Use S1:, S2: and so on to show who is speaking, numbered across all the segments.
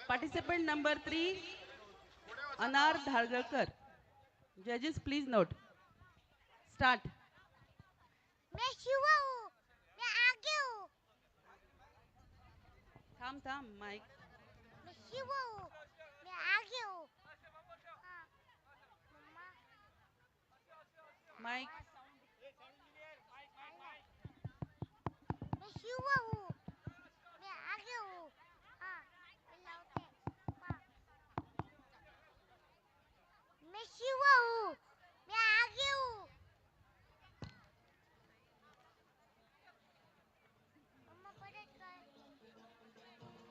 S1: Participant number 3, Anar Dhargalkar. Judges, please note. Start.
S2: मैं शिवा हूँ मैं आगे हूँ
S1: थांब माइक.
S2: मैं शिवा हूँ मैं आगे हूँ हाँ मम्मा
S1: माइक.
S2: मैं शिवा हूँ मैं आगे हूँ हाँ मैं लाउटे हाँ मैं शिवा हूँ मैं आगे हूँ मम्मा परत कर परत का करू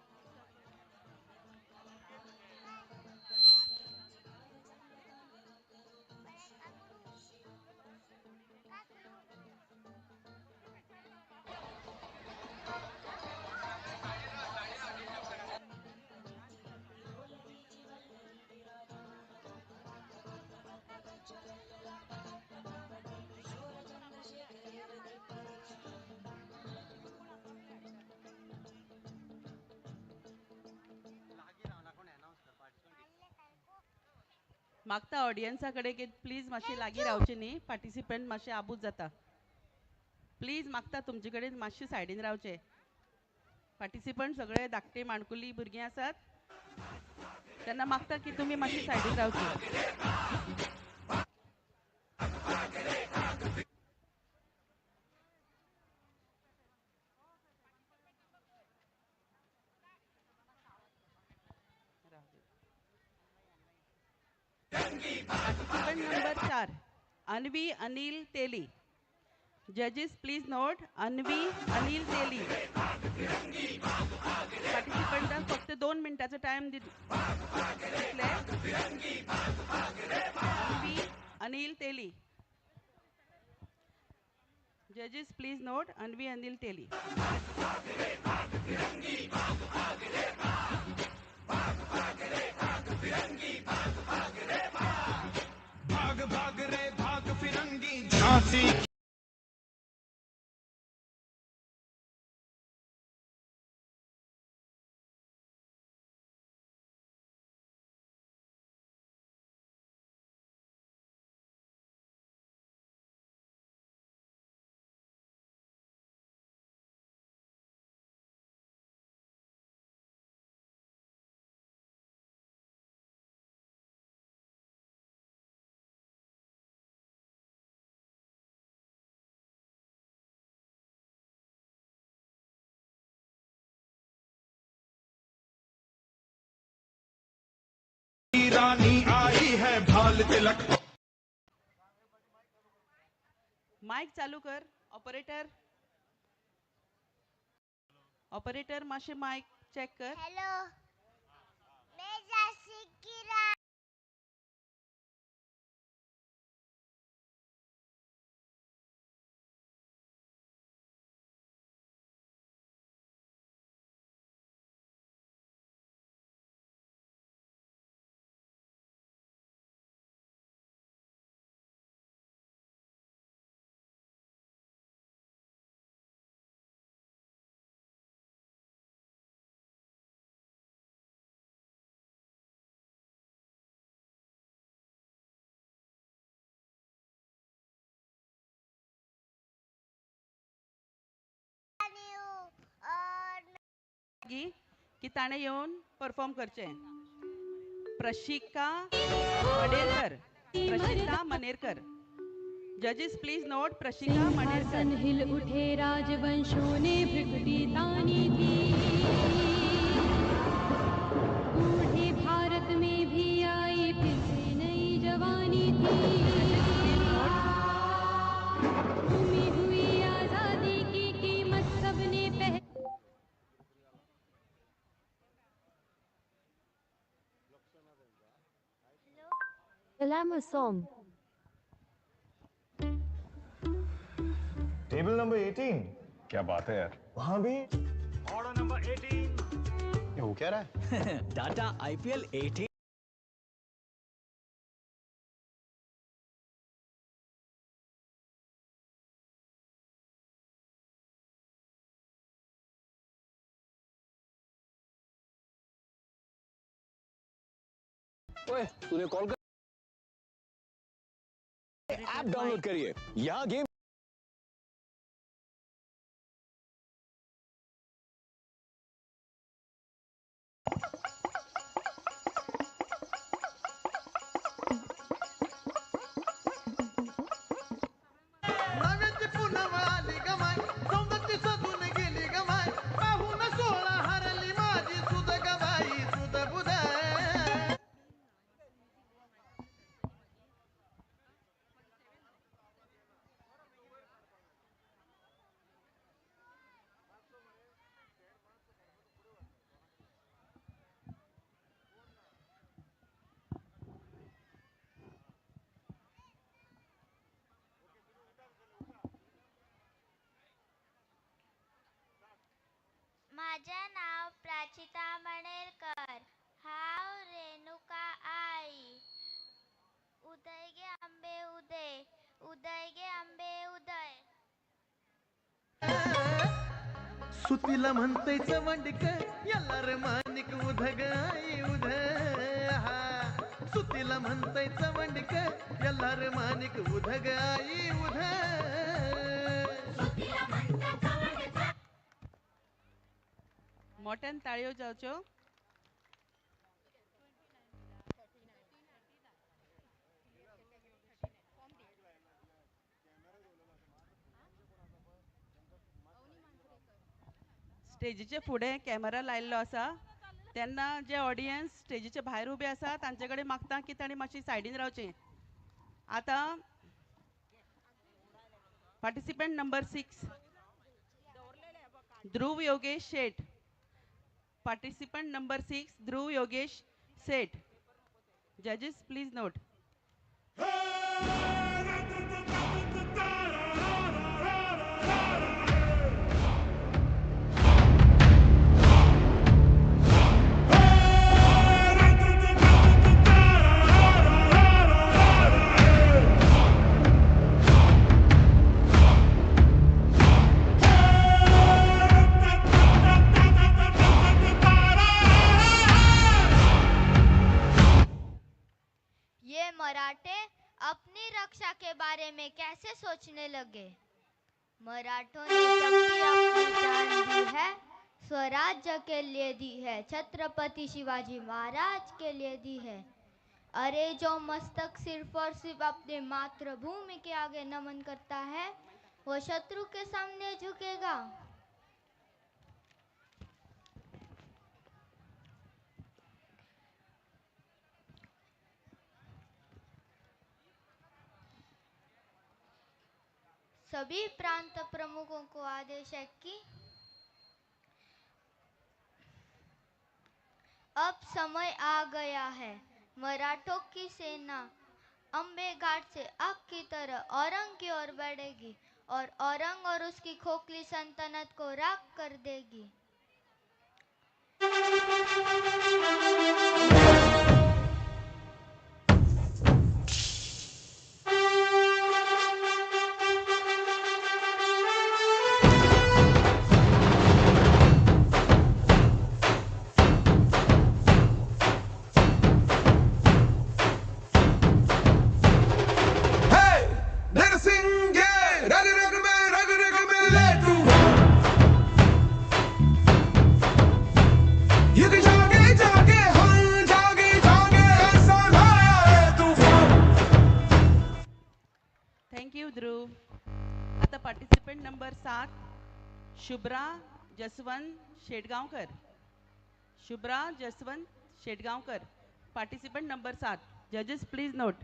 S1: मागता ऑडियन्साकडे की प्लीज मातशे
S2: थँक
S1: लागी
S2: यू
S1: रावचे न्ही. पार्टिसिपंट मातशे आबूज जाता. प्लीज मागता तुमचे कडेन मातशे सायडीन रावचे. पार्टिसिपंट सगळे धाकटे माणकुली भुरगीं आसात. त्यांना मागता की तुम्ही मातशे सायडीन रावची. Participant number 4, Anvi Anil Teli. Judges, please note, Anvi Anil Teli. पार्टिसिपंटांक फक्त 2 मिनिटाचा टाइम दितले. अन्वी अनिल तेली. Judges, please note, Anvi Anil Teli.
S3: भाग भाग रे भाग फिरंगी झांसी रानी आई है भाल तिलक
S1: माइक चालू कर. ऑपरेटर. ऑपरेटर मातशे माइक चेक कर.
S2: हेलो मैं जासी गिरा और
S1: की ताणे येऊन परफॉर्म करचे. प्रशिका मनेरकर. प्रशिता मनेरकर. जजेस प्लीज नोट, प्रशिका
S4: सिंहासन
S1: मनेरकर.
S4: हिल उठे राजवंशों ने भृगुटी तानी थी. बूढ़े भारत में भी आई फिर से नई जवानी थी. घूमी हुई आजादी की कीमत सबने
S5: Alamosom.
S6: Table number 18.
S7: क्या बात है यार.
S6: वहां भी
S3: ऑर्डर नंबर 18
S6: ये हो क्या रहा है?
S8: टाटा IPL 18
S5: ओए, तूने कॉल कर ऐप डाउनलोड करिए, यहाँ गेम
S3: नव्याची पुनव आली गमाय सौंदर्य सजून गेली गमाय पाहून सोळा हरली माझी सुध गबाई सुध बुध
S2: माझे नाव प्राचिता मणेरकर. हाव रेणुका आई. उदय गे आंबे उदय, उदय गे आंबे उदय.
S3: सुतीला म्हणतय चवंडिक याला रे मानिक उध गाई उध हा सुतीला म्हणतय चवंडिक याला रे मानिक उध गाई उध
S1: मोठ्यान ताळयो जावच्यो. स्टेजीचे फुडें कॅमेरा लायल्लो आसा तेन्ना जे ऑडियन्स स्टेजीचे भायर उबे आसा तांचे कडेन मागता की तांणी मातशी सायडीन रावचें. आतां participant number 6 Dhruv Yogesh Shet. Participant number 6 Dhruv Yogesh Seth. Judges, please note.
S2: ये मराठे अपनी रक्षा के बारे में कैसे सोचने लगे? मराठों ने जब भी अपनी जान दी है स्वराज्य के लिए दी है, छत्रपति शिवाजी महाराज के लिए दी है. अरे जो मस्तक सिर्फ और सिर्फ अपने मातृभूमि के आगे नमन करता है वो शत्रु के सामने झुकेगा. सभी प्रांत प्रमुखों को आदेश है कि अब समय आ गया है. मराठों की सेना अंबे घाट से आग की तरह औरंग की ओर बढ़ेगी और औरंग और उसकी खोखली सल्तनत को राख कर देगी.
S3: धर सिंह रग रग में ले तू युग जागे जागे हम जागे जागे ऐसा लाया है तूफान.
S1: थँक यू ध्रुव. आता participant number 7 Shubhra Jaswant Shetgaonkar. Shubhra Jaswant Shetgaonkar. Participant number 7. जजेस प्लीज नोट.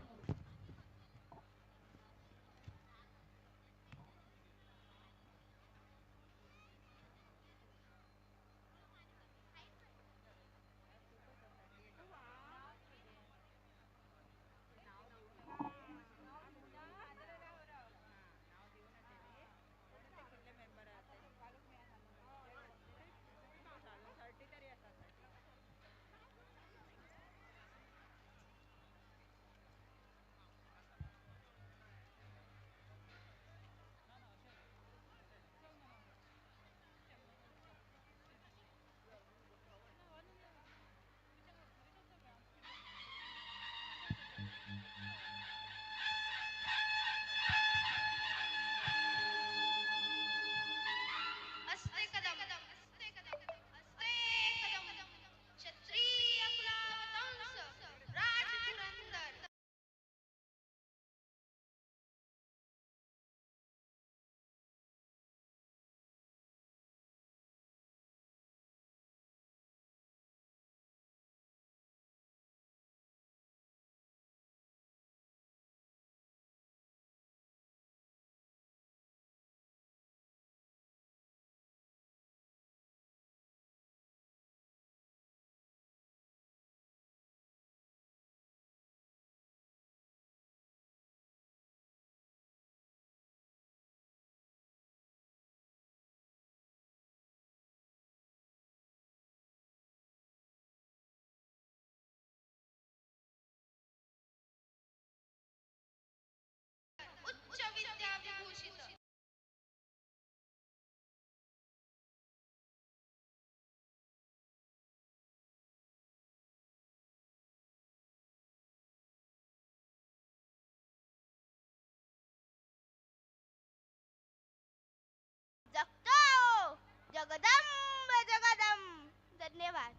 S2: जगतो जगदंब जगदंब. धन्यवाद.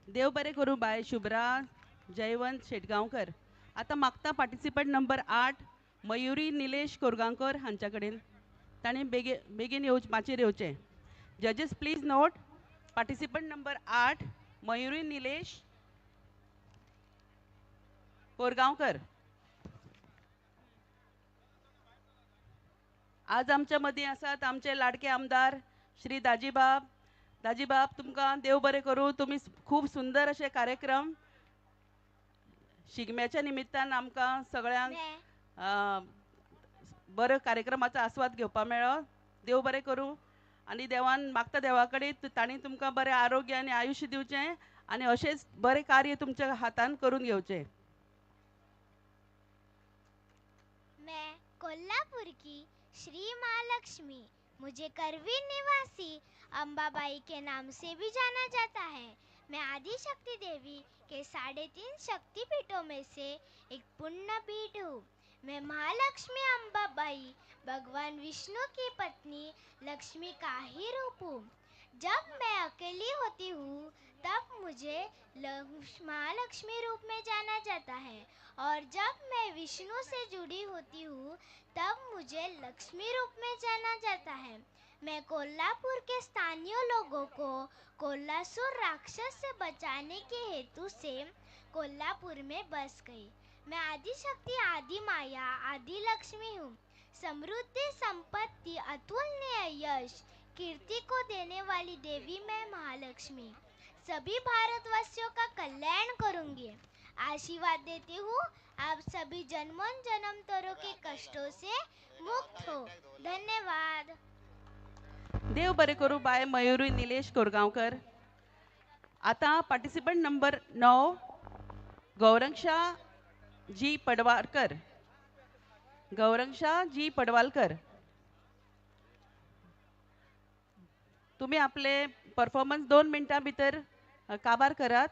S1: देव बरे करू बाय शुभ्रा जयवंत शेटगांवकर. आता मागता पार्टिसिपंट नंबर 8 मयुरी निलेश कोरगांवकर हांच्या कडेन. ताणें बेगीन माचयेर येवचें. जजेस please note participant number 8 Mayuri Nilesh Korgaonkar. आज आमच्या मदीं आसात आमचे लाडके आमदार श्री दाजीबाब. दाजीबाब तुमकां देव बरें करूं. तुमी खूब सुंदर अशे कार्यक्रम शिगम्याच्या निमित्तान आमकां सगळ्यांक बरो कार्यक्रमाचो आस्वाद घेवपाक मेळ्ळो. देव बरें करूं. आनी देवान मागता देवा कडेन तांणी तुमकां बरें आरोग्य आनी आयुश्य दिवचें आनी अशेंच बरें कार्य तुमच्या हातान करून घेवचें.
S2: मैं कोल्हापुर की श्री महालक्ष्मी, मुझे करवीर निवासी अंबाबाई के नाम से भी जाना जाता है. मैं आदि शक्ति देवी के 3.5 शक्तिपीठों में से एक पुण्य पीठ हूँ. मैं महालक्ष्मी अंबाबाई भगवान विष्णु की पत्नी लक्ष्मी का ही रूप हूँ. जब मैं अकेली होती हूँ तब मुझे महालक्ष्मी रूप में जाना जाता है और जब मैं विष्णु से जुड़ी होती हूँ तब मुझे लक्ष्मी रूप में जाना जाता है. मैं कोल्हापुर के स्थानीय लोगों को कोल्हासुर राक्षस से बचाने के हेतु से कोल्हापुर में बस गई. मैं आदिशक्ति आदि माया आदि लक्ष्मी हूँ. समृद्धि संपत्ति अतुलनीय यश कीर्ति को देने वाली देवी मैं महालक्ष्मी सभी भारतवासियों का कल्याण करूंगी. आशीर्वाद देती हूँ आप सभी जन्मों जन्मतरों के कष्टों से मुक्त हो. धन्यवाद.
S1: देव बरें करूं बाय मयुरी निलेश कोरगांवकर. आता पार्टिसिपंट नंबर 9 गौरंक्षा जी पडवालकर. गौरंक्षा जी पडवालकर, तुम्ही आपले परफॉर्मन्स 2 मिनटां भितर काबार करात.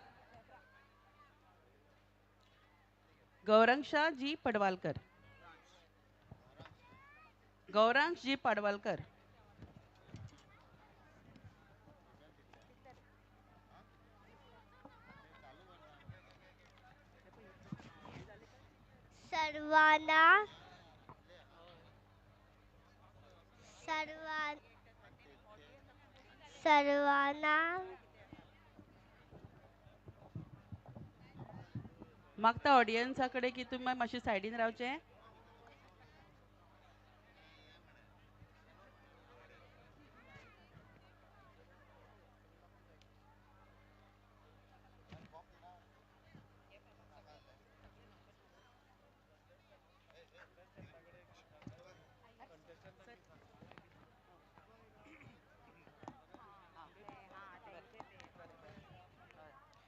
S1: गौरंक्षा जी पडवालकर. गौरांश जी पडवालकर.
S2: सर्वांना
S1: मागता ऑडियन्सा कडेन की तुमी मातशें सायडीन रावचें.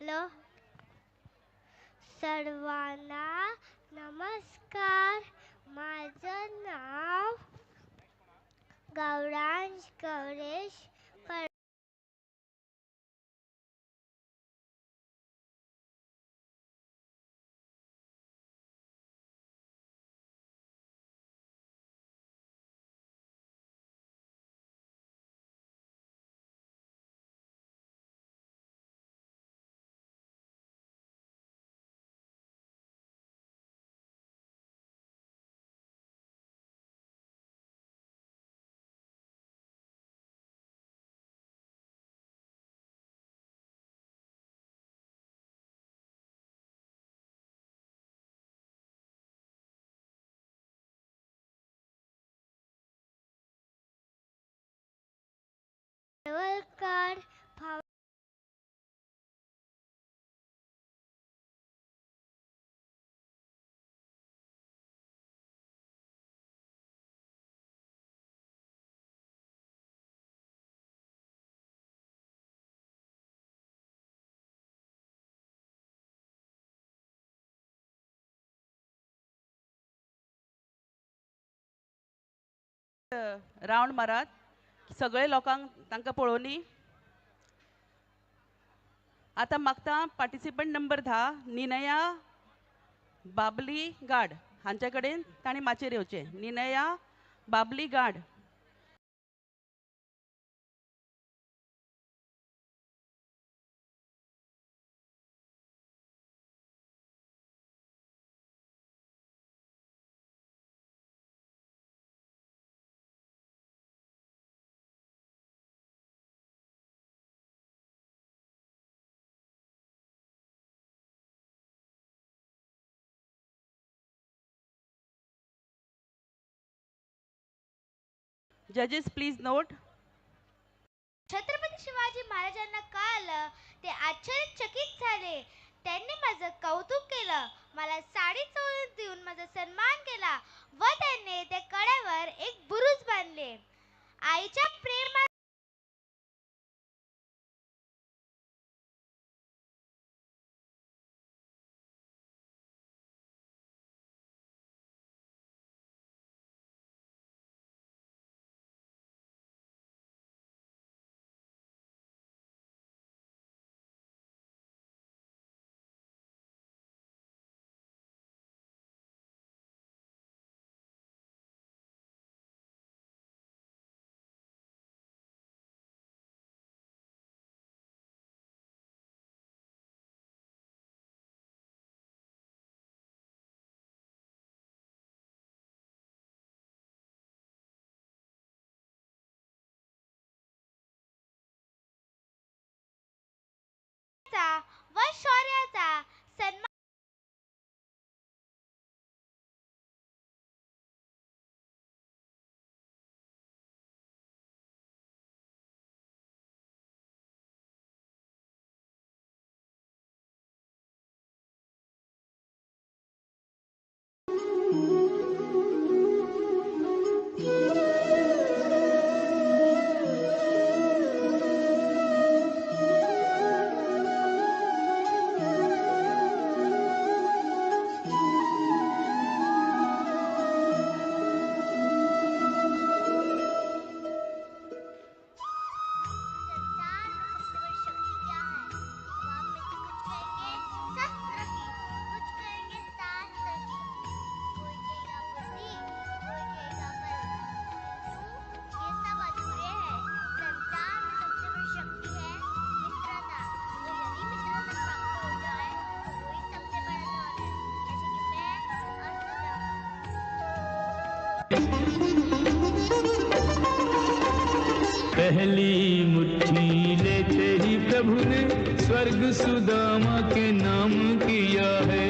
S2: हॅलो सर्वांना नमस्कार. माझं नाव गौरांश गौरेश पडवलकर
S1: राउंड मारात. सगळे लोकांक तांकां पळोवनी. आता मागता पार्टिसिपंट नंबर 10 निनया बाबली गाड हांच्या कडेन तांणी माचयेर येवचें. निनया बाबली गाड. जजेस प्लीज नोट.
S2: छत्रपती शिवाजी महाराजांना कळालं ते आश्चर्यचकित झाले. त्यांनी माझं कौतुक केलं, मला साडी चोळून देऊन माझा सन्मान केला व त्यांनी त्या कड्यावर एक बुरुज बांधले. आईच्या प्रेमात व शौर्याचा सन्मान
S7: पहली मुट्ठी लेते ही प्रभु ने स्वर्ग सुदामा के नाम किया है।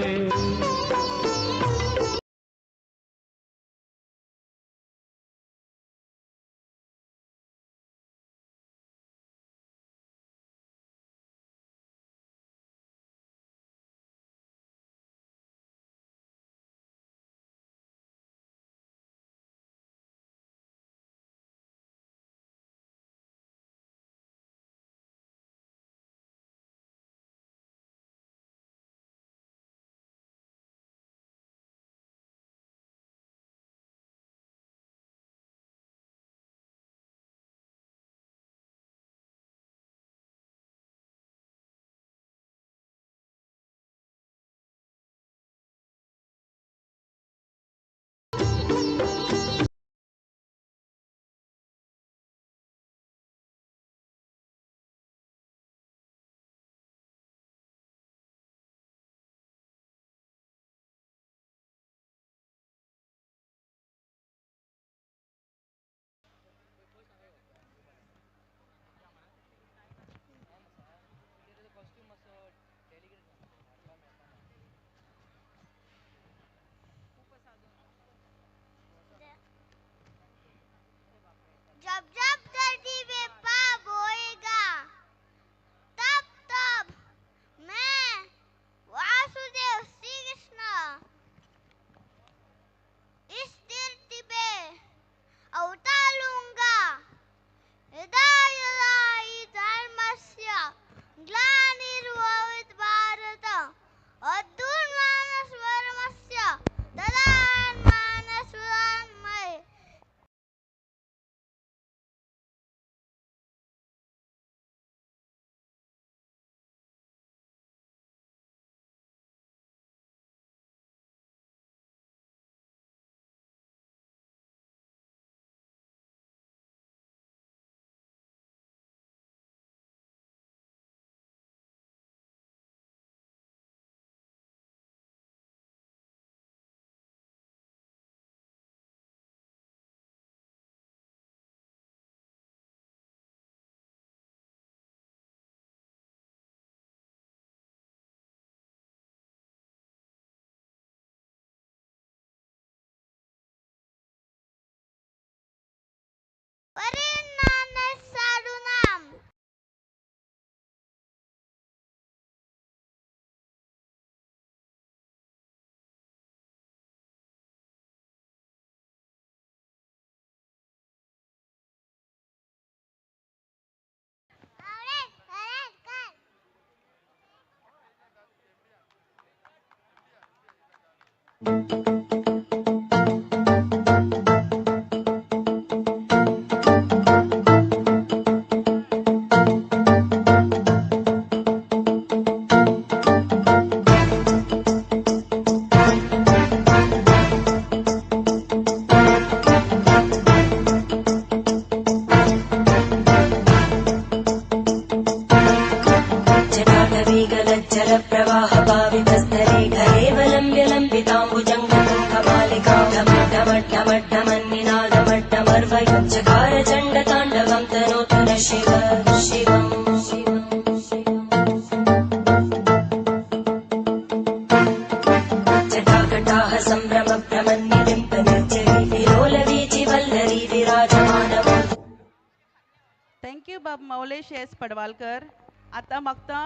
S1: थँक्यू बाब मौलेश एस पडवालकर. आता मागता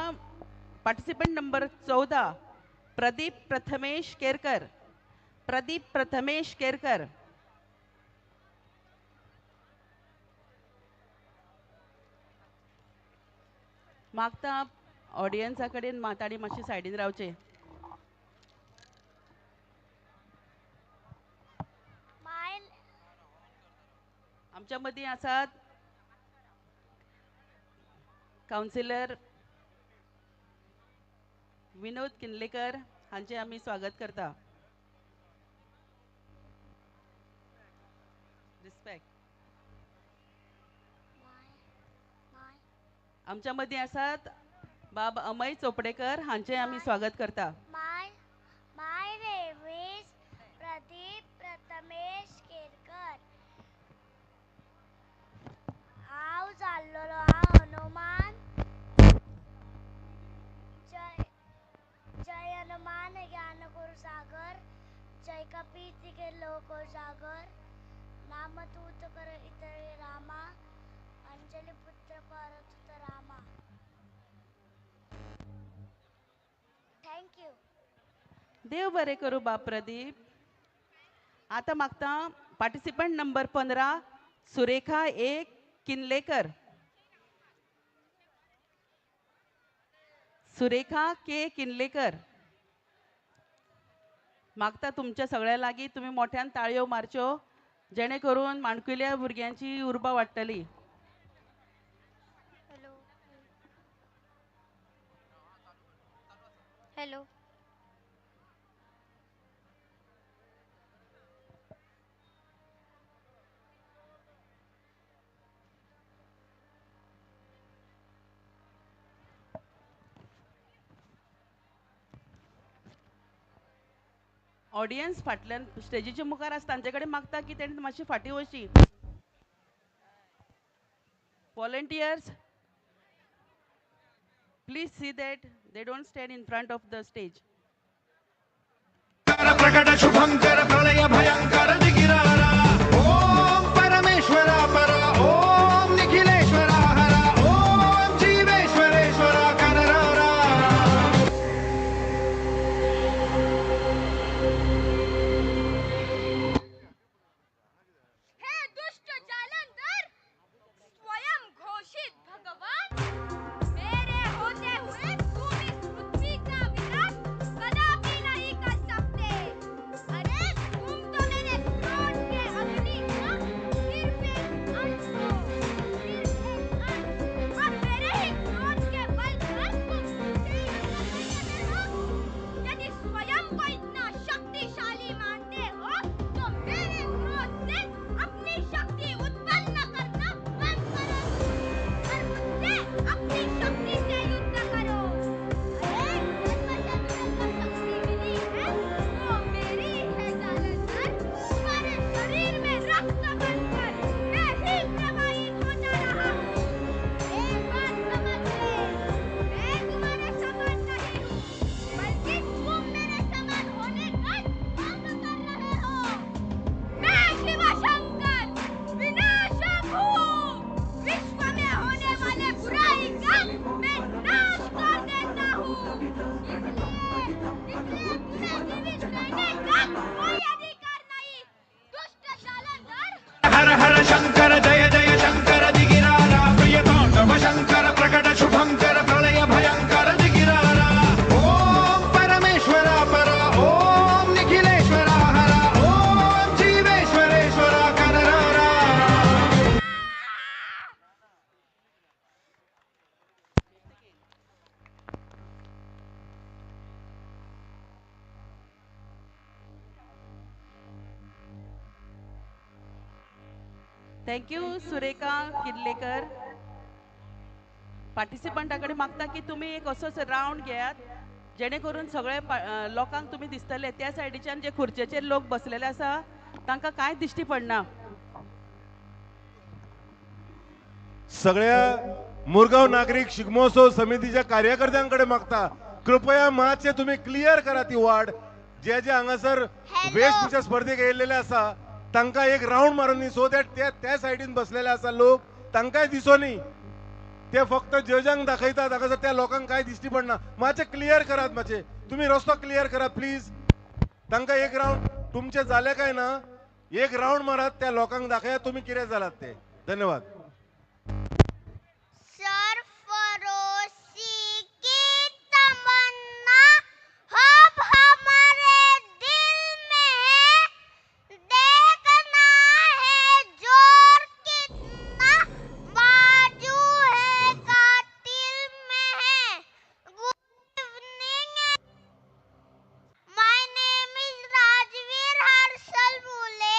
S1: पार्टिसिपंट नंबर 14 प्रदीप प्रथमेश केरकर. प्रदीप प्रथमेश केरकर. मागता ऑडियन्सा कडेन ताणी मातशी सायडीन रावचे. आमच्या मदीं आसात काउन्सिलर विनोद किनलेकर हांचे आमी स्वागत करता. रिस्पेक्ट. आमच्या मदीं आसात बाब अमय चोपडेकर हांचे आमी स्वागत करता.
S8: My name is Pradeep Prathamesh Kerkar. हांव जाल्लोलो हनुमान. जय हनुमान ज्ञान गुरु सागर. जय कपीति के लोको सागर. नाम तूत कर इतरे रामा. अंजलि पुत्र परतुत रामा. Thank you.
S1: देव बरे करू बाब प्रदीप. आता मागता participant number 15 Surekha A Kinlekar. Surekha K Kinlekar. मागता तुमच्या सगळ्या लागीं तुम्ही मोठ्यान ताळयो मारच्यो जेणे करून माणकुल्या भुरग्यांची उर्बा वाडटली.
S2: हेलो.
S1: ऑडियन्स फाटल्यान स्टेजीच्या मुखार आसता तांचे कडेन मागता की तेणी मातशी फाटीं वची. Volunteers please see that they don't stand in front of the stage.
S3: प्रकट शुभंकर प्रलय भयंकर दिगिरारा. ओम परमेश्वरा परा. ओम निखिलेश्वरा हरा. ओम जीवेश्वरेश्वरा कनरारा.
S2: हे दुष्ट जालंधर, स्वयं घोषित भगवान, मेरे होते हुए तुम इस पृथ्वी का विनाश कदापि नहीं कर सकते. अरे तुम तो मेरे
S1: थँक्यू सुरेखा किर्लेकर. पार्टिसिपंटाकडे मागता की तुम्ही एक असोच राऊंड घेयात जेणेकरून सगळे लोकांक तुम्ही दिसतले त्या सायडीच्यान जे खुर्चेचेर लोक बसलेले आसा तांकां कांय दिश्टी पडना.
S9: सगळ्या मुरगांव नागरिक शिगमोत्सव समितीच्या कार्यकर्त्यांकडे मागता कृपया मातशे तुम्ही क्लियर करा ती वार्ड. जे जे हांगासर वेशभूषा स्पर्धेक येयलेले आसा तांकां एक राऊंड मारून दी सो दॅट त्या सायडीन बसलेले आसा लोक तांकांय दिसोनी. ते फक्त जजांक दाखयतात हांगासर त्या लोकांक काय दिश्टी पडना. मातशे क्लियर करात मातशे तुम्ही रस्तो क्लियर करात प्लीज. तांकां एक राऊंड तुमचे झाले काय ना एक राऊंड मारात त्या लोकांक दाखयात तुम्ही कितें जालात ते. धन्यवाद.
S8: सरफरोशी की तमन्ना अब हमारे दिल में है देखना है जोर कितना बाजू है कातिल में है. Good evening, my name is Rajveer Harshal Mule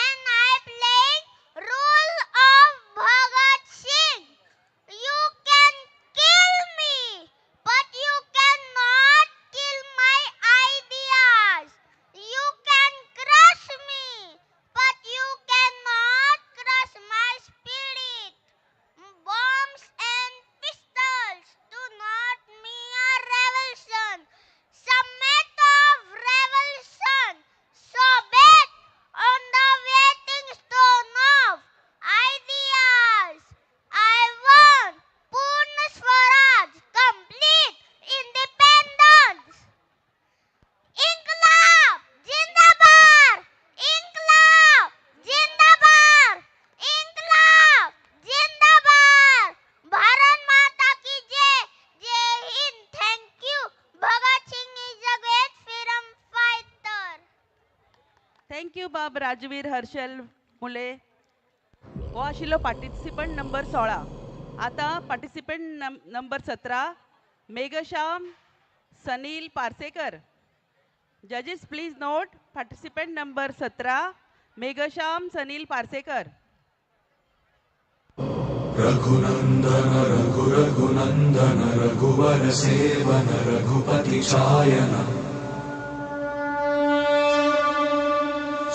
S8: and I playing role of Bhagat Singh. You can kill me, but you cannot kill my ideas. You can crush me, but you cannot crush my spirit. Bombs and pistols do not mean a revolution. Summit of revolution, so bet on the waiting stone of ideas. I want Purna Swaraj, complete independence. Inqilab Jindabad! Inqilab Jindabad! Inqilab Jindabad! Bharat Mata ki jai! Jai Hind! Thank you. Bhagat Singh is a great freedom fighter.
S1: Thank you बाब राजवीर हर्षल मुले. हो आशिल्लो participant number 16. आता participant number 17 Meghshyam Sunil Parsekar. जजेस please note participant number 17 Meghshyam Sunil Parsekar.
S7: रघुनंदन रघु रघुनंदन रघुवर सेवन रघुपति चायन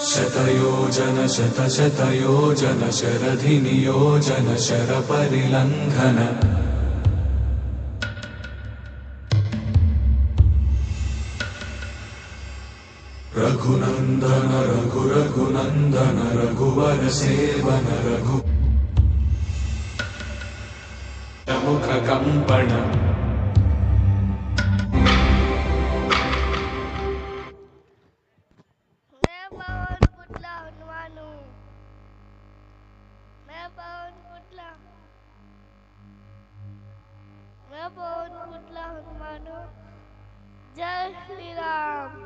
S7: शतयोजन शत शतयोजन शरधि नियोजन शर परिलंघन रघुनंदन रघु रघुनंदन रघुवर सेवन रघु मुख कंपन
S8: मैं पवन पुतला हनुमान हूँ. मैं पवन पुतला हनुमान हूँ. जय श्री राम.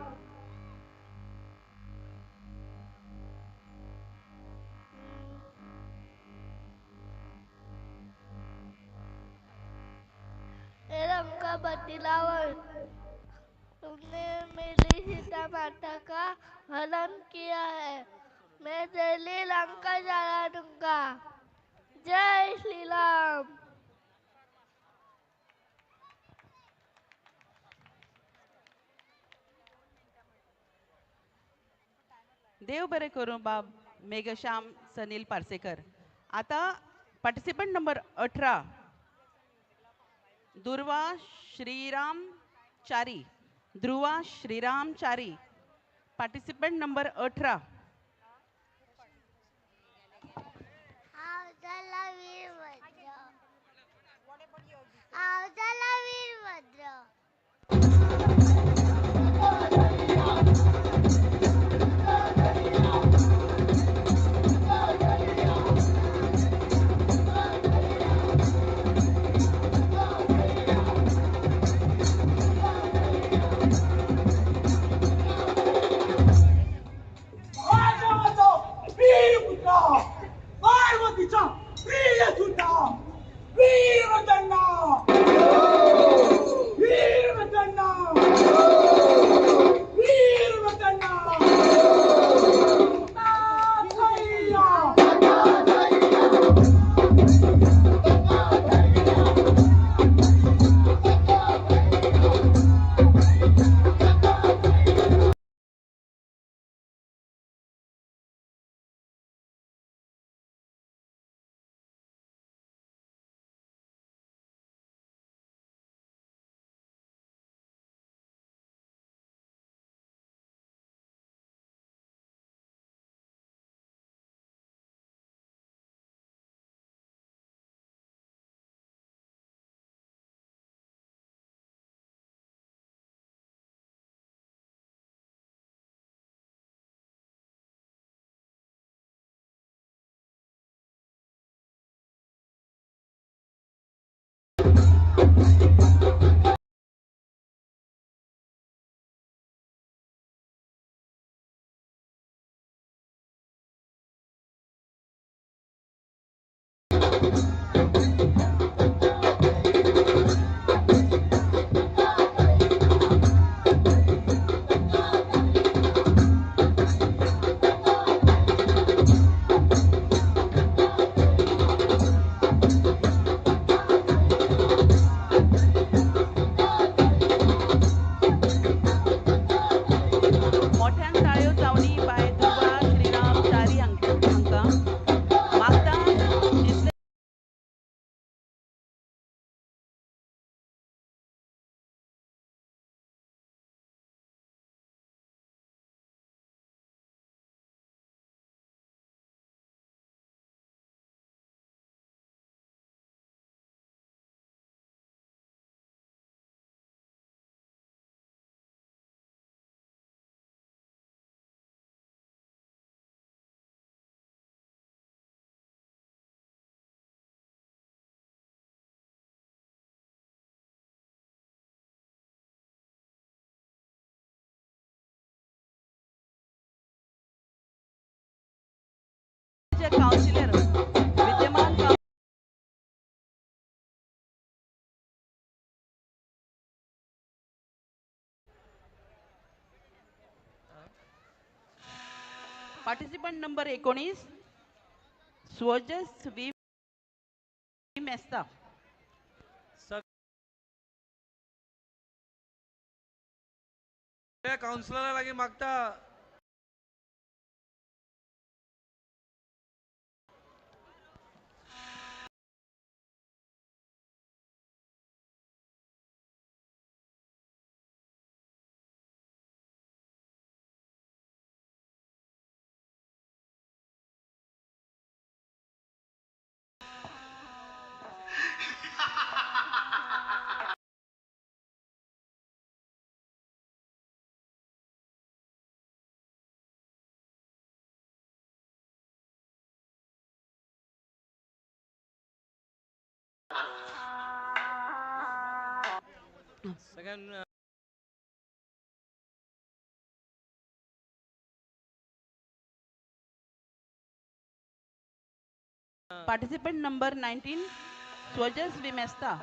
S8: लंका बदलावर, तुमने मेरी सीता माता का हनन किया है. मैं दिल्ली लंका जला दूंगा. जय श्री राम.
S1: देव बरे करूं बाब मेघश्याम सनील पार्सेकर. आता पार्टिसिपंट नंबर 18 दुर्वा श्रीराम चारी. ध्रुवा श्रीराम चारी. Participant number 18.
S8: आवदला वीरभद्र. आवदला वीरभद्र.
S10: पार्वतीचा प्रिय सुद्धा वीर
S1: पंच काउन्सिलर विद्यमान पार्टिसिपंट नंबर 19 स्वजस वी मेस्ता.
S10: काउन्सिलरला लागी मागता. सगळ्यांना
S1: पार्टिसिपंट नंबर 19 स्वजस विमेस्ता.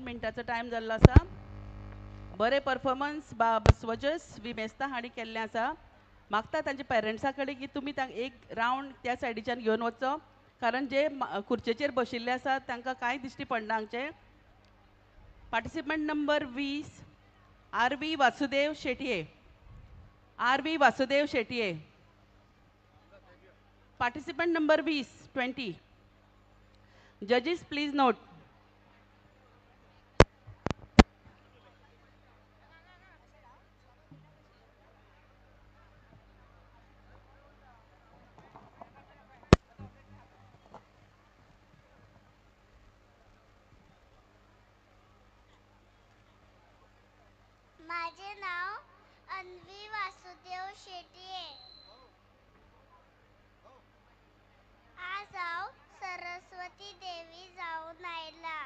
S1: मिनटाचो टाइम जाल्लो आसा. बरे परफॉर्मन्स स्वजस विमेस्ता हांणी केल्लें आसा. मागता तांच्या पेरंट्सा कडेन की तुमी एक रावंड त्या सायडीच्यान घेवन वचो, कारण जे खुर्चेचेर बशिल्ले आसात तांकां कांय दिश्टी पडना हांगचे. Participant number 20 RV. Vasudev Shetye. RV. Vasudev Shetye. Participant number 20. Judges, please note.
S8: माझे नाव अन्वी वासुदेव शेट्ये. आज हांव सरस्वती देवी जाऊन आयला.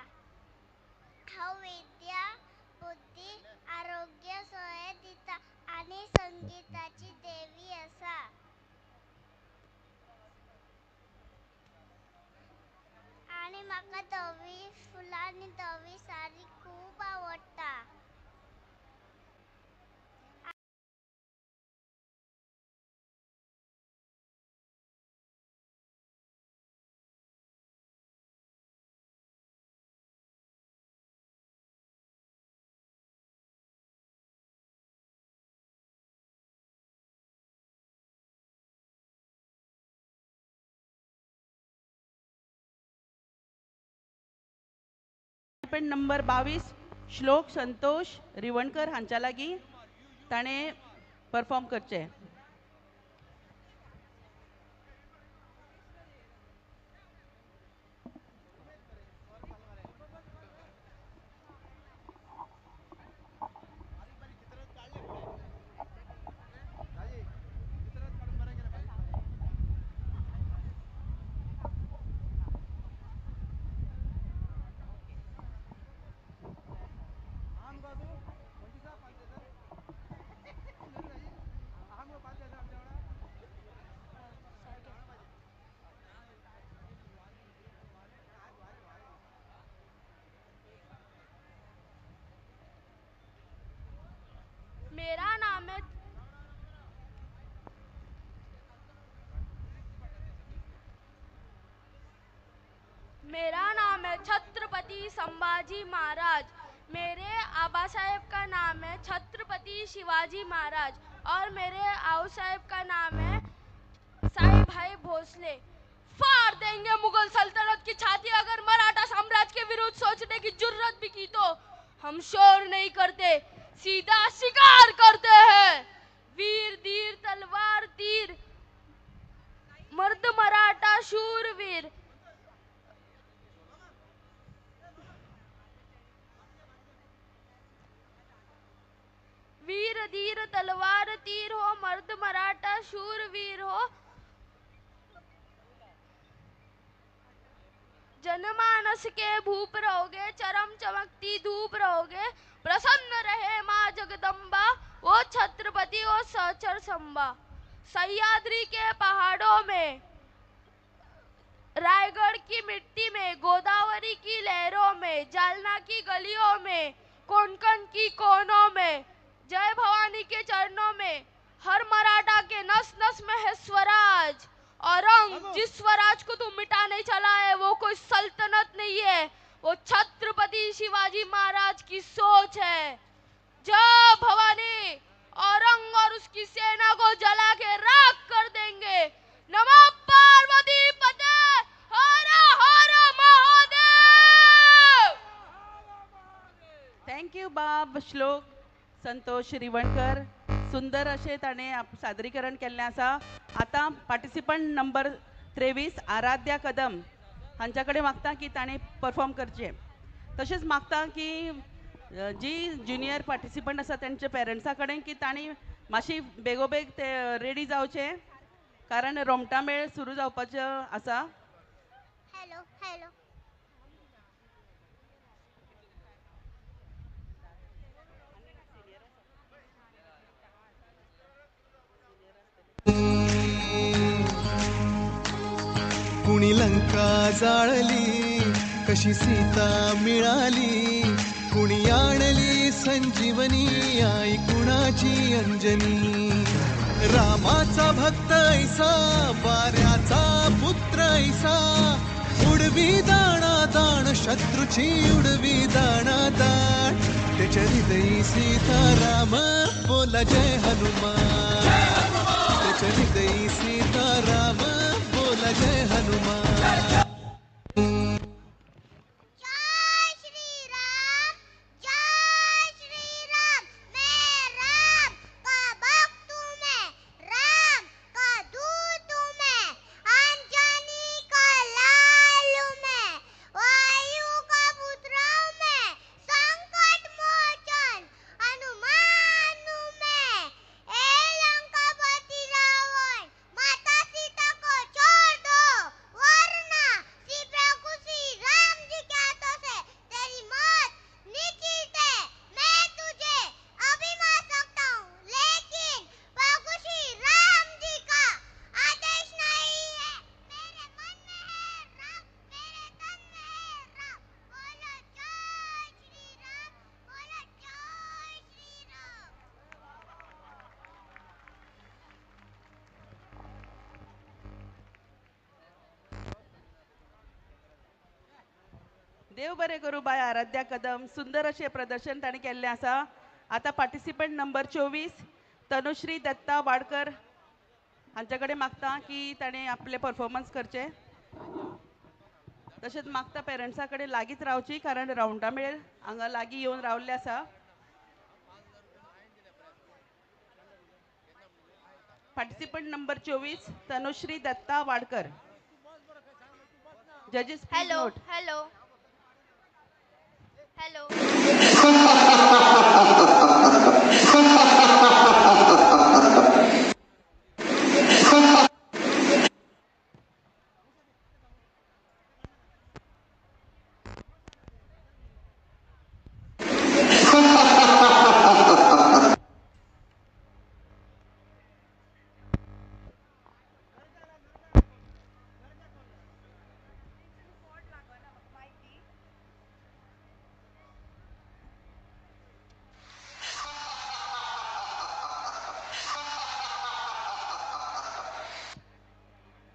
S8: हांव विद्या बुद्धी आरोग्य सोय दिता आनी संगीताची देवी आसा. आनी म्हाका धवी फुलां आनी धवी साडी खूब आवडटा.
S1: नंबर 22 श्लोक संतोष रिवणकर हांच्या लागीं ताणें परफॉर्म करचें.
S11: मेरा नाम है छत्रपति संभाजी महाराज. मेरे आबा साहेब का नाम है छत्रपति शिवाजी महाराज और मेरे आओ साहेब का नाम है साहिब भाई भोसले. फाड़ देंगे मुगल सल्तनत की छाती अगर मराठा साम्राज्य के विरुद्ध सोचने की जुर्रत भी की तो. हम शोर नहीं करते, सीधा शिकार करते हैं. वीर धीर तलवार तीर मर्द मराठा शूरवीर. वीर धीर तलवार तीर हो मर्द मराठा शूरवीर हो. जनमानस के भूप रहोगे, चरम चमकती धूप रहोगे. प्रसन्न रहे माँ जगदम्बा, वो छत्रपति वो सहचर संबा. सह्याद्री के पहाड़ों में, रायगढ़ की मिट्टी में, गोदावरी की लहरों में, जालना की गलियों में, कोंकण की कोनों में, जय भवानी के चरणों में. हर मराठा के नस नस में है स्वराज. औरंग जिस स्वराज को तू मिटा नहीं चला है वो कोई सल्तनत नहीं है, वो छत्रपति शिवाजी महाराज की सोच है. जय भवानी. औरंग और उसकी सेना को जला के राख कर देंगे. नमः पार्वती पते. हर हर महादेव.
S1: थँक यू बाब श्लोक संतोष रिवणकर. सुंदर अशें ताणें सादरीकरण केल्लें आसा. आतां पार्टिसिपंट नंबर 23 आराध्या कदम हांच्या कडेन मागता की ताणें परफॉर्म करचें. तशेंच मागता की जी ज्युनियर पार्टिसिपंट आसा तांच्या पेरंट्सा कडेन की तांणी मातशी बेगोबेग ते रेडी जावचें कारण रोमटा मेळ सुरू जावपाचो आसा.
S8: Hello hello.
S3: कुणी लंका जाळली कशी सीता मिळाली. कुणी आणली संजीवनी आई कुणाची अंजनी. रामाचा भक्त ऐसा वाऱ्याचा पुत्र ऐसा. उडवी दाणा दाण शत्रूची उडवी दाणा दाण. त्याच्या हृदयी सीता राम बोला जय हनुमान. त्याच्या हृदयी सीता राम बोला जय हनुमान.
S1: देव बरे करू बाय आराध्या कदम. सुंदर असे प्रदर्शन ताणी केल्लें आसा. आता पार्टिसिपंट नंबर 24 तनुश्री दत्ता वाडकर हांचे कडेन मागता की ताणें आपले परफॉर्मन्स करचे. तशेंच मागता पेरंट्सा कडेन लागींच रावची कारण रावंडा मेळ हांगा लागीं येवन रावल्ले आसा. Participant number 24 Tanushree Datta Wadkar. जजेस
S2: हेलो हेलो हेलो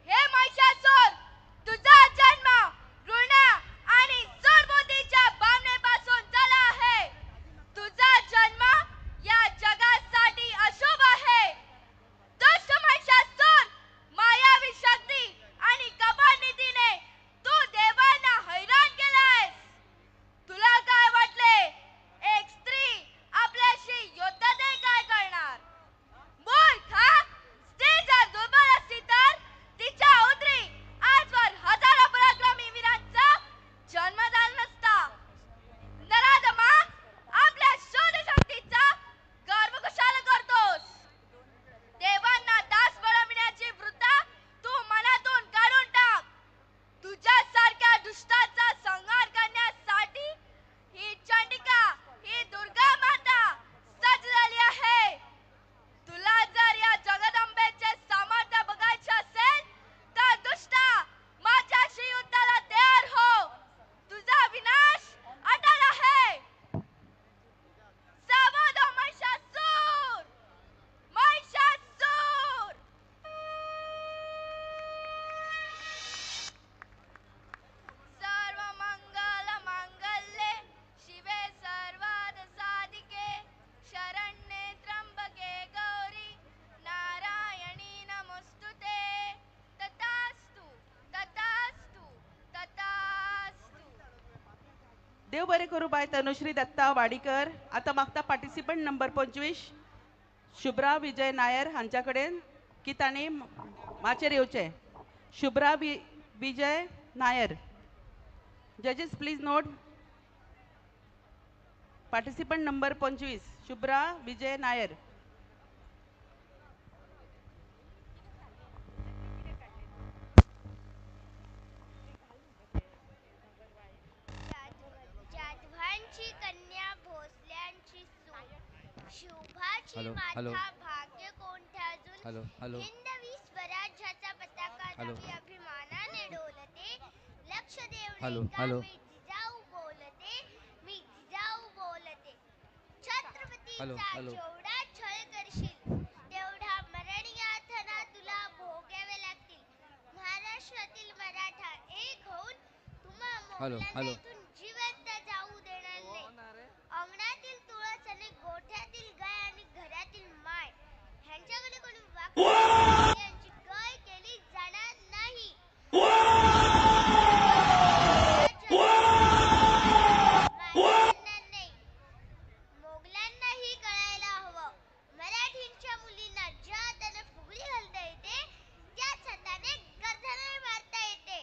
S2: हे महिषासूर, तुझा जन्म ऋण आणि सुडबुद्धीच्या भावनेपासून झाला आहे. तुझा जन्म या जगासाठी अशुभ आहे. दुष्ट महिषासूर, मायावी शक्ती आणि कपट नीतीने तू देवांना हैराण केलायस. तुला काय वाटले एक स्त्री आपल्याशी योद्धाने काय करणार? मूर्खा, स्त्री जर दुर्बल असती तर तिच्या उदरी आजवर हजारो पराक्रमी वीरांचा जन्म झाला नसता. नराधमा, आपल्या शोध शक्तीचा गर्व कशाला करतोस? देवांना दास बनविण्याची वृत्ती तू मनातून काढून टाक. तुझ्यासारख्या दुष्टाचा संहार करण्यासाठी ही चंडिका, ही दुर्गा माता सज्ज झाली आहे. तुला जर या जगदंबेचे सामर्थ्य बघायचे असेल तर दुष्टा, माझ्याशी युद्धाला तयार हो. तुझा विनाश अटळ आहे. सावध हो महिषासूर, महिषासूर. सर्व मंगल मांगल्ये शिवे सर्वार्थ साधिके शरण्ये त्र्यंबके गौरी नारायणी नमोस्तुते. तथास्तु तथास्तु तथास्तु.
S1: देव बरे करू बाय तनुश्री दत्ता वाडीकर. आता मागता पार्टिसिपंट नंबर 25 शुभ्रा विजय नायर हांच्या कडेन की ताणी माचेर येवचे. शुभ्रा विजय नायर. जजेस please note. Participant number 25 Shubhra Vijay Nair.
S8: जाधवांची कन्या भोसल्यांची सून शुभाची
S12: हॅलो,
S8: माता
S12: हॅलो.
S8: भाग्य कोणत्याजून
S12: हॅलो, हॅलो.
S8: हिंदवी स्वराज्याचा पताका
S12: हॅलो.
S8: नवी अभिमानाने डोलते. लक्ष देऊ
S12: हॅलो,
S8: नका,
S12: हॅलो.
S8: मी जिजाऊ बोलते, मी जिजाऊ बोलते. छत्रपतीचा
S12: हॅलो, हॅलो.
S8: जेवढा छळ करशील तेवढा मरण यातना तुला भोगावे लागतील. महाराष्ट्रातील मराठा एक होऊन तुम्हा
S12: हॅलो, हॅलो.
S8: मोगलांना इथून जिवंत जाऊ देणार नाही. अंगणातील तुळस आणि गोठ्यातील गाय आणि घरातील माय ह्यांच्याकडे कोणी वागणूक यांची गय केली जाणार नाही. नाही, मोगलांनाही कळायला हवं. मराठींच्या मुलींना ज्या हाताने फुगडी घालता येते त्याच हाताने गर्दन मारता येते.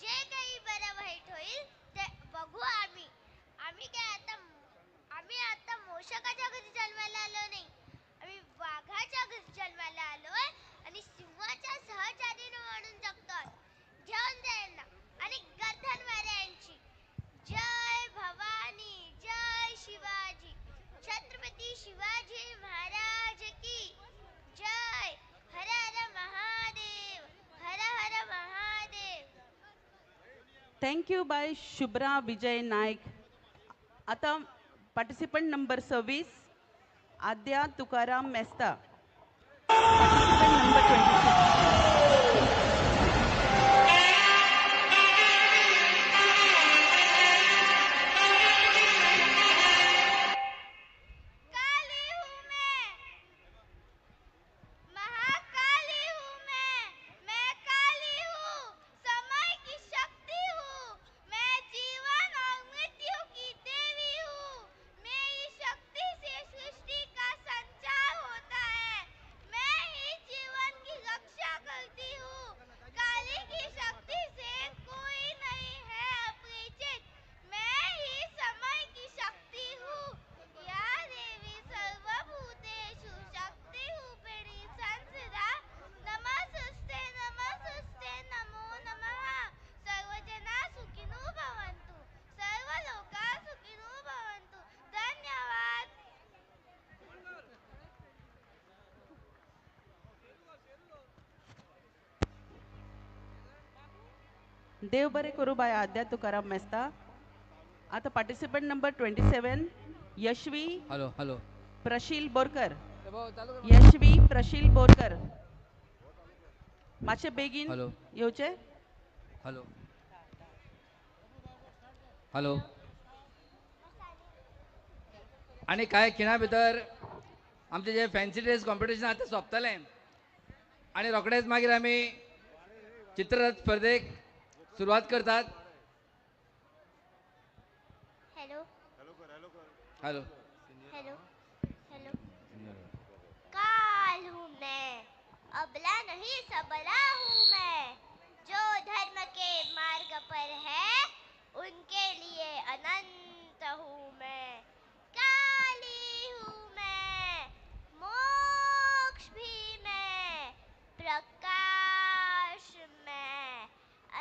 S8: जे काही बरं वाईट होईल ते बघू आम्ही. आम्ही आता मोषकाच्या घरी जन्माला आलो नाही. आम्ही वाघाच्या घरी जन्माला आलोय आणि सिंहाच्या सहचारीने म्हणून जगतोय. घेऊन जा यांना आणि गर्दन मारा यांची. जय भवानी, जय शिवाजी. छत्रपती शिवाजी महाराज की जय. हर हर महादेव, हर हर महादेव.
S1: थँक्यू बाय शुभ्रा विजय नाईक. आता participant number 26 Aadya Tukaram Mesta. Participant number 26. देव बरे करू बाय आद्या तुकाराम मेस्ता. आता participant number 27 Yashvi
S10: hello hello
S1: Prasheel Borkar. Yashvi Prasheel Borkar मातशे बेगीन
S10: हॅलो
S1: येवचे.
S10: Hello hello. आणि काय खिणा भितर आमचे जे फॅन्सी ड्रेस कॉम्पिटिशन आता सोंपतलें आणि रोखडेच मागीर आमी चित्ररथ स्पर्धेक सुरवात करतात.
S8: Hello
S10: hello
S8: hello hello. काल हूँ मैं, अबला नहीं सबला हूँ मैं, जो धर्म के मार्ग पर है उनके लिए अनंत हूँ मैं. काली हूँ मैं, मोक्ष भी मैं, प्रकाश मैं,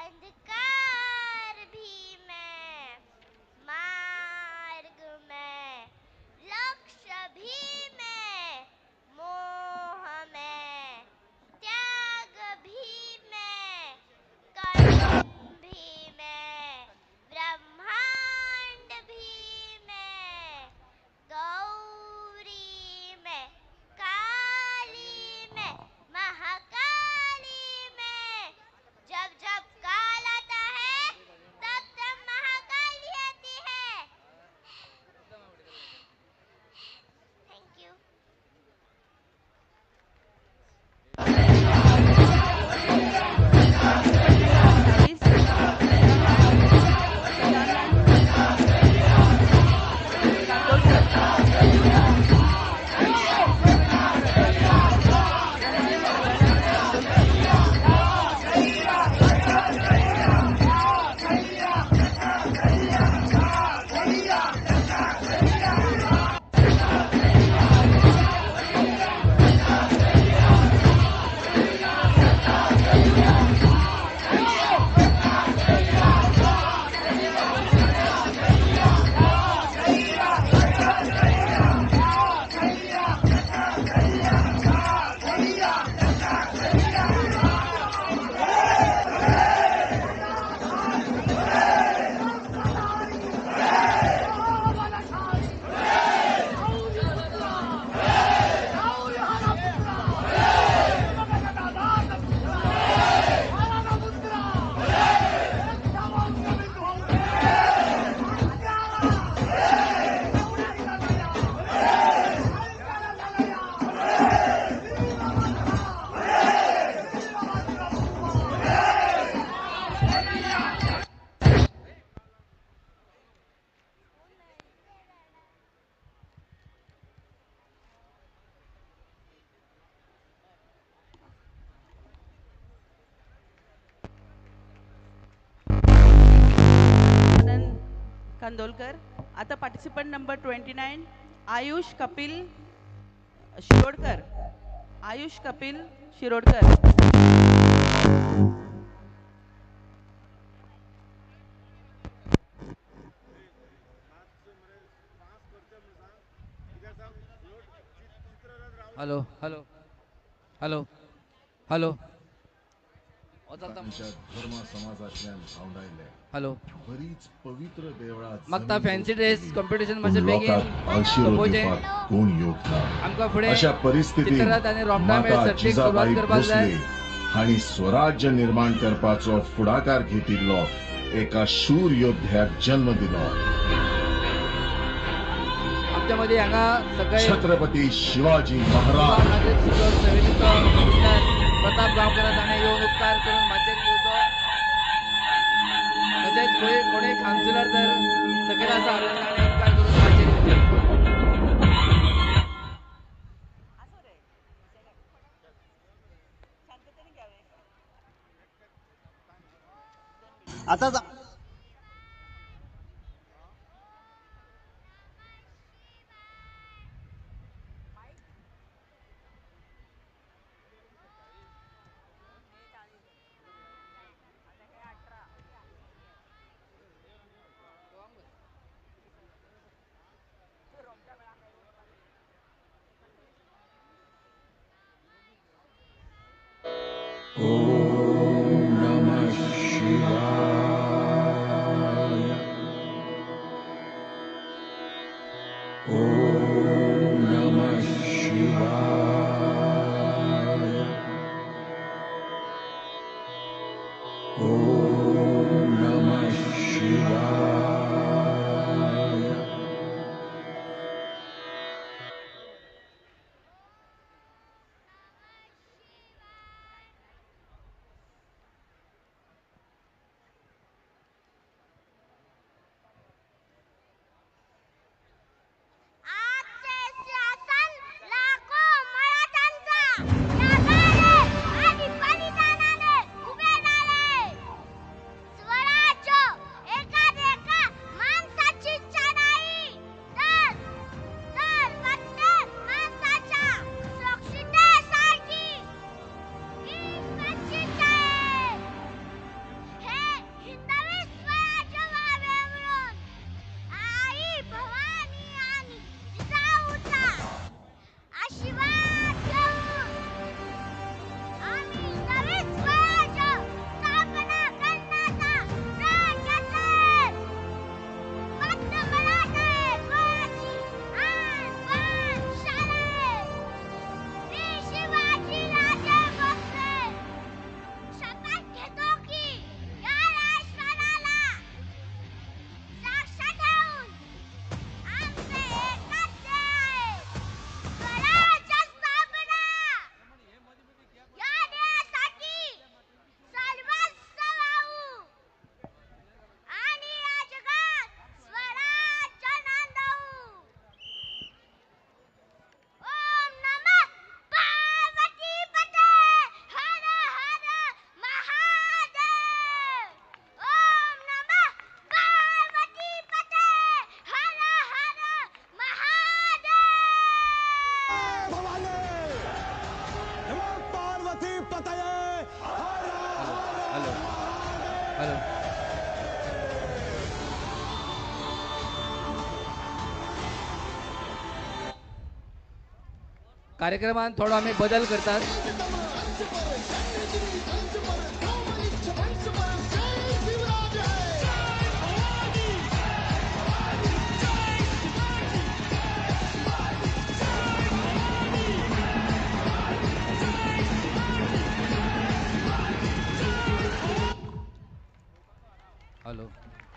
S8: अंधकार भी मैं, मार्ग में, लक्ष्य भी मैं, मोह में, त्याग भी मैं, कर्म भी मैं, ब्रह्मांड भी मैं, गौरी में, काली में, महाकाली में. जब जब काल आता है तब तब महाकाली आती है. Thank you.
S1: कांदोलकर. आता participant number 29 Ayush Kapil Shirodkar. Ayush Kapil Shirodkar.
S10: Hello hello hello hello
S12: धर्म समाजातल्या भावंडायले
S10: हॅलो
S12: बरीच पवित्र देवळा
S10: मागता फॅन्सी ड्रेस कॉम्पिटिशन मातशें बेगीन सोंपोवचें.
S12: कोण योगता
S10: आमकां फुडें
S12: अशा परिस्थितीत
S10: चित्ररथ आनी रोमटा मेळ
S12: माता
S10: सर्तीक सुरवात
S12: जिजाबाई
S10: करपाक जाय.
S12: भोसले हाणी स्वराज्य निर्माण करपाचो फुडाकार घेतिल्लो एका शूर योद्ध्याक जन्म दिलो.
S10: आमच्या मदीं हांगा सकाळी
S12: छत्रपती शिवाजी महाराज
S10: नागरीक शिक्षक समितीचो फुडार प्रताप गांवकार ताणें येवन उपकार करून माचयेर येवचो. तशेंच कोणूय कावन्सिलर जर सकयल आसा जाल्यार ताणें उपकार करून माचयेर येवचें.
S13: आता
S7: ॐ नमः शिवाय.
S12: शिवाय
S8: आजचे शासन लाखो मराठ्यांचा त्यागाने आणि बलिदानाने उभे झाले. स्वराज्य एका माणसाची इच्छा नाही, तर प्रत्येक माणसाच्या सुरक्षिततेसाठी ही ईश्वराची इच्छा आहे. हे हिंदवी स्वराज्य व्हावे म्हणून आई भवानी आणि जिजाऊचा आशीर्वाद घेऊन आम्ही नवीन स्वराज्य स्थापना करण्याचा प्रयत्न घेतोय. फक्त मराठा कोणाची आन बान शान आहे. मी शिवाजी राजे भोसले शपथ घेतो की या राष्ट्राला साक्षात ठेवून आमचे एकच ध्येय आहे, स्वराज्य स्थापना. या ध्येयासाठी सर्वस्व वाहू आणि या जगात स्वराज्य नांदवू. ओम नमः पार्वतीपते हर हर महादेव. ओम नमः पार्वतीपते हर हर महादेव.
S10: हॅलो हॅलो कार्यक्रमात थोडा आम्ही बदल करतात. हॅलो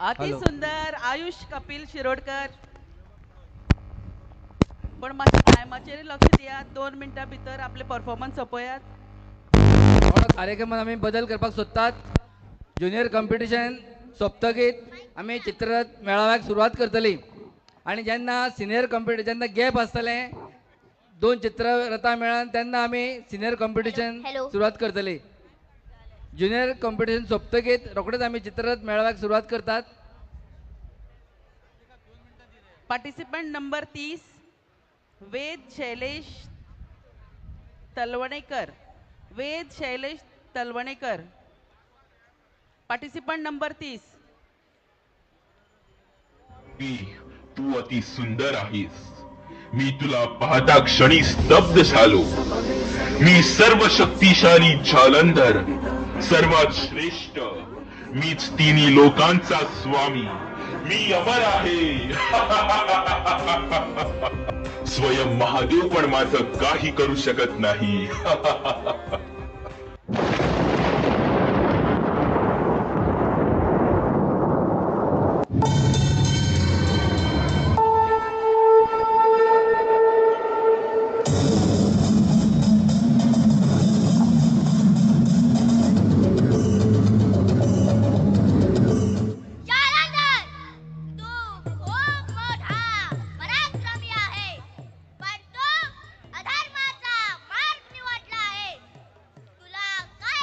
S1: अति
S10: हॅलो.
S1: सुंदर आयुष कपिल शिरोडकर. पण मातशें टायमाचेर लक्ष दियात. 2 मिनटां भितर आपले परफॉर्मन्स सोंपयात.
S10: थोडा कार्यक्रमात आम्ही बदल करपाक सोदतात. ज्युनियर कॉम्पिटिशन सोंपतकीत आम्ही चित्ररथ मेळाव्याक सुरवात करतली आणि जेन्ना सिनियर कॉम्पिटिशन जेन्ना गॅप आसतले 2 चित्ररथां मेळान तेन्ना आम्ही सिनियर कॉम्पिटिशन
S2: हॅलो.
S10: सुरवात करतली. ज्युनियर कॉम्पिटिशन सोंपतकीत रोखडेच आम्ही चित्ररथ मेळाव्याक सुरवात करतात.
S1: Participant number 30 Ved Shailesh Talwanekar. Ved Shailesh Talwanekar. Participant number 30.
S12: तू अति सुंदर आहेस. मी तुला पाहता क्षणी स्तब्ध झालो. मी सर्व शक्तिशाली जालंधर, सर्वात श्रेष्ठ. मीच तिन्ही लोकांचा स्वामी. मी अमर आहे. स्वयं महादेव पण माझं काही करू शकत नाही.
S8: जालंधर, तू खूप मोठा पराक्रमी आहे, पण तू अधर्माचा मार्ग निवडला आहे. तुला काय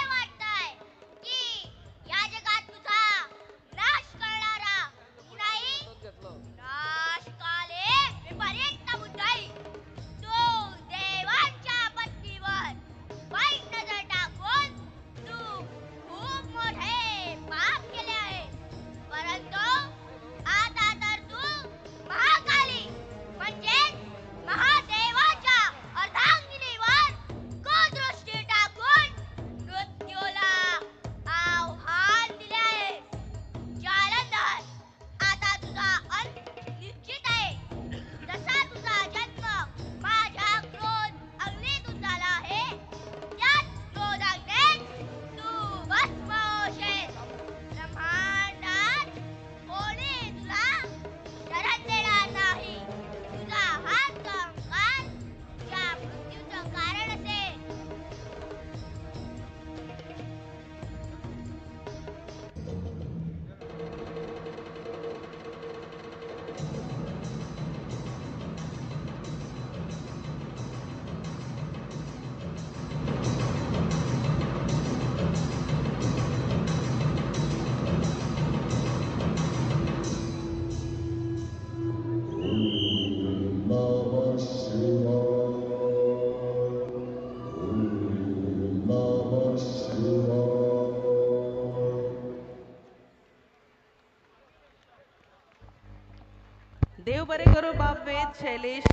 S1: देव बरे करो बाप वेद शैलेश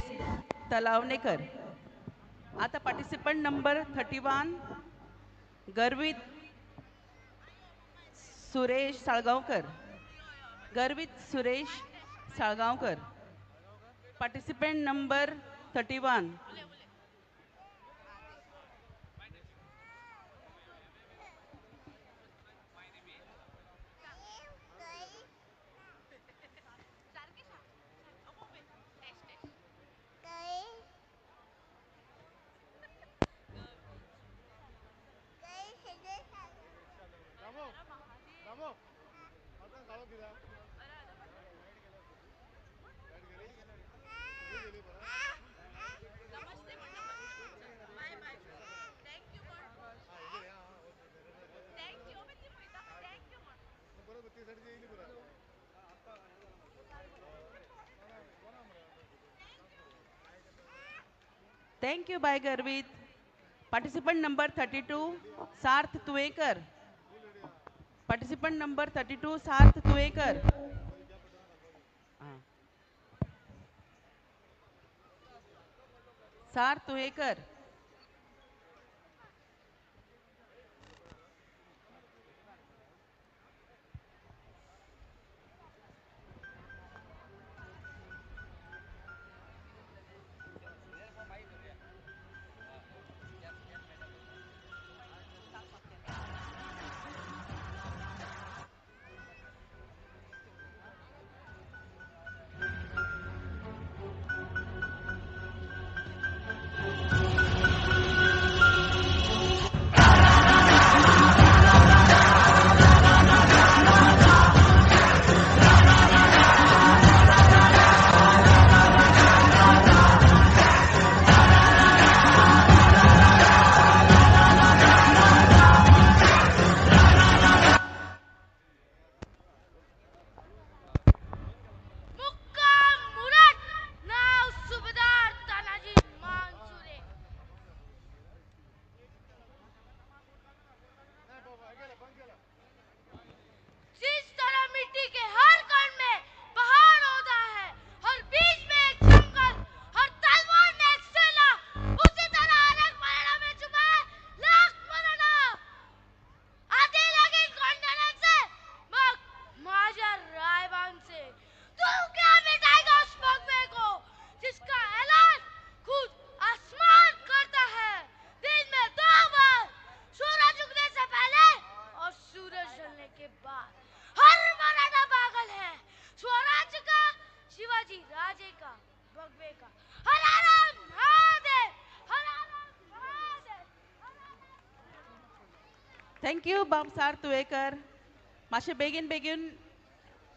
S1: तलावणेकर. आता पार्टिसिपंट नंबर 31 गर्वित सुरेश साळगावकर. गर्वित Suresh Salgaonkar. Participant number 31. Thank you, by Garvit. Participant number 32, Sarth Tuekar. Participant number 32, Sarth Tuekar. Sarth Tuekar. Thank you, Bab Sarth Tuekar. माशे बेगीन बेगीन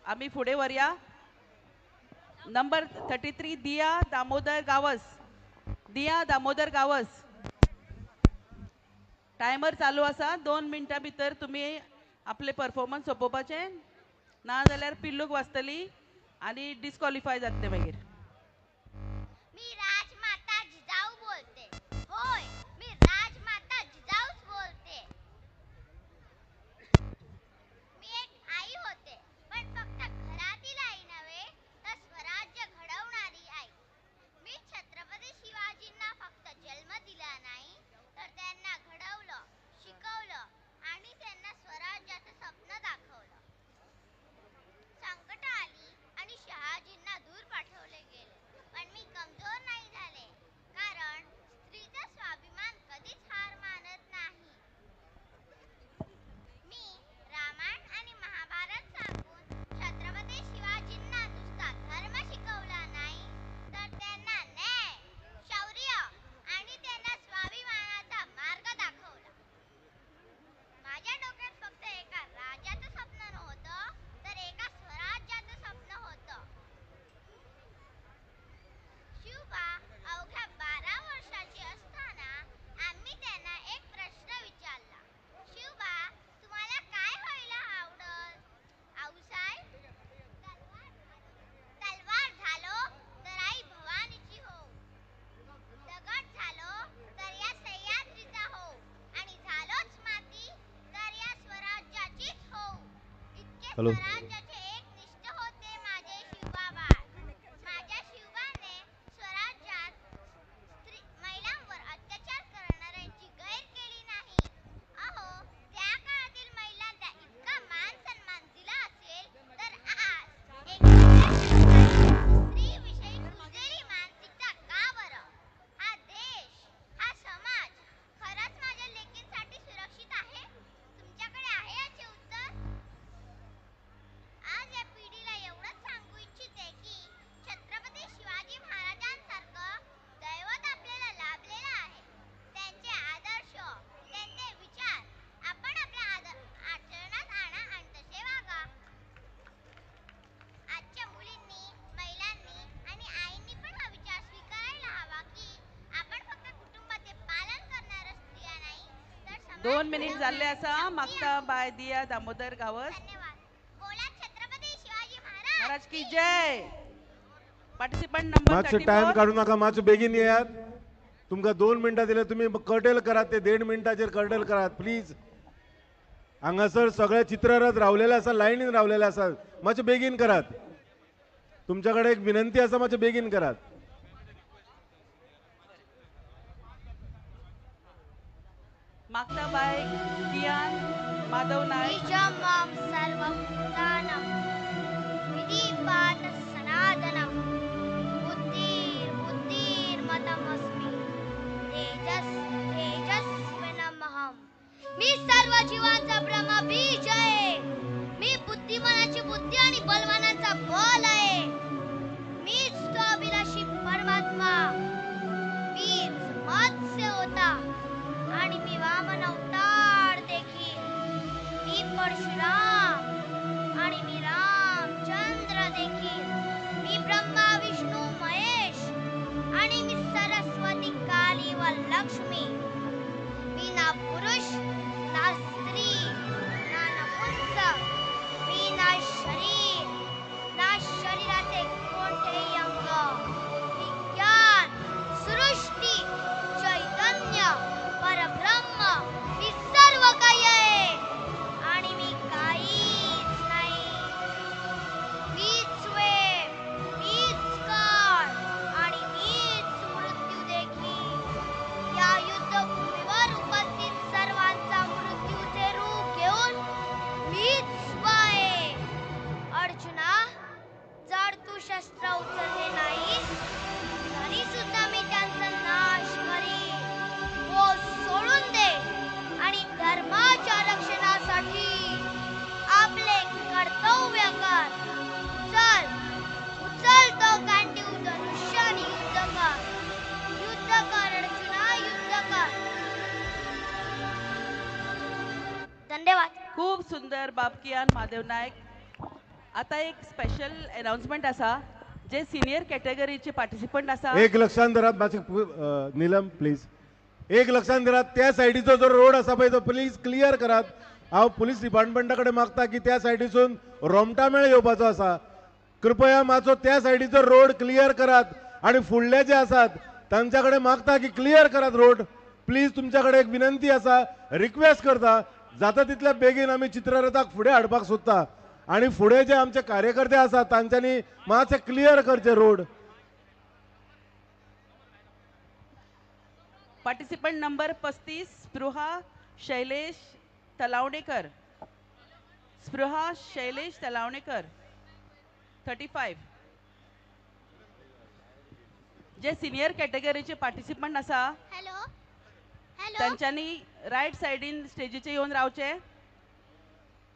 S1: आम्ही पुढे वरया. नंबर 33 दिया दामोदर गावस. दिया दामोदर गावस. टायमर चालू असा. 2 मिनिटां भितर तुम्ही आपले परफॉर्मन्स सोंपोवपाचे ना जाल्यार पिल्लूक वाचतली आणि डिस्क्वॉलिफाय जातले मागीर.
S8: मी राजमाता जिजाऊ बोलते. होय, मी राजमाता जिजाऊच बोलते. मी एक आई होते, पण फक्त घरातील आई नव्हे तर स्वराज्य घडवणारी आई. मी छत्रपती शिवाजींना फक्त जन्म दिला नाही तर त्यांना घडवलं, शिकवलं आणि त्यांना स्वराज्याचं स्वप्न दाखवलं. संकट आली आणि शहाजींना दूर पाठवले गेले, पण मी कमजोर नाही झाले, कारण स्त्रीचा स्वाभिमान कधीच हार मानत नाही. मी रामायण आणि महाभारत सांगून छत्रपती शिवाजींना नुसता धर्म शिकवला नाही तर त्यांना न्याय, शौर्य आणि त्यांना स्वाभिमानाचा मार्ग दाखवला. माझ्या डोक्यात फक्त एका राजाचं स्वप्न नव्हतं तर एका स्वराज्याचं स्वप्न होतं. शिवबा अवघ्या 12 वर्षाची असताना आम्ही त्यांना एक प्रश्न विचारला. शिवबा, तुम्हाला काय व्हायला आवडल? आऊसाहेब, तलवार झालो तर आई भवानीची होऊ, दगड झालो तर या सह्याद्रीचा होऊ आणि झालोच माती तर या स्वराज्याचीच होऊ. इतके स्वराज्याचे एक निष्ठ होते माझे शिवबाबा.
S1: 2 मिनिट जाल्ले आसा. मागता बाय दिया दामोदर गावस. महाराज की जय. पार्टिसिपंट नंबर
S9: मातसो टाइम
S1: 34.
S9: काढू नका, मातसो बेगीन येयात. तुमका 2 मिनिटां दिले, तुम्ही कर्टेल करात, ते 1.5 मिनिटाचेर कर्टेल करात प्लीज. हांगासर सगळे चित्ररथ रावलेले आसा, लायनीन रावलेले आसात. मातशे बेगीन करात. तुमच्याकडे एक विनंती आसा, मातशे बेगीन करात.
S1: मागता बाय कियान माधव नाईक.
S8: बीजमं सर्वभूतानां विधिपात सनातनं बुद्धिर्मतमस्मि तेजस्विनमहं. मी सर्व जीवांचा ब्रह्म बीज आहे. मी बुद्धिमानाची बुद्धी आणि बलवानांचा बल आहे. मीच तो अभिलाषी परमात्मा. मीच मत्स्य होता आणि मी वामन अवतार देखील. मी परशुराम आणि मी रामचंद्र देखील. मी ब्रह्मा विष्णू महेश आणि मी सरस्वती काली व लक्ष्मी. मी ना पुरुष ना स्त्री ना नपुंसक. मी ना शरीर ना शरीराचे कोणतेही अंग. विज्ञान सृष्टी चैतन्य परब्रह्म मी सर्व काही आहे आणि मी काहीच नाही. मीच वेळ, मीच काळ आणि मीच मृत्यू देखील. या युद्धभूमीवर उपस्थित सर्वांचा मृत्यूचे रूप घेऊन मीच आहे. अर्जुना, जर तू शस्त्र उचलले नाहीस तरी सुद्धा मी त्यांचा नाश करीन. वो सोडून दे आणि धर्माच्या रक्षणासाठी आपले कर्तव्य कर. चल, उचल तो गांडीव धनुष्य आणि युद्ध कर. युद्ध कर अर्जुना, युद्ध कर. धन्यवाद.
S1: खूप सुंदर बाबकियान माधव नाईक. आता एक स्पेशल अनाउन्समेंट असा. जे सिनियर कॅटेगरीचे पार्टिसिपंट असा.
S9: एक लक्षात धरात, मातशे नीलम प्लीज. एक लक्षात धरात, त्या सायडीचो जो रोड असा पळय तो प्लीज क्लियर करात. हांव पुलीस डिपार्टमेंटाकडे मागता की त्या सायडीसून रोमटामेळ येवपाचो आसा. कृपया मातसो त्या सायडीचो रोड क्लियर करात आणि फुडले जे आसात तांच्याकडे मागता की क्लियर करात रोड प्लीज. तुमच्याकडे एक विनंती आसा, रिक्वेस्ट करता, जाता तितल्या बेगीन आमी चित्ररथाक फुडें हाडपाक सोदता आणि फुडें जे आमचे कार्यकर्ते आसात तांच्यांनी मातशे क्लियर करचे road.
S1: Participant number 35 Spruha Shailesh Talawanekar. Spruha Shailesh Talawanekar 35. जे सिनियर कॅटेगरीचे पार्टिसिपंट असा
S8: हॅलो हॅलो.
S1: त्यांच्यानी राईट साइडीन स्टेजीचे येऊन रावचे.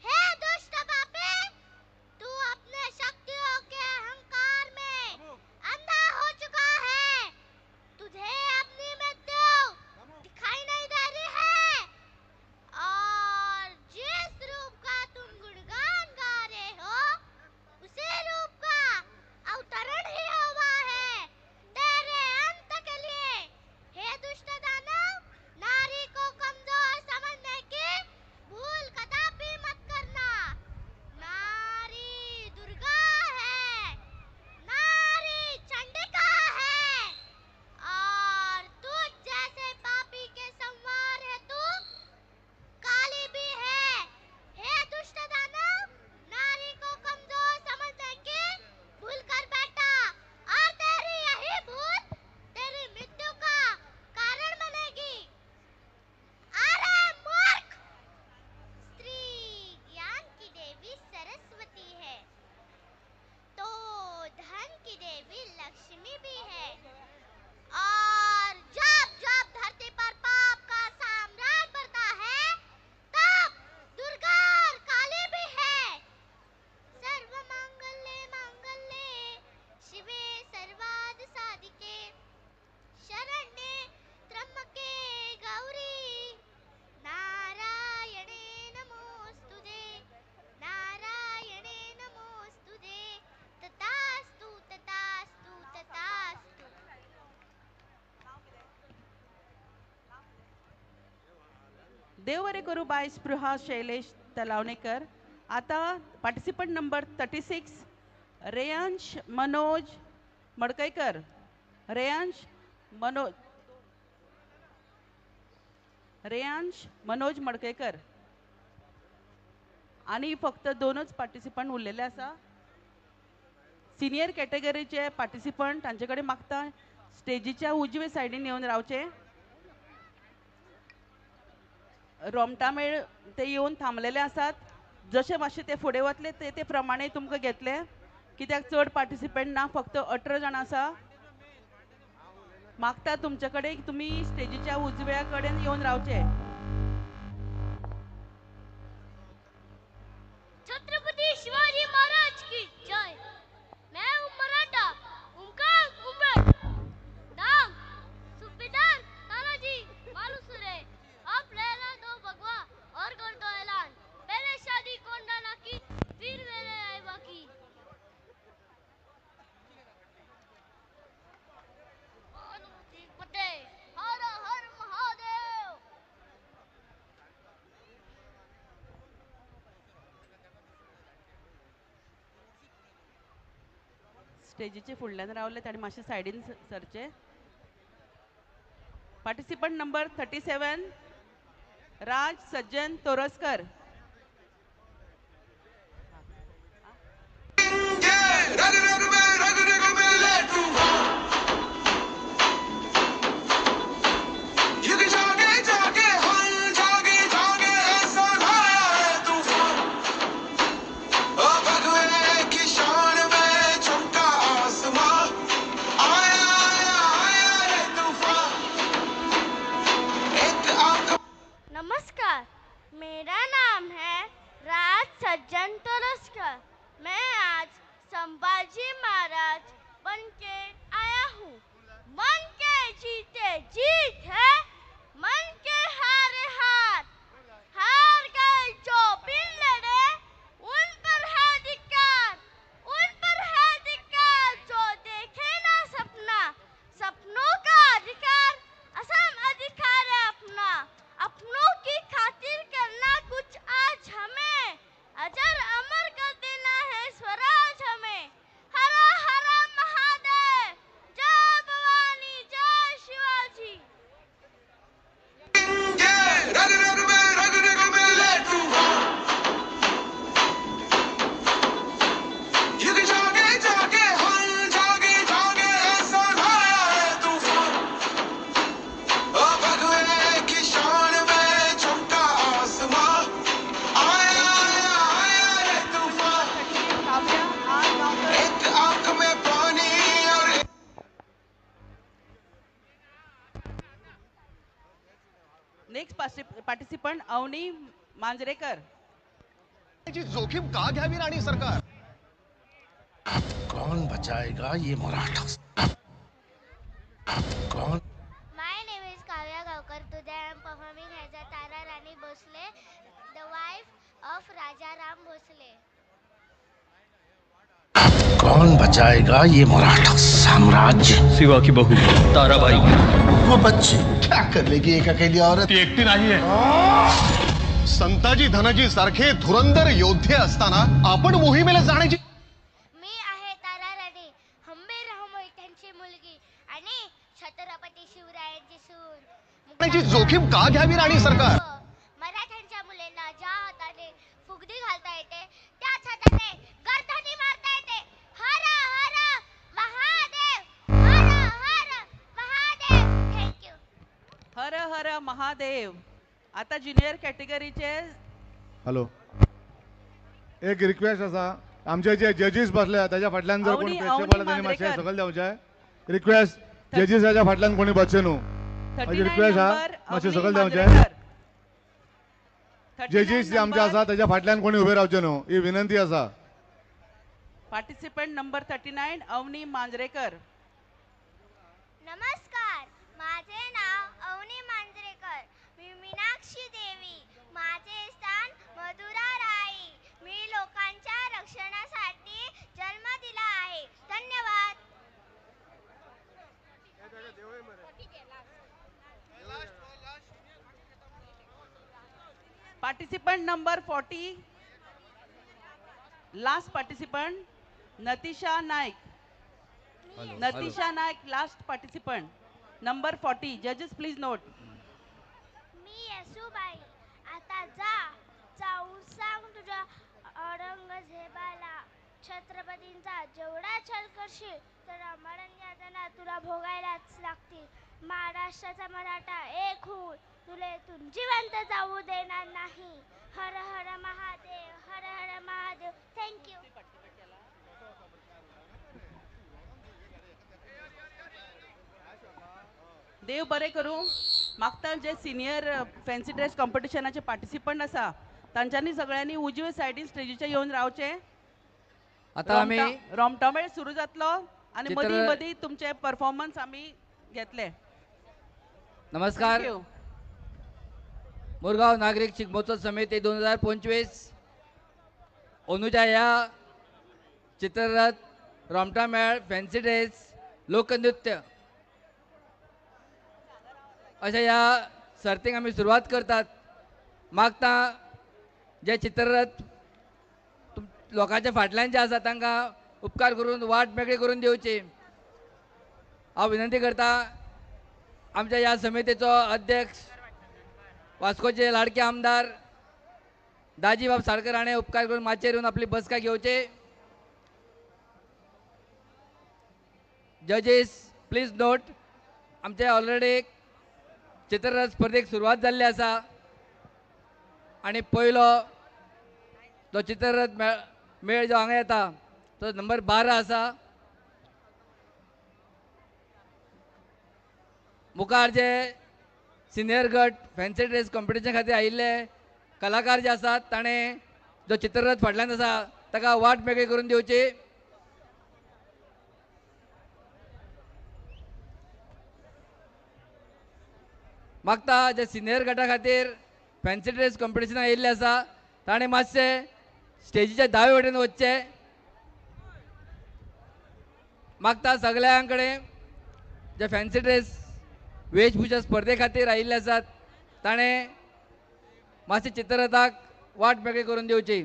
S8: हे दुष्ट पापी, तू अपने शक्तियों के अहंकार में अंधा हो चुका है. तुझे अपनी मृत्यु दिखाई नहीं दे रही है और जिस रूप का तुम गुणगान गा रहे हो उसी रूप का अवतरण ही हुआ है तेरे अंत के लिए. हे दुष्ट दानव, नारी को कमजोर समझने की भूल
S1: देवरे करू बाय स्पृहा शैलेश तलावणेकर. आता पार्टिसिपंट नंबर 36 रेयांश मनोज मडकईकर. रेयांश मनोज मडकईकर. आणि फक्त दोनच पार्टिसिपंट उरलेले असा. सिनियर कॅटेगरीचे पार्टिसिपंट तांच्याकडे मागता स्टेजीच्या उजवे सायडीन येऊन रावचे. रोमटामेळ ते येऊन थांबलेले असतात. जसे मातशे ते फुडें वतले ते प्रमाणे तुमकां घेतले, कित्याक चड पार्टिसिपंट ना, फक्त 18 जाण आसा. मागता तुमचे कडेन तुमी स्टेजीच्या उजव्या कडेन येऊन रावचे.
S8: छत्रपति शिवाजी महाराज की जय. मैं हूँ मराठा ओमकार उमर. नाम सूबेदार तानाजी मालुसरे. अब लहरा दो भगवा और कर दो ऐलान. पहले शादी कोंडाना की फिर मेरे आईबा की. हर हर महादेव.
S1: स्टेजीचे फुडल्यान रावले आणि मातशे सायडीन सरचे. पार्टिसिपंट नंबर 37 राज सज्जन तोरसकर.
S8: नमस्कार, मेरा नाम है राज सज्जन तोरसकर. मैं आज संभाजी महाराज बन के आया हूँ. मन के जीते जीत है, मन के हारे हार. हार गए जो बिन लड़े उन पर है धिक्कार. उन पर है धिक्कार जो देखे ना सपना. सपनों का अधिकार असम अधिकार है अपना. अपनों की खातिर करना कुछ आज हमें. अजर अमर कर देना है स्वराज हमें. हर हर महादेव. जय भवानी जय शिवाजी.
S1: Next participant Avani Manjrekar.
S3: जोखीम का घ्यावी राणी सरकार.
S12: कौन बचाएगा ये मराठा? कौन?
S8: My name is Kavya Gavkar. Today I am performing as a Tara Rani Bhosle, the wife of Raja Ram Bhosle.
S12: कौन बचाएगा ये मराठा साम्राज्य?
S13: शिवा की बहू ताराबाई.
S3: वो बच्ची क्या कर लेगी एक अकेली औरत?
S13: ती एकटी नाहीये.
S3: संताजी धनाजी सारखे धुरंधर योद्धे असताना आपण मोहिमेला जाण्याची.
S8: मी आहे तारा राणी, हंबीरराव मोहित्यांची मुलगी आणि छत्रपती शिवरायांची सून.
S3: जोखीम का घ्यावी राणी सरकार?
S8: मराठ्यांच्या मुलींना ज्या हाताने फुगडी घालता येते त्याच हाताने गर्दनी मारता येते. हर हर महादेव. हर हर महादेव. थँक्यू.
S1: हर हर महादेव. आता ज्युनियर कॅटेगरीचे.
S9: हॅलो, एक रिक्वेस्ट असा, आमचे जे जजीस बसले त्याच्या फाटल्यान जर कोणी पेशे पडले त्यांनी मातशे सकल देवचे. रिक्वेस्ट, जजीसाच्या फाटल्यान कोणी बसचे न्हू. माझी रिक्वेस्ट हा, मातशे सकल देवचे. जजीस जे आमचे आसा त्याच्या फाटल्यान कोणी उभे रावचे न्हू, ही विनंती असा.
S1: Participant number 39 Avani Manjrekar.
S8: नमस्कार, माझे नाव अवनी मांजरेकर. मी मीनाक्षी देवी. माझे स्थान मधुरा राई. मी लोकांच्या रक्षणासाठी जन्म दिला आहे. धन्यवाद.
S1: Participant number 40 last participant Natisha Naik. Natisha Naik last participant number 40. जजेस प्लीज नोट.
S8: मी येसूबाई. आता जाऊन सांग तुझ्या औरंगजेबाला, छत्रपतींचा जेवढा छळ करशील तर अमरण यातना तुला भोगायलाच लागतील. महाराष्ट्राचा मराठा एक होऊन तुले इथून जिवंत जाऊ देणार नाही. हर हर महादेव, हर हर महादेव. थँक्यू.
S1: देव बरे करू. मागता जे सिनियर फॅन्सी ड्रेस कॉम्पिटिशनाचे पार्टिसिपंट असा तांच्यांनी सगळ्यांनी उजवे सायडीन स्टेजीचे येऊन रावचे.
S10: आता आम्ही
S1: रोमटामेळ सुरू जातलो आणि
S10: चित्र-
S1: मधी मधी तुमचे परफॉर्मन्स आम्ही घेतले.
S10: नमस्कार. मुरगाव नागरिक शिगमोत्सव समिती 2025 ओनूच्या या चित्ररथ रोमटा मेळ फॅन्सी ड्रेस लोकनृत्य अशा या सर्तीक आम्ही सुरुवात करतात. मागता जे चित्ररथ लोकांच्या फाटल्यान जे आसा तांकां उपकार करून वाट मेकळी करून दिवची हांव विनंती करता. आमच्या या समितीचो अध्यक्ष वास्कोचे लाडके आमदार दाजीबाब साळकर हाणें उपकार करून माचयेर येवन आपली बसका घेवची. जजीस प्लीज नोट. आमचे ऑलरेडी चित्ररथ स्पर्धेक सुरवात जाल्ली आसा आणि पयलो जो चित्ररथ मेळ जो हांगा येता तो नंबर 12 आसा. मुखार जे सिनियर गट फॅन्सी ड्रेस कॉम्पिटिशन खातीर आयिल्ले कलाकार जे आसात ताणें जो चित्ररथ फाटल्यान आसा ताका वाट मेकळी करून दिवची. मागता जे सिनियर गटा खातीर फॅन्सी ड्रेस कॉम्पिटिशनाक येयल्ले आसा ताणें मातशे स्टेजीच्या दावे वटेन वचचे. मागता सगळ्यां कडेन जे फॅन्सी ड्रेस वेशभूषा स्पर्धे खातीर आयिल्ले आसात ताणें मातशे चित्ररथाक वाट मेकळी करून दिवची.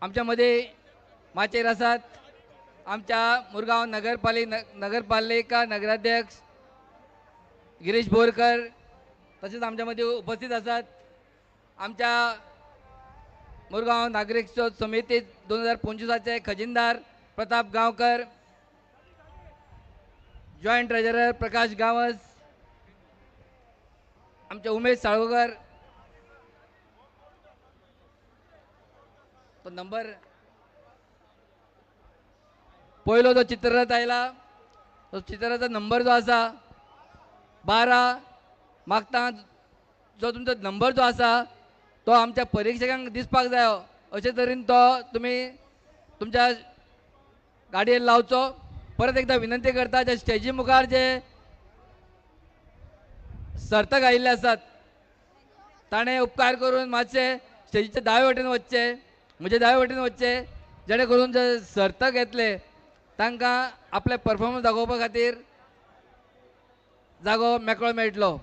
S10: आमच्या मध्ये माचेर आसात आमच्या मुरगांव नगरपालिका नगराध्यक्ष गिरीश बोरकर. तसेच आमच्या मध्ये उपस्थित आसात आमच्या मुरगांव नागरिक समिती 2025चे खजिनदार प्रताप गांवकर, जॉइंट ट्रेजरर प्रकाश गावस, आमचे उमेश साळोकर. तो नंबर पहिलो जो चित्ररथ आयला तो चित्ररथाचा नंबर जो आसा 12. मागता जो तुमचो नंबर जो आसा तो आमच्या परीक्षकांक दिसपाक जायो अशे तरेन तो तुमी तुमच्या गाडयेर लावचो. परत एकदा विनंती करता जे स्टेजी मुखार जे सर्तक आयिल्ले आसात ताणें उपकार करून मातशे स्टेजीच्या दावे वटेन वचचे, म्हणजे दावे वटेन वचचे, जेणे करून जे सर्तक येतले तांकां आपले परफॉर्मन्स दाखोवपा खातीर जागो मेकळो मेळटलो.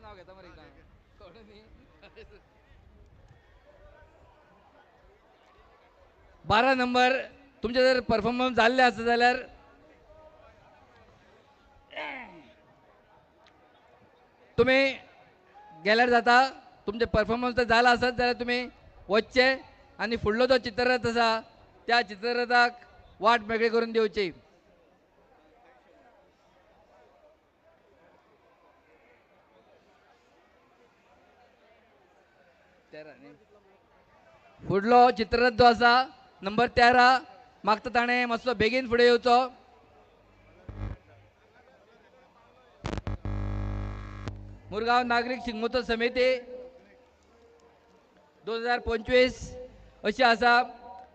S10: नाव घेता मरे 12 नंबर तुमचे जर परफॉर्मन्स जाल्ले आसा जाल्यार तुम्ही गेल्यार जाता. तुमचे परफॉर्मन्स जर जाला आसत जाल्यार तुम्ही वचचे आणि फुडलो जो चित्ररथ आसा त्या चित्ररथाक वाट मेकळी करून दिवची. फुडलो चित्ररथ जो आसा नंबर 13 मागता ताणें मातसो बेगीन फुडें येवचो. मुरगांव नागरिक शिगमोत्सव समिती 2025 अशी आसा.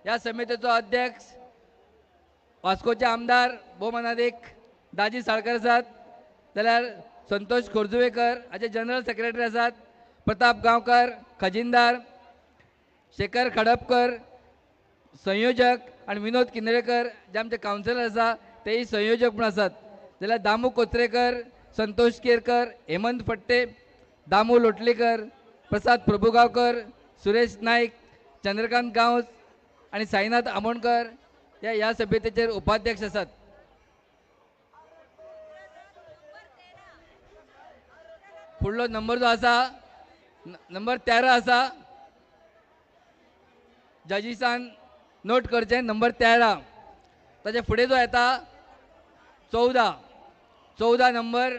S10: ह्या समितीचो अध्यक्ष वास्कोचे आमदार भोवमनाधिक दाजी साळकर आसात. जाल्यार संतोष खोर्जुवेकर हाचे जनरल सेक्रेटरी आसात. प्रताप गांवकर खजिनदार, शेखर खडपकर संयोजक आणि विनोद किनळेकर जे आमचे काउन्सिलर आसा तेही संयोजक म्हूण आसात. जाल्यार दामू कोचरेकर, संतोष केरकर, हेमंत फट्टे, दामू लोटलीकर, प्रसाद प्रभुगांवकर, सुरेश नाईक, चंद्रकांत गांवस आणि साईनाथ आमोणकर ह्या समितीचे उपाध्यक्ष आसात. फुडलो नंबर जो आसा नंबर 13 आसा. जजीसान नोट करचें नंबर 13. ताचे फुडें जो येता 14 नंबर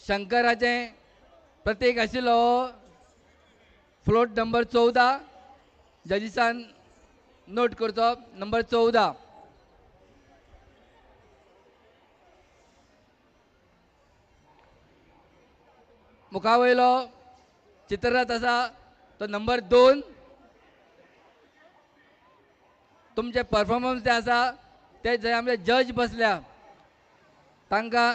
S10: शंकराचें प्रतीक आशिल्लो फ्लोट नंबर 14. जजीसान नोट करचो नंबर 14. मुखावयलो चित्ररथ आसा तो नंबर 2. तुमचे परफॉर्मन्स जे आसा ते जे आमचे जज बसल्या तांकां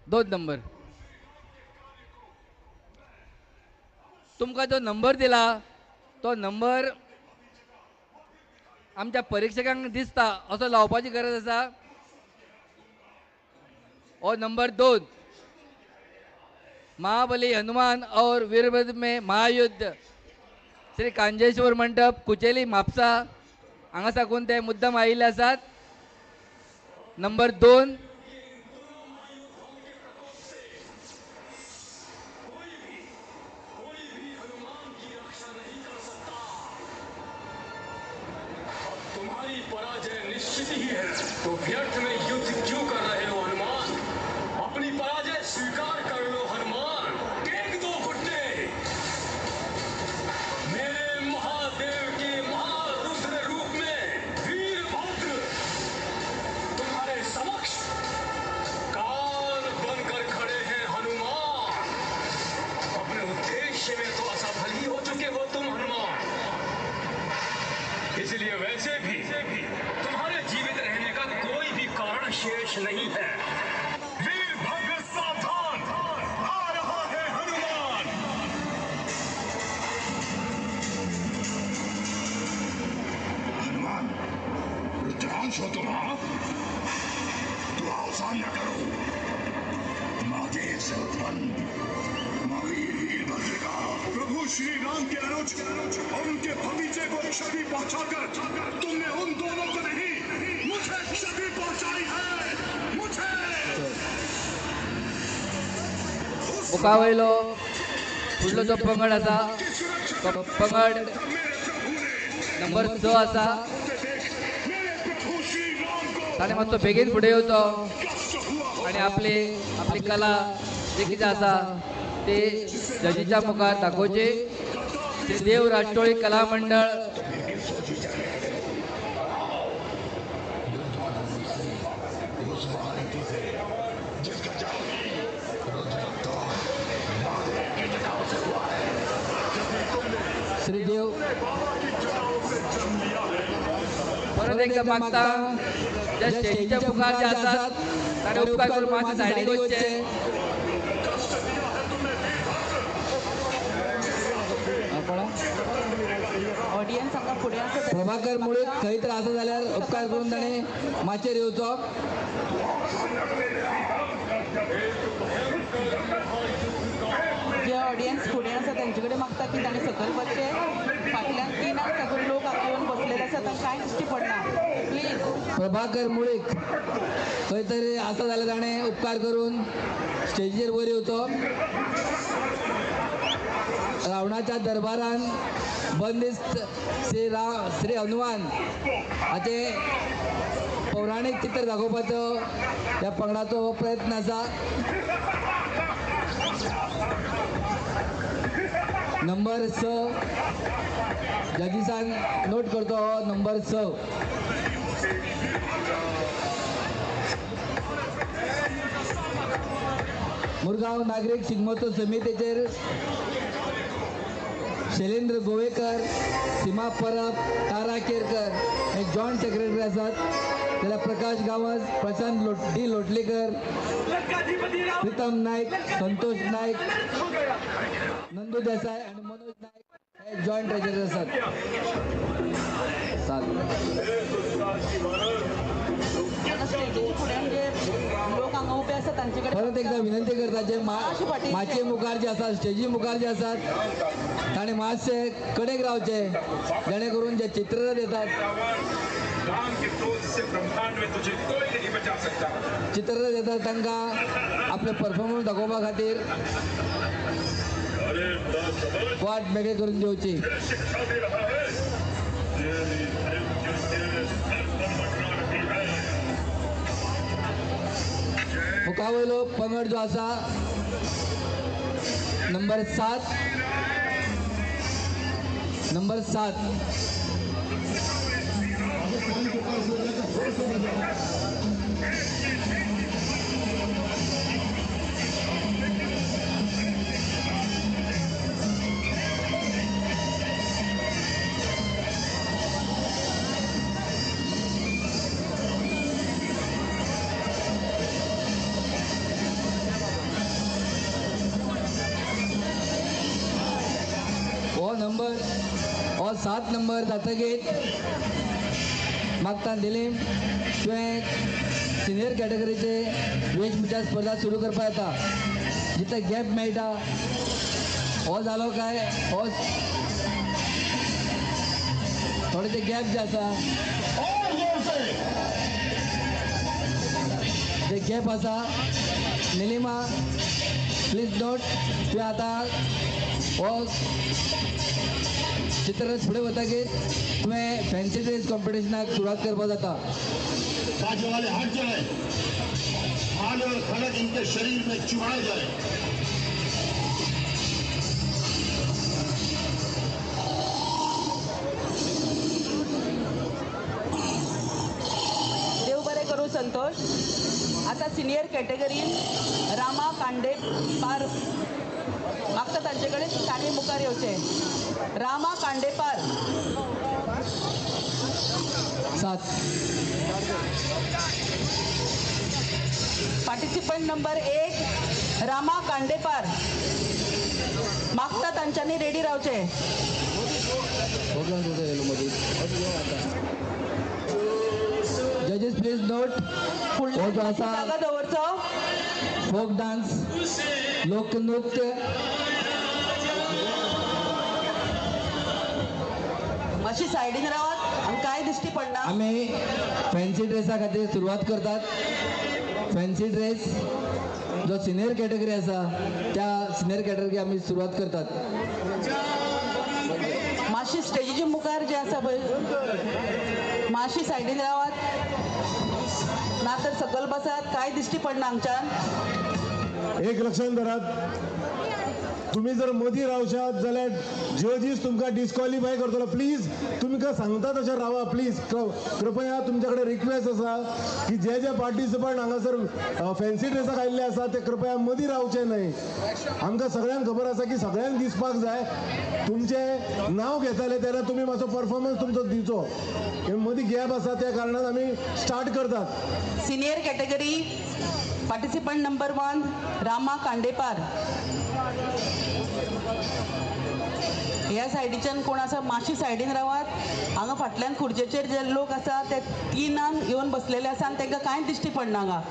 S10: 2 नंबर. तुमकां जो नंबर दिला तो नंबर आमच्या परीक्षकांक दिसता असो लावपाची गरज आसा. और नंबर 2 महाबली हनुमान और वीरभद्र में महायुद्ध श्री कांजेश्वर मंडप कुचेली म्हापसा हांगा साकून ते मुद्दम आयिल्ले आसात. नंबर 2
S14: तुम्हारी पराजय निश्चित ही है, तो व्यर्थ में युद्ध क्यों कर रहे हो हनुमान? अपनी पराजय स्वीकार कर लो हनुमान. टेक दो घुटने. मेरे महादेव के महारुद्र रूप में वीरभद्र तुम्हारे समक्ष काल बनकर खड़े हैं हनुमान. अपने उद्देश्य में तो असफल ही हो चुके हो तुम हनुमान. इसलिए वैसे भी तुम्हारे जीवित रहने का कोई भी कारण शेष नहीं है. वीरभद्र सावधान, आ रहा है हनुमान.
S12: हनुमान रुद्रांश हो तुम. हाँ तो अवसान न करो. महादेव से उत्पन्न महावीर वीरभद्र का प्रभु श्री राम के अनुज और उनके भतीजे को क्षति पहुंचाकर तुमने उन दोनों को नहीं मुझे क्षति पहुंचाई है. मुझे
S10: मुखावयलो फुडलो जो पंगड आसा तो पंगड नंबर 6 आसा. ताणें मातसो बेगीन फुडें येवचो आनी आपली कला जी कितें आसा ती जजीच्या मुखार दाखोवची. श्री देव राष्ट्रोळी कला मंडळ श्रीदेव परत एकदा मागता ज्या स्टेजच्या मुखार जे आसात ताणें उपकार करून मातशें सायडीक वचचें.
S1: ऑडियन्स हांगा फुडें आसा.
S10: प्रभाकर मुळे खंय तर आसा जाल्यार उपकार करून ताणें माचयेर येवचो.
S1: जे ऑडियन्स फुडें आसा तेंचे कडेन मागता की ताणें सकयल वचचें. फाटल्यान 3 सकून लोक हांगा येवन बसलेले आसा तांकां कांय दिश्टी पडना. प्लीज.
S10: प्रभाकर मुळीक खंय तरी आसा जाल्यार ताणें उपकार करून स्टेजीचेर वयर येवचो. रावणाच्या दरबारान बंदिस्त श्री हनुमान हाचे पौराणिक चित्र दाखोवपाचो ह्या पंगडाचो प्रयत्न आसा. नंबर 6 जजीसान नोट करतो नंबर 6 मुरगांव नागरिक शिगमोत्सव समितीचेर शैलेंद्र गोवेकर, सीमा परब, तारा केरकर हे जॉईंट सेक्रेटरी असतात. त्याला प्रकाश गावस, प्रशांत डी लोटलीकर, प्रीतम नाईक, संतोष नाईक, नंदू देसाई आणि मनोज नाईक हे जॉईंट ट्रेजरर असतात. परत एकदा विनंती करता जे माचे मुखार जे असतात स्टेजी मुखार जे असतात आणि मातशे कडेक रावचे जेणे करून जे चित्ररथ येतात चित्ररथ येतात तांकां आपले परफॉर्मन्स दाखोवपा खातीर वाट मेकळे करून दिवची. मुखावयलो पंगड जो आसा नंबर 7 हो 7 नंबर जातकीर मागता दिलीम तुवें सिनियर कॅटेगरीचे वेशभूषा स्पर्धा सुरू करपा येता. जिथे गॅप मेळटा हो जालो काय हो थोडेशे गॅप जे आसा जे गॅप आसा निलिमा प्लीज नोट तुवें आतां हो चित्ररथ फुडें वतकीर तुवें फॅन्सी ड्रेस कॉम्पिटिशनाक सुरवात करपा जाता.
S12: बाजू वाले हट जाए, हाल और खड़क इनके शरीर में चुभाए जाए.
S1: देव बरें करूं संतोष. आता सिनियर कॅटेगरीन रामा कांडे पार मागता तांचे कडेन तांणी मुखार येवचे. रामा कांडेपार
S10: 7
S1: पार्टिसिपंट नंबर 1 रामा कांडेपार मागता तांच्यांनी रेडी रावचे.
S10: जजेस प्लीज नोट हो जो आसा
S1: जागा दवरचो.
S10: फोक डान्स लोकनृत्य
S1: मातशी सायडीन रावात आनी कांय दिश्टी पडना.
S10: आमी फॅन्सी ड्रेसा खातीर सुरवात करतात. फॅन्सी ड्रेस जो सिनियर कॅटेगरी आसा त्या सिनियर कॅटेगरी आमी सुरवात करतात.
S1: मातशी स्टेजीच्या मुखार जे आसा पळय मातशी सायडीन रावात ना तर सकयल बसात कांय दिश्टी पडना हांगच्यान.
S9: एक लक्षात धरात तुम्ही जर मदीं रावशात जाल्यार जजीस तुमकां डिस्क्वॉलिफाय करतलो. प्लीज तुमकां सांगता तशें रावा प्लीज. कृपया तुमचे कडेन रिक्वेस्ट आसा की जे पार्टिसिपंट हांगासर फॅन्सी ड्रेसाक आयिल्ले आसा ते कृपया मदीं रावचे न्हय. आमकां सगळ्यांक खबर आसा की सगळ्यांक दिसपाक जाय. तुमचें नांव घेताले तेन्ना तुमी मातसो परफॉर्मन्स तुमचो दिवचो. मदीं गॅप आसा त्या कारणान आमी स्टार्ट करतात.
S1: Senior category participant number 1 Rama Kandepar. ह्या सायडीच्यान कोण आसा मातशी सायडीन रावात. हांगा फाटल्यान खुर्चेचेर जे लोक आसा ते 3 येवन बसलेले आसा आनी तांकां कांयच दिश्टी पडना हांगा.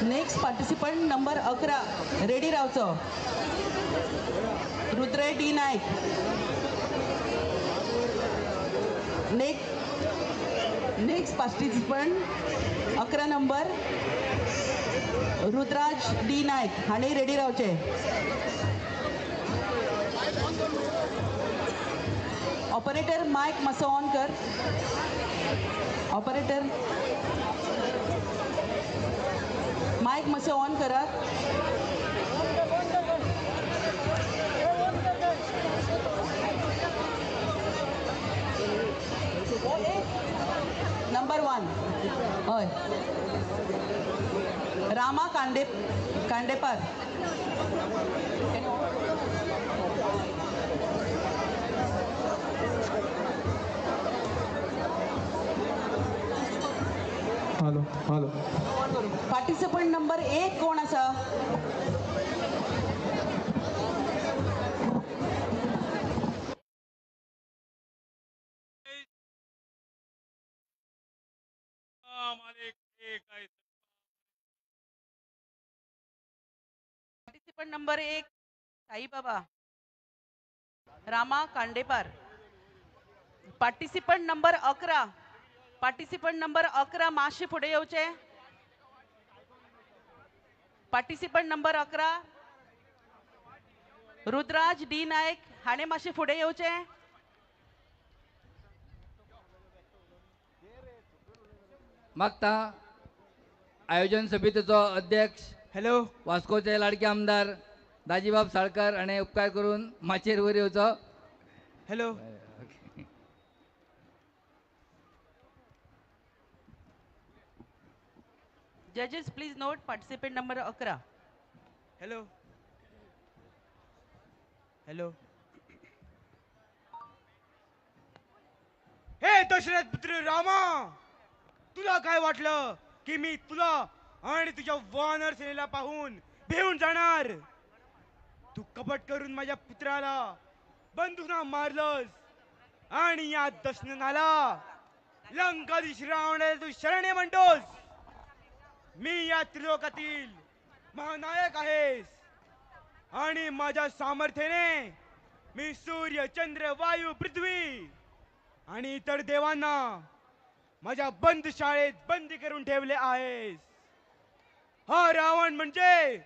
S1: नेक्स्ट पार्टिसिपंट नंबर 11 रेडी रावचो. Rudray D Naik. Next participant 11 number Rudraj D Naik हांणी रेडी रावचे. ऑपरेटर माईक मातसो ऑन कर. ऑपरेटर माईक मातसो ऑन करात. नंबर 1 हय Rama Kandepar.
S15: Hello hello.
S1: Participant number 1 कोण आसा? Participant number 1 Sai Baba Rama Kandepar. Participant number 11 participant number 11 मातशे फुडें येवचे. Participant number 11 Rudraj D Naik हाणें मातशे फुडें येवचे.
S10: मागता आयोजन समितीचो अध्यक्ष
S16: हॅलो
S10: वास्कोचे लाडके आमदार दाजीबाब साळकर हाणें उपकार करून माचयेर वयर येवचो.
S16: हॅलो.
S1: जजेस please note participant number 11.
S16: Hello hello. हे दशरथ पुत्र रामा, तुला काय वाटलं की मी तुला आणि तुझ्या वानर सेनेला पाहून भिवून जाणार? तू कपट करून माझ्या पुत्राला बंधुना मारलंस आणि या दशनाला लंकाधीश रावणाला तू शरणे म्हणतोस. मी या त्रिलोकातील महानायक आहेस आणि माझ्या सामर्थ्याने मी सूर्य चंद्र वायू पृथ्वी आणि इतर देवांना माझ्या बंद शाळेत बंदी करून ठेवले आहेस. हा रावण म्हणजे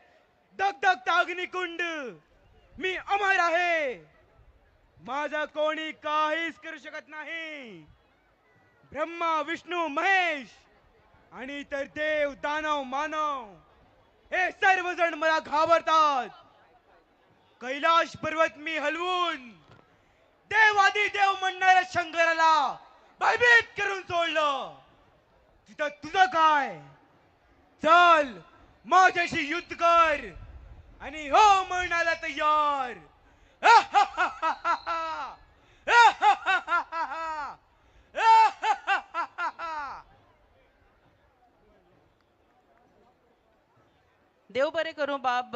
S16: दगदगता अग्निकुंड. मी अमर आहे. माझा कोणी काहीच करू शकत नाही. ब्रह्मा विष्णू महेश आणि इतर देव दानव मानव हे सर्वजण मला घाबरतात. कैलाश पर्वत मी हलवून देवादी देव म्हणणाऱ्या शंकराला भयभीत करून सोडलं. तिथं तुझं काय? चल माझ्याशी युद्ध कर आणि हो म्हणायला तयार.
S1: देव बरे करूं बाब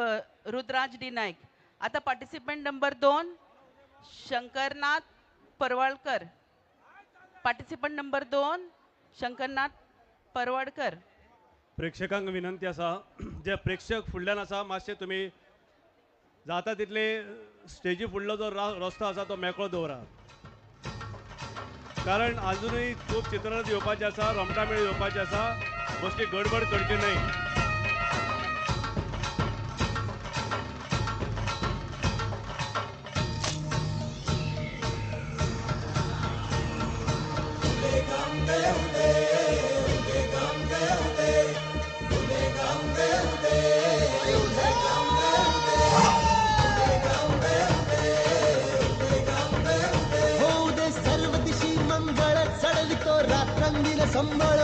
S1: रुद्राज डी नायक. आता participant number 2 Shankarnath Parwalkar. Participant number 2 Shankarnath Parwadkar.
S17: प्रेक्षकांक विनंती आसा जे प्रेक्षक फुडल्यान आसा मातशे तुमी जाता तितले स्टेजी फुडलो जो रस्तो आसा तो मेकळो दवरा. कारण अजूनही खूप चित्ररथ येवपाचे आसा, रोमटामेळ येवपाचे आसा. मस्ती गडबड करची न्हय.
S3: संबळ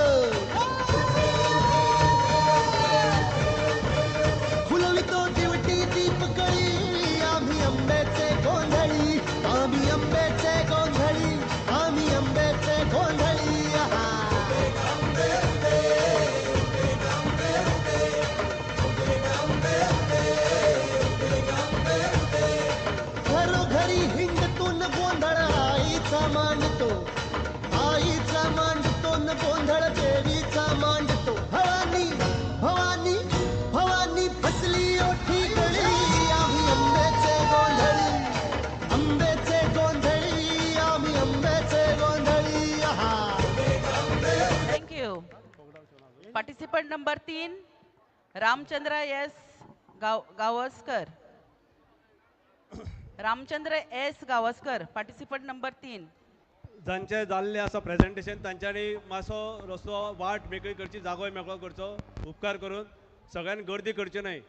S3: फुलवितो दिवटी दीपकळी. आम्ही आंब्याचे गोंधळी, आम्ही आंब्याचे गोंधळी, आम्ही आंब्याचे गोंधळी. घरोघरी हिंडतून गोंधळ आईचा मांडतो, आईचा मांडतो न गोंधळ देवीचा मांडतो. भवानी भवानी भवानी फसली ओठी गळी. आम्ही आंब्याचे गोंधळी, आंब्याचे गोंधळी, आम्ही आंब्याचे गोंधळी.
S1: Thank you. Participant number 3 Ramchandra S Gavaskar. Ramchandra S Gavaskar participant number 3.
S17: जांचे जाल्ले आसा प्रेझेंटेशन तांच्यांनी मातसो रस्तो वाट मेकळी करची जागोय मेकळो करचो उपकार करून सगळ्यांनी गर्दी करची न्हय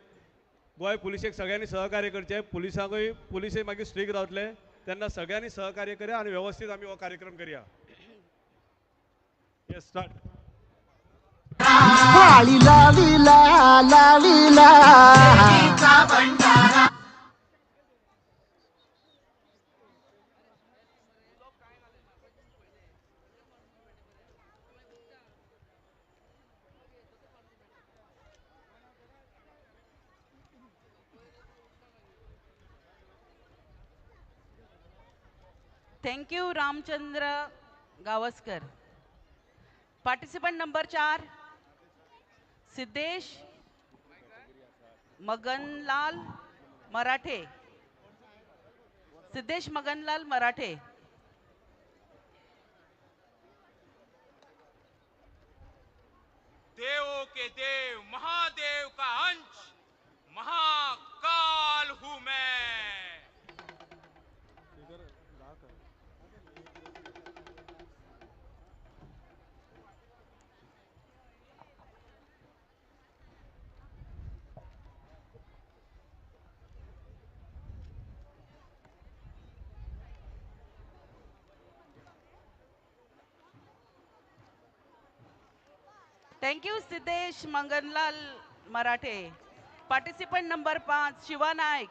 S17: गोंय पुलिशेक सगळ्यांनी सहकार्य करचें पुलिसय मागीर स्ट्रीक रावतले तेन्ना सगळ्यांनी सहकार्य करया आनी वेवस्थीत आमी हो कार्यक्रम करया yes start
S1: thank you Ramchandra Gavaskar. Participant number 4 Siddhesh Maganlal Marathe. Siddhesh Maganlal Marathe.
S18: देवों के देव महादेव का अंश महाकाल हूं मैं.
S1: Thank you Siddhesh Manganlal Marathe. Participant number 5 Shiva Naik.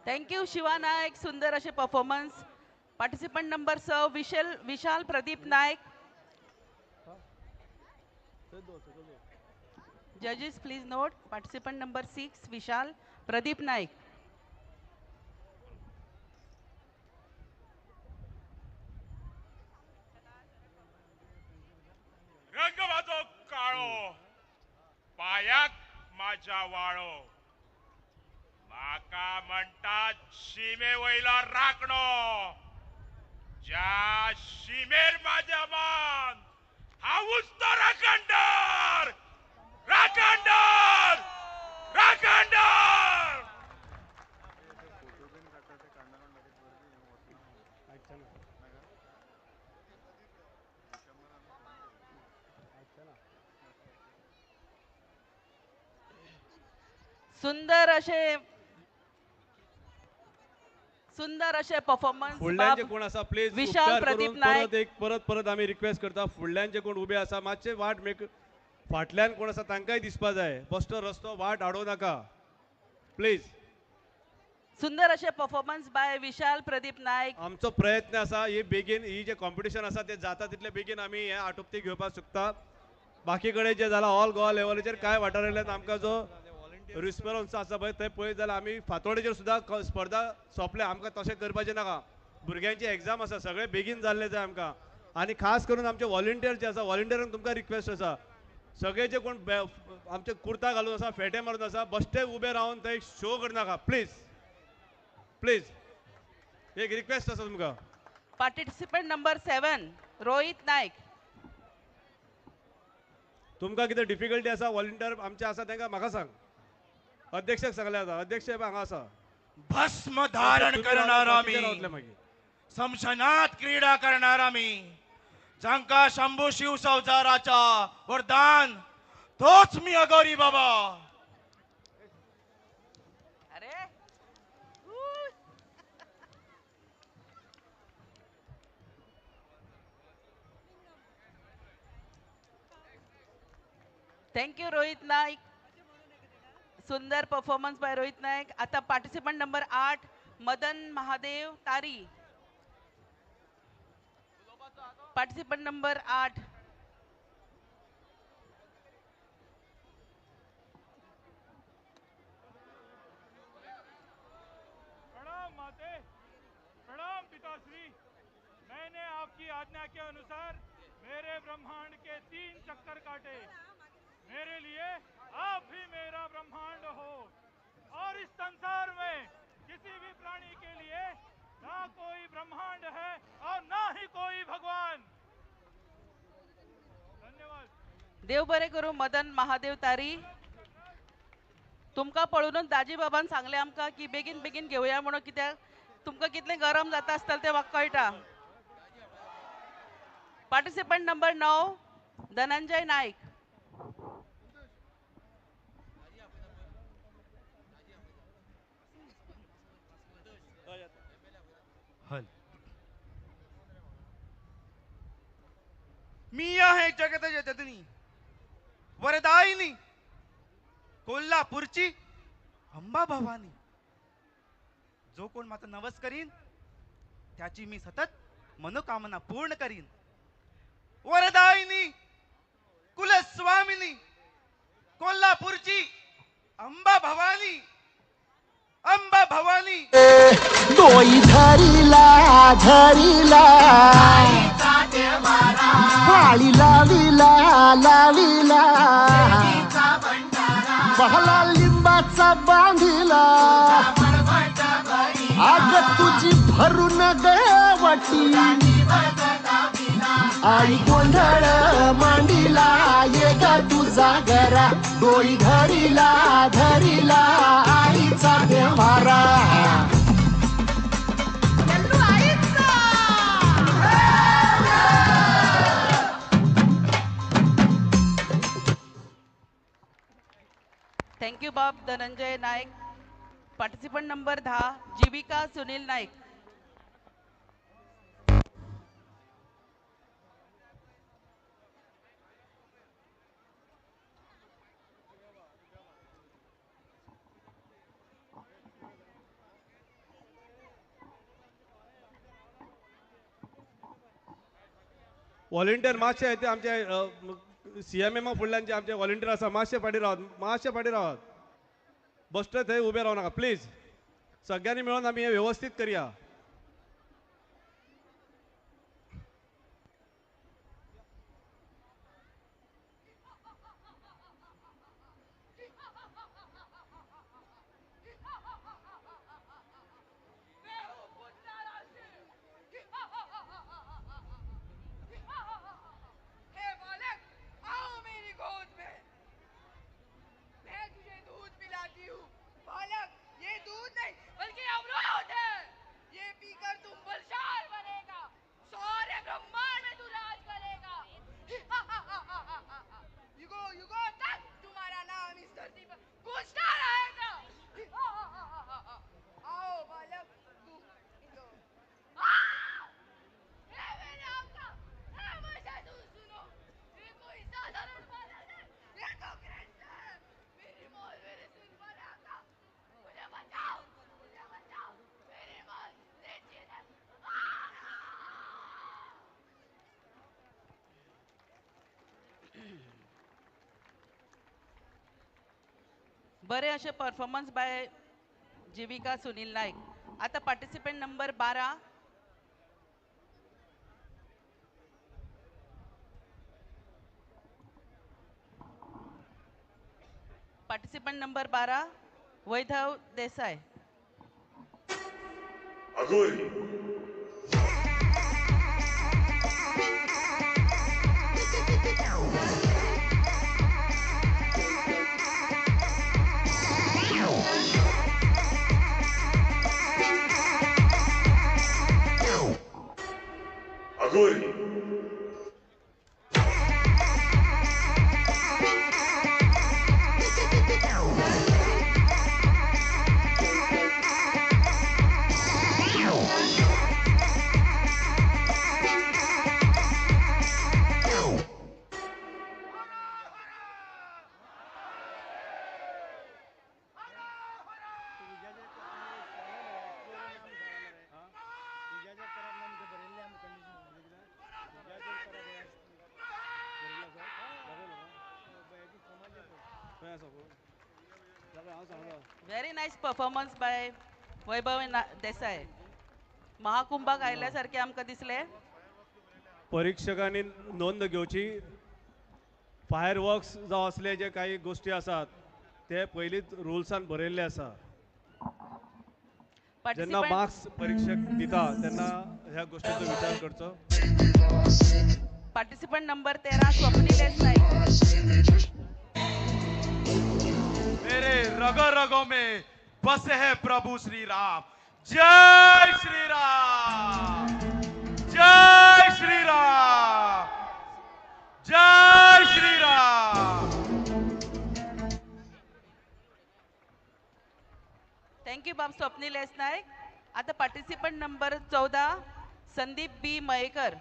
S1: Thank you Shiva Naik. सुंदर असे performance. Participant number 6 Vishal Pradeep Naik. जजेस please note participant number 6 Vishal Pradeep Naik.
S18: रंग माझो काळो पायाक माझ्या वाळो माका म्हणतात शिमे वयला राखणो ज्या शिमेर माझ्या मान हाऊस तो राखणदार राखणदार राखणदार.
S1: सुंदर असे परफॉर्मन्स.
S17: फुडल्यांचे कोण आसा प्लीज
S1: विशाल प्रदीप नायक.
S17: परत आमी रिक्वेस्ट करता फुडल्यांचे कोण उबे आसा मातशे वाट मेक फाटल्यान कोण आसा तांकांय दिसपा जाय बसतो रस्तो वाट आडोव नाका प्लीज.
S1: सुंदर असे परफॉर्मन्स बाय विशाल प्रदीप नायक.
S17: आमचो प्रयत्न आसा ही जे कॉम्पिटिशन आसा ते जाता तितले बेगीन आमी हे आटोपती घेवपाक शकता. बाकी कडेन जे जाला ऑल गोवा लेवलाचेर कांय वाठारांतल्यान आमकां जो रिस्पॉन्स आसा पळय ते पळयत जाल्यार आमी फातोडेचेर सुद्दां स्पर्धा सोंपल्या. आमकां तशें करपाचें नाका. भुरग्यांची एग्जाम आसा सगळे बेगीन जाल्ले जाय आमकां. आनी खास करून आमचे व्हॉलंटियर जे आसा व्हॉलंटियरांक तुमकां रिक्वेस्ट आसा सगळे जे कोण आमचे कुर्ता घालून आसा फेटे मारून आसा बश्टे उबे रावन थंय शो करनाका प्लीज प्लीज. एक रिक्वेस्ट आसा तुमकां.
S1: पार्टिसिपेंट नंबर 7 रोहित नायक.
S17: तुमकां कितें डिफिकल्टी आसा व्हॉलंटियर आमचे आसा तांकां म्हाका सांग. अध्यक्षाक सांगले आसा अध्यक्ष हांगा आसा.
S18: भस्म धारण करणारा मी समशनात क्रीडा करणारा मी जांका शंभू शिव संसाराचा वरदान तोच मी अगोरी बाबा.
S1: थैंक यू रोहित नायक. सुंदर परफॉर्मन्स बाय रोहित नायक. आता पार्टिसिपेंट नंबर 8 मदन महादेव तारी. पार्टिसिपंट नंबर 8
S19: प्रणाम माते, प्रणाम पिताश्री। मैंने आपकी आज्ञा के अनुसार मेरे ब्रह्मांड के 3 चक्कर काटे। मेरे लिए आप ही मेरा ब्रह्मांड हो और इस संसार में किसी भी प्राणी के लिए ना कोई ब्रह्मांड है और ना ही कोई भगवान। धन्यवाद।
S1: देव बरे करू मदन महादेव तारी। तुमका पळूनच दाजी बाबान सांगले आमका की बेगीन बेगीन घेऊया म्हणून, कित्याक तुमका कितले गरम जाता आसतले ते म्हाका कळटा। Participant number 9 Dhananjay Naik.
S18: हल मी आहे जगताच्या जननी वरदायिनी कोल्हापूरची अंबा भवानी। जो कोण माझा नवस करीन त्याची मी सतत मनोकामना पूर्ण करीन। वरदायिनी कुलस्वामिनी कोल्हापूरची अंबा भवानी, अंबा भवानी।
S3: डोई धरीला धरीला वाळी लाविला लाविला बहला लिंबाचा बांधिला आग तुझी भरून गवटी आई गोंधळ मांडीला ये ग तुझा घरा। डोई धरीला धरीला आईचा देवारा।
S1: थँक्यू बाब धनंजय नाईक। पार्टिसिपंट नंबर 10 जीविका सुनील नाईक।
S17: व्हॉलेंटियर मातशे आहे ते आमचे CMM फुडल्यांचे आमचे व्हॉलेंटियर आसा, मातशे फाटी रावात, मातशे फाटी रावात। बसते थंय उबे राव नाका प्लीज। सगळ्यांनी मिळून आम्ही हे व्यवस्थित करूया।
S1: बरे असे परफॉर्मन्स बाय जीविका सुनील नाईक। आता पार्टिसिपंट नंबर 12 पार्टिसिपंट नंबर 12 वैभव देसाई।
S12: अघोरी अघोरी
S1: व्हेरी नाईस परफॉर्मन्स बाय वैभव देसाय. महाकुंभाक आयल्यासारखे आमकां दिसले.
S17: परीक्षकांनी नोंद घेवची. फायरवर्क्स जावं असले जे काही गोष्टी आसात ते पयलींच रुल्सान बरयल्ले आसा. जेन्ना मार्क्स परीक्षक दिता तेन्ना ह्या गोष्टीचो विचार करचो.
S1: Participant number 13 Swapnil S Naik.
S18: मेरे रगो रगों में बसे है प्रभु श्री राम. जय श्री राम, जय श्री राम, जय श्री राम.
S1: थँक्यू बाब स्वप्नील एस नाईक. आता participant number 14 Sandeep B Mayekar.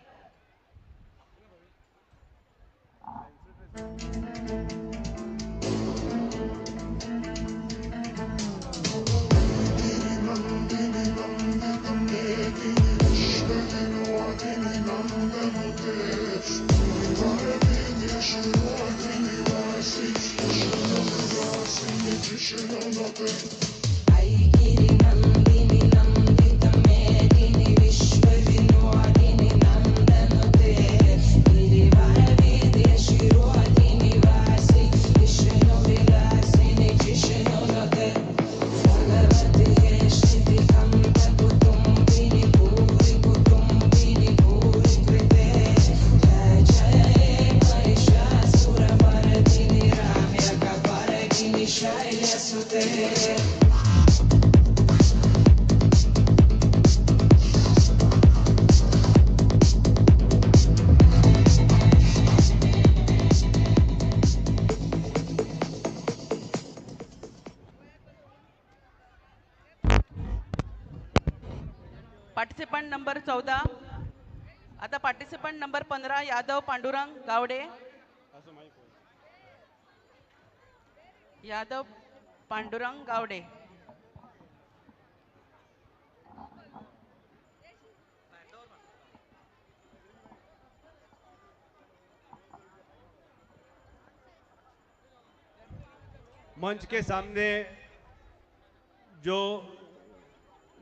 S1: Participant number 14. आता पार्टिसिपंट नंबर 15 यादव पांडुरंग गावडे. यादव पांडुरंग गावडे.
S17: मंच के सामने जो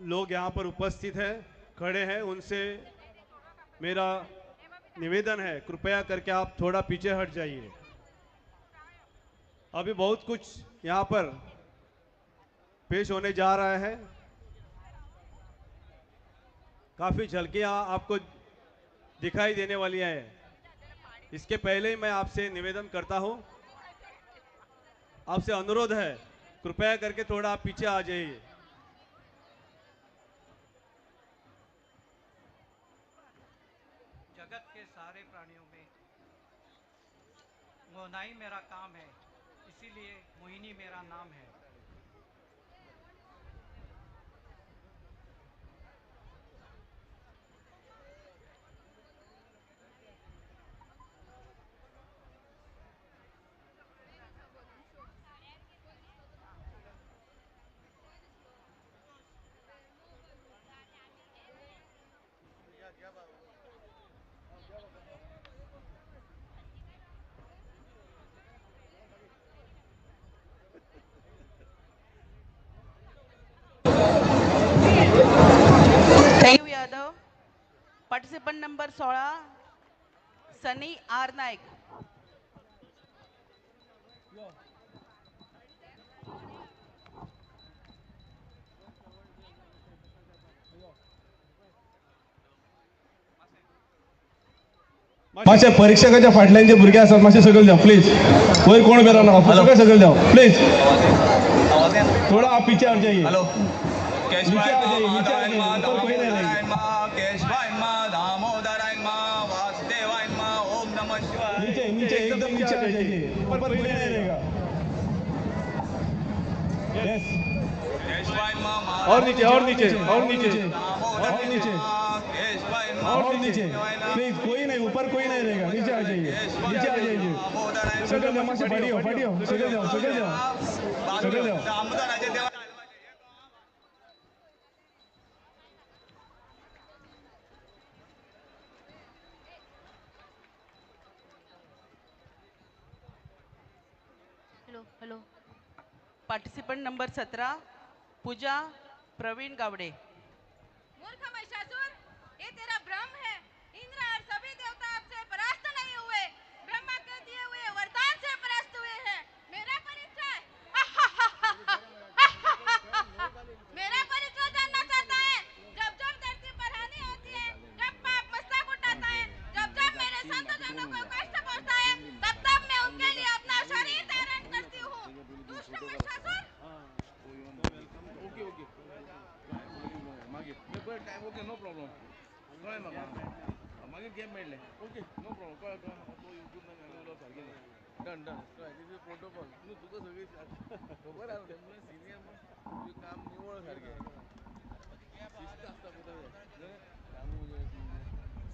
S17: लोग यहाँ पर उपस्थित हैं, खड़े हैं, उनसे मेरा निवेदन है कृपया करके आप थोड़ा पीछे हट जाइए. अभी बहुत कुछ यहाँ पर पेश होने जा रहा है. काफी झलकियाँ आपको दिखाई देने वाली हैं. इसके पहले ही मैं आपसे निवेदन करता हूँ, आपसे अनुरोध है कृपया करके थोड़ा आप पीछे आ जाइए.
S20: जगत के सारे प्राणियों में मोहनाई मेरा काम है, इसीलिए मोहिनी मेरा नाम है.
S1: थँक्यू यादव. पार्टिसिपंट नंबर 16 सनी आर नाईक.
S13: मातशे परीक्षकाच्या फाटल्यान जे भुरगे आसात मातशे सकयल द्या प्लीज. वयर कोण बेरा नाका, सगळे सकयल द्या प्लीज. थोड़ा आप पीछे हट जाइए. हेलो नीचे आ जाइए, नीचे आ जाइए. ऊपर कोई नहीं रहेगा. नीचे नीचे एकदम नीचे आ जाइए. ऊपर कोई नहीं रहेगा. यस.
S17: और नीचे, और नीचे, और नीचे,
S13: और नीचे, और नीचे. प्लीज कोई नहीं, ऊपर कोई नहीं रहेगा. नीचे आ जाइए, नीचे आ जाइए. सकल जाओ, मासे फाड़ियो, फाड़ियो. सकल जाओ, सकल जाओ, सकल जाओ.
S1: हेलो हेलो पार्टिसिपंट नंबर 17 पूजा प्रवीण गावड़े।
S11: मूर्ख महिषासुर, ये तेरा भ्रम है। इंद्र और सभी देवता आपसे परास्त नहीं हुए, ब्रह्मा के दिए हुए वरदान से परास्त हुए हैं। मेरा परिचय मेरा परिचय जानना चाहता है? जब जब धरती पर हानि होती है, जब पाप मस्तक उठाता है, जब जब मेरे संत जनों को कष्ट पहुंचता है, तब तब मैं उनके लिए अपना शरीर धारण करती हूँ। दुष्ट महिषासुर,
S6: ओके मागीर टाइम ओके नो प्रॉब्लम कळ्ळें म्हाका मागीर गेम मेळ्ळे ओके नो प्रॉब्लम कळ्ळें सारकें डन डन कळ्ळें दीस इज प्रोटोकॉल न्हू तुका सगळी खबर आसा तें सिनियर तुजें काम निवळ सारकें शिस्त आसता पळय काम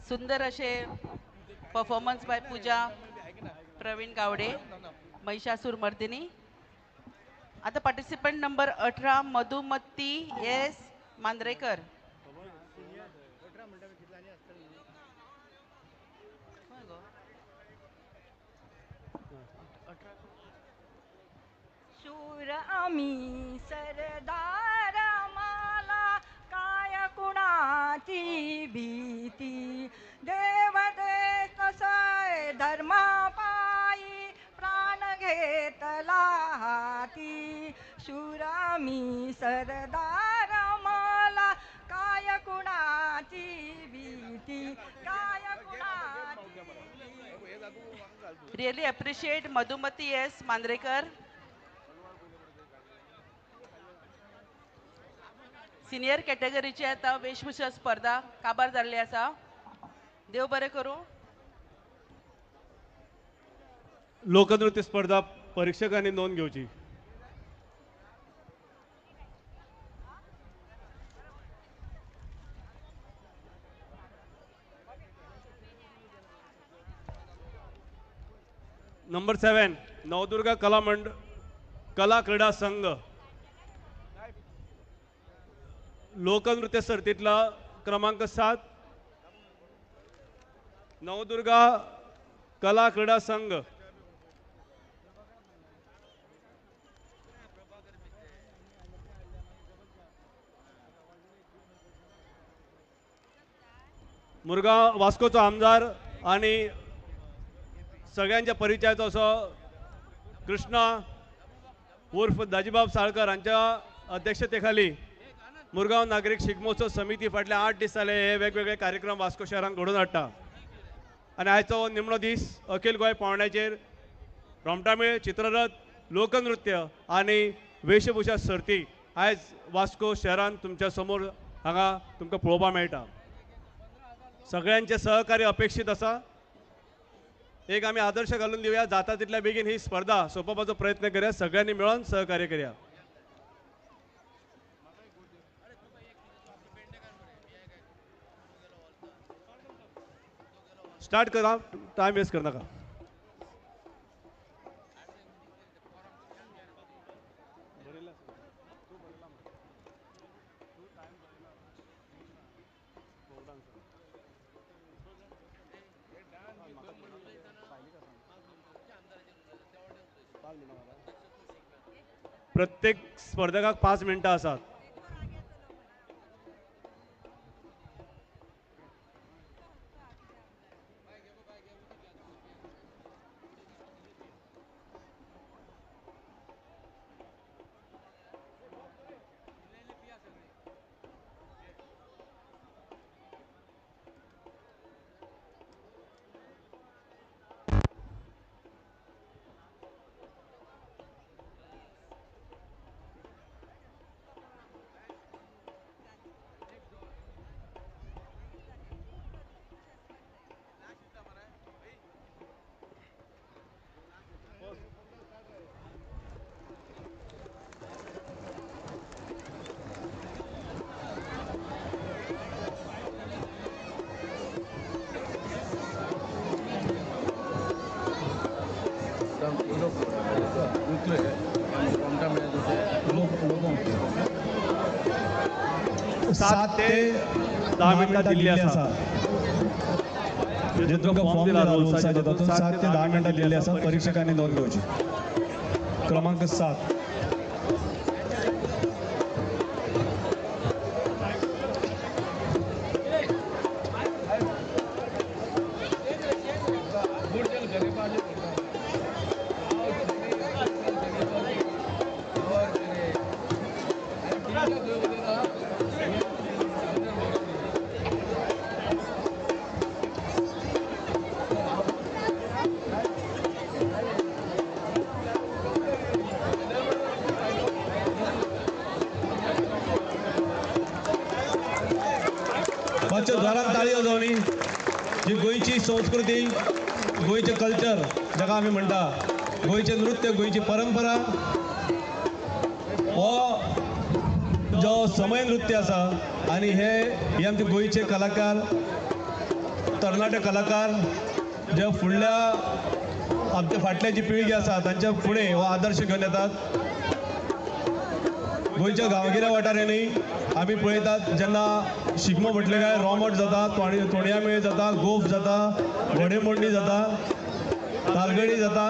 S1: सुंदर असे परफॉर्मन्स बाय पूजा प्रवीण गावडे महिषासूर मर्दिनी। आता participant number 18 Madhumati S Mandrekar.
S21: शूर आम्ही सरदार, आम्हाला काय कुणाची भीती, देव देश तसाय धर्मापायी प्राण घेतला हाती। शूर आम्ही सरदार, आम्हाला काय कुणाची भीती, काय कुणाची।
S1: Really appreciate Madhumati S Mandrekar. Senior कॅटेगरीची आता वेशभूषा स्पर्धा काबार जाल्ली आसा। देव बरें करूं।
S17: लोकनृत्य स्पर्धा परीक्षकांनी नोंद घेवची। नंबर 7 नवदुर्गा कला क्रीडा संघ लोकनृत्य सर्तीतला क्रमांक 7 नवदुर्गा कला क्रीडा संघ। मुरगांव वास्कोचो आमदार आणि सगळ्यांच्या परिचयाचो असो कृष्णा उर्फ दाजीबाब साळकर हांच्या अध्यक्षतेखाली मुरगांव नागरिक शिगमोत्सव समिती फाटल्या 8 दीस जाले हे वेगवेगळे कार्यक्रम वास्को शहरान घडोवन हाडटा आणि आयचो निमणो दीस अखिल गोंय पावंड्याचेर रोमटामेळ चित्ररथ लोकनृत्य आणि वेशभूषा सर्ती आयज वास्को शहरान तुमच्या समोर हांगा तुमकां पळोवपाक मेळटा। सगळ्यांचे सहकार्य अपेक्षित आसा। एक आम्ही आदर्श घालून दिवया, जाता तितल्या बेगीन ही स्पर्धा सोंपोवपाचो प्रयत्न करूया, सगळ्यांनी मिळून सहकार्य करूया। स्टार्ट करा, टाइम वेस्ट करनाका। प्रत्येक स्पर्धकाक 5 मिनटां आसात। सात ते 10 मिनिटां दिल्ली आसा। जे तुमकां फॉर्म दिला 7 ते 10 मिनिटां दिल्ली आसा, परीक्षकांनी नोंद घेवची।
S13: क्रमांक 7. मातशें जोरान ताळयो जावनी. जी गोंयची संस्कृती, गोंयचें कल्चर जाका आमी म्हणटा, गोंयचें नृत्य, गोंयची परंपरा, हो जो समय नृत्य आसा आनी हे आमचे गोंयचे कलाकार, तरणाटे कलाकार जे फुडल्या आमच्या फाटल्या जी पिळगी आसा तांच्या फुडें हो आदर्श घेवन येतात. गोंयच्या गांवगिऱ्या वाठारांनी आमी पळयतात जेन्ना शिगमो म्हटले काय रोमट जाता, तोणया मेळ जाता, गोफ जाता, घोडेमोडणी जाता, तालगडी जाता,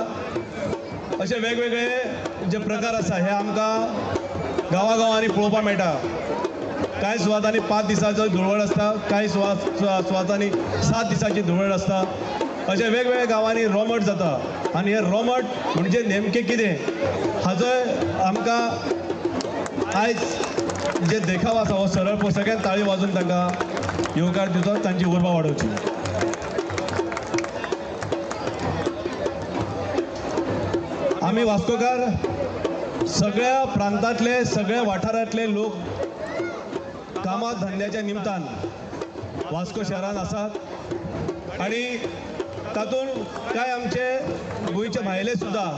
S13: असे वेगवेगळे जे प्रकार आसा हे आमकां गांवागांवांनी पळोवपाक मेळटा. कांय सुवातांनी 5 दिसांचो धुळवट आसता, कांय सुवातांनी 7 दिसांची धुळवट आसता. अशे वेगवेगळ्या गांवांनी रोमट जाता आनी हे रोमट म्हणजे नेमकें कितें हाचो आमकां आयज जे देखाव आसा हो सरळ सगळ्यांत ताळी वाजून तांकां येवकार दिवचो, तांची उर्बा वाडोवची. आमी वास्कोकार सगळ्या प्रांतांतले, सगळ्या वाठारांतले लोक कामा धंद्याच्या निमतान वास्को शहरान आसात आनी तातूंत कांय आमचे गोंयचे भायले सुद्दां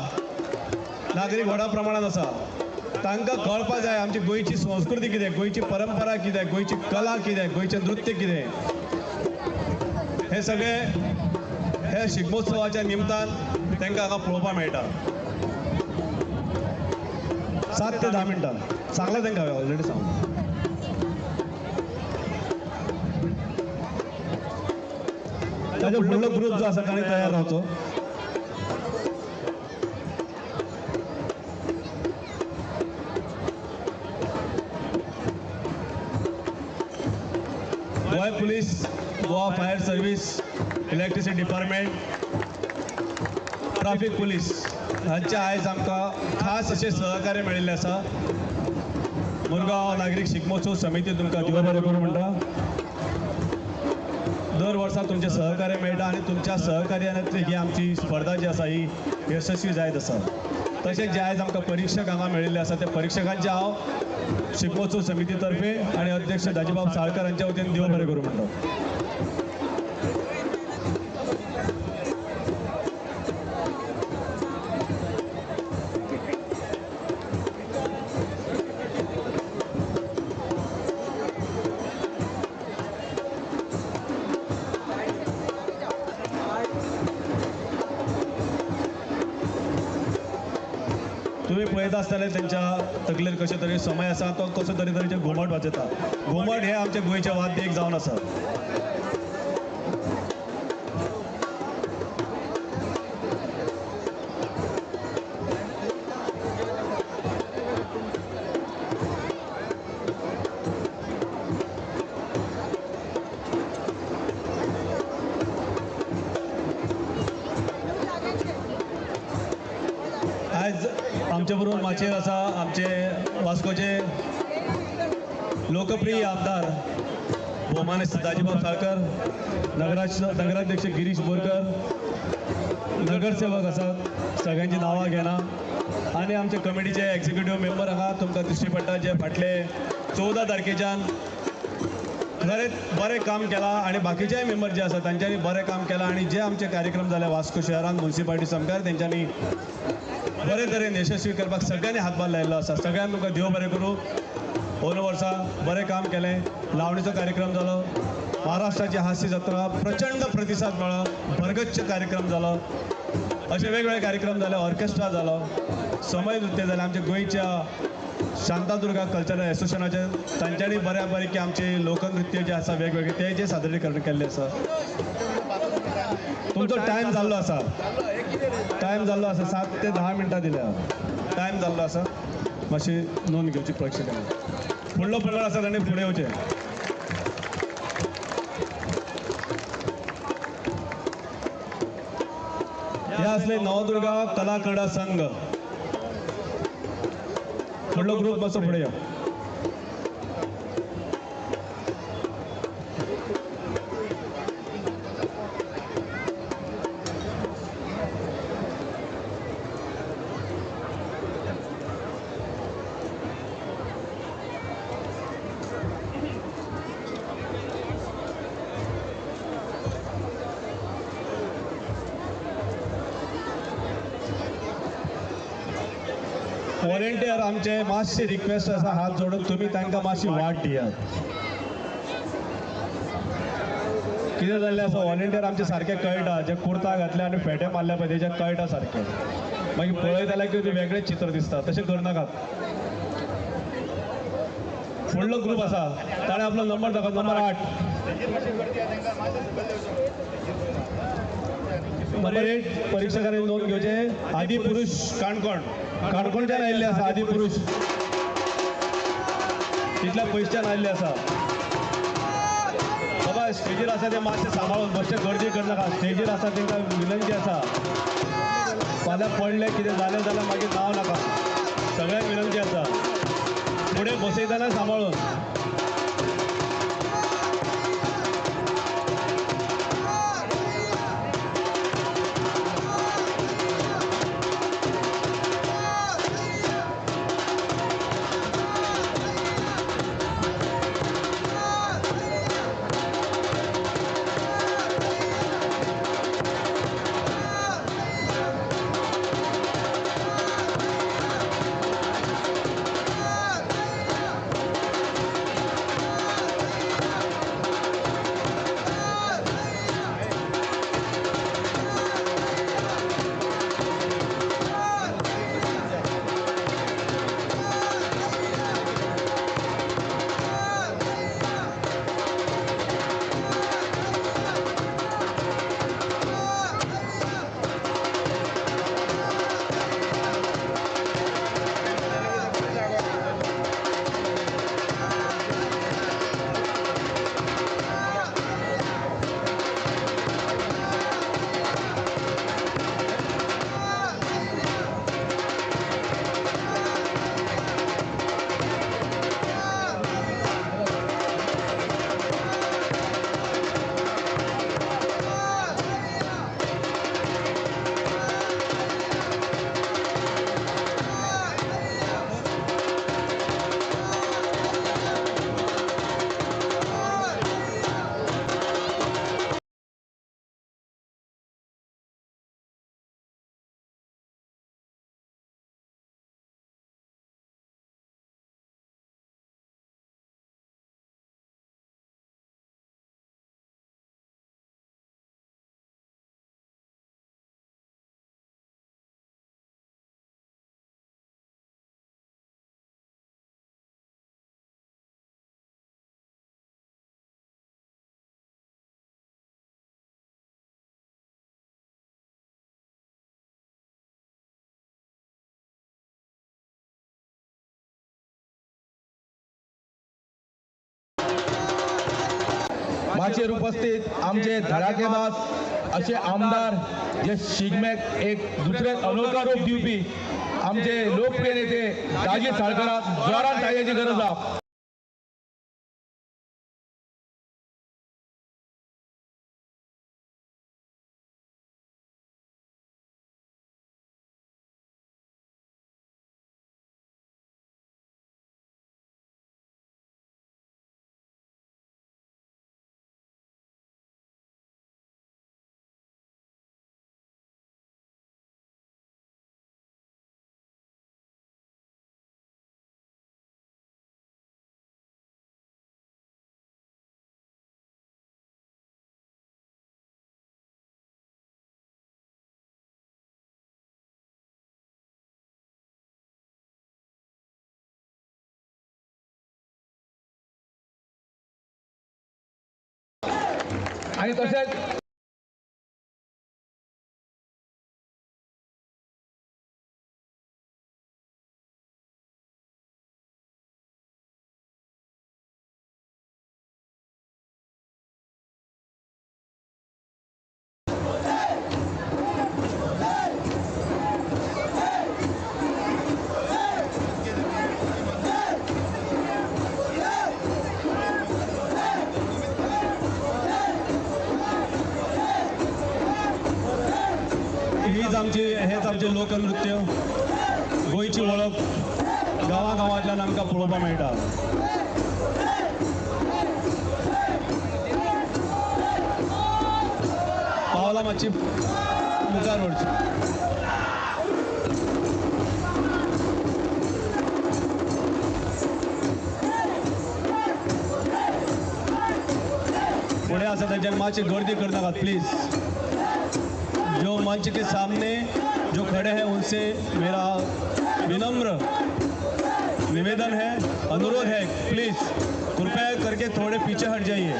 S13: नागरीक व्हडा प्रमाणात आसा. तांकां कळपाक जाय आमची गोंयची संस्कृती कितें, गोंयची परंपरा कितें, गोंयची कला कितें, गोंयचें नृत्य कितें. हे सगळें हे शिगमोत्सवाच्या निमतान तांकां हांगा पळोवपाक मेळटा. 7 ते 10 मिनटां सांगलां तांकां हांवें ऑलरेडी सांगलां. ताजो फुडलो ग्रूप जो आसा ताणें तयार रावचो. Goa police, Goa fire service, electricity department, traffic police हांचे आयज आमकां खास अशें सहकार्य मेळिल्लें आसा. मुरगांव नागरीक शिगमोत्सव समिती तुमकां देव बरें करूं म्हणटा. दर वर्सा तुमचें सहकार्य मेळटा आनी तुमच्या सहकार्यानूच ही आमची स्पर्धा जी आसा ही यशस्वी जायत आसा. तशेंच जे आयज आमकां परिक्षक हांगा मेळिल्ले आसा त्या परिक्षकांचे हांव शिगमोत्सव समिती तर्फे आणि अध्यक्ष दाजीबाब साळकर हांच्या वतीन देव बरें करूं म्हणटा. तुम्ही पळयत आसतले त्यांच्या तकलेर कशे तरी समय आसा तो कसो तरेचे घुमट वाजयता. घुमट हे आमचे गोंयचे वाद्य एक जावन आसा. आज आमच्या बरोबर माचयेर आसा आमचे वास्कोचे लोकप्रिय आमदार भोवमान्य दाजीबाब साळकर, नगराध्यक्ष गिरीश बोरकर, नगरसेवक आसात सगळ्यांची नांवां घेना आनी आमचे कमिटीचे एक्झिक्युटीव मेंबर हांगा तुमकां दिश्टी पडटा जे फाटले 14 तारखेच्यान खरेंच बरें काम केलां आनी बाकीचेय मेंबर जे आसा तांच्यांनी बरें काम केलां आनी जे आमचे कार्यक्रम जाले वास्को शहरान म्युनिसिपालिटी समकार तेंच्यांनी बरे तरेन यशस्वी करपाक सगळ्यांनी हातभार लायिल्लो आसा. सगळ्यांक तुमकां देव बरें करूं. अंदू वर्सा बरें काम केलें. लावणीचो कार्यक्रम जालो, महाराष्ट्राची हास्य जत्रा प्रचंड प्रतिसाद मेळ्ळो, भरगच्च कार्यक्रम जालो, असे वेगवेगळे कार्यक्रम जाले, ऑर्केस्ट्रा जालो, समय नृत्य जालें. आमच्या गोंयच्या शांतादुर्गा कल्चरल एसोसिएशनाचे तांच्यांनी बऱ्या पैकी आमचे लोकनृत्य जे आसा वेगवेगळे ते जे सादरीकरण केल्ले आसा. तुमचो टायम जाल्लो आसा. 7 ते 10 मिनटां दिल्या. टायम जाल्लो आसा मातशी नोंद घेवची प्रेक्षकांनी. फुडलो पंगड आसा तांणी फुडें येवचें. हे असले नवदुर्गा कला क्रीडा संघ. फुडलो ग्रुप मातसो फुडें या. व्हॉलेंटियर आमचे मातशी रिक्वेस्ट आसा हात जोडून तुमी तांकां मातशी वाट दियात. कितें जाल्लें आसा व्हॉलेंटियर आमचे सारके कळटा जे कुर्ता घातले आनी फेटे मारल्या पळय तेजे कळटा सारकें. मागीर पळयताल्यार कितें वेगळेच चित्र दिसता तशें करनाकात. फुडलो ग्रुप आसा ताणें आपलो नंबर दाखय. नंबर 8. नंबर 8 परीक्षकांनी नोंद घेवचे. आदी पुरुष काणकोण. काणकोणच्यान आयिल्ले आसा आदी पुरुष. तितल्या पयसच्यान आयिल्ले आसा. बाबा स्टेजीर आसा ते मातशें सांबाळून मातशें गर्दी करनाका. स्टेजीर आसा तांकां विनंती आसा. फाल्यां पडले कितें जालें जाल्यार मागीर नांव नाका. सगळ्यांक विनंती आसा फुडें बसयतना सांबाळून. माचेर उपस्थित आमचे धडाकेबाज असे आमदार जे शिगम्याक एक दुसरे अनोखा रूप दिवपी आमचे लोकप्रिय नेते दाजी साळकाराक जोरान ताळयेची गरज आसा. आणि तसेच गोंयचें लोकनृत्य, गोंयची वळख गांवांतल्यान आमकां पळोवपाक मेळटा. पावला मातशी मुखार वळची. पुढे आसा त्यांच्यान मातशी गर्दी करनाकात प्लीज. जो मंच के सामने जो खड़े हैं उनसे मेरा विनम्र निवेदन है, अनुरोध है, प्लीज कृपया करके थोड़े पीछे हट जाइए.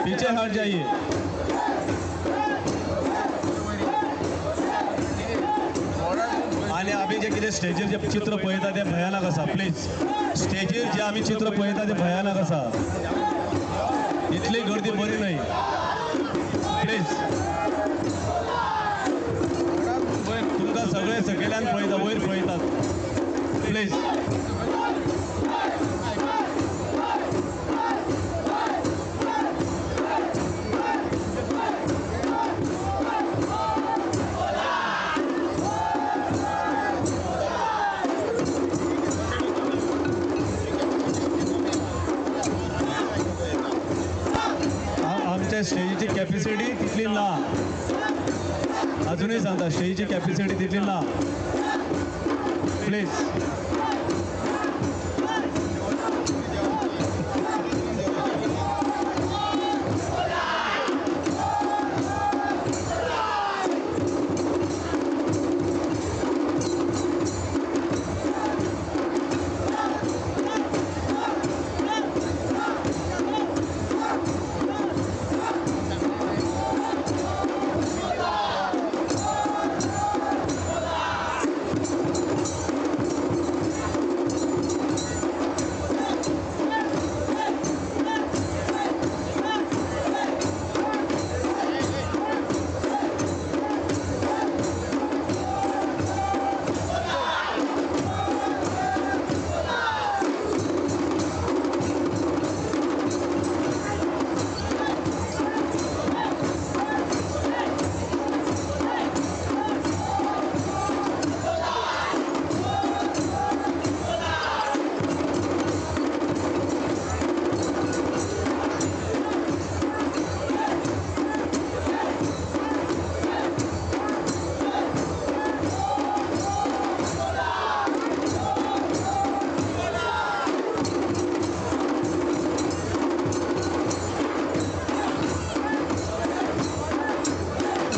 S13: पीछे हट जाइए. आणि आम्ही जे कितें स्टेजीर जे चित्र पळयता ते भयानक आसा. प्लीज स्टेजीर जे आम्ही चित्र पळयता ते भयानक आसा. इतली गर्दी बरी नाही. प्लीज तुमकां सगळे सकयल्यान पळयता, वयर पळयतात. प्लीज स्टेजीची कॅपॅसिटी तितली ना. अजूनही सांगता स्टेजीची कॅपॅसिटी तितली ना. प्लीज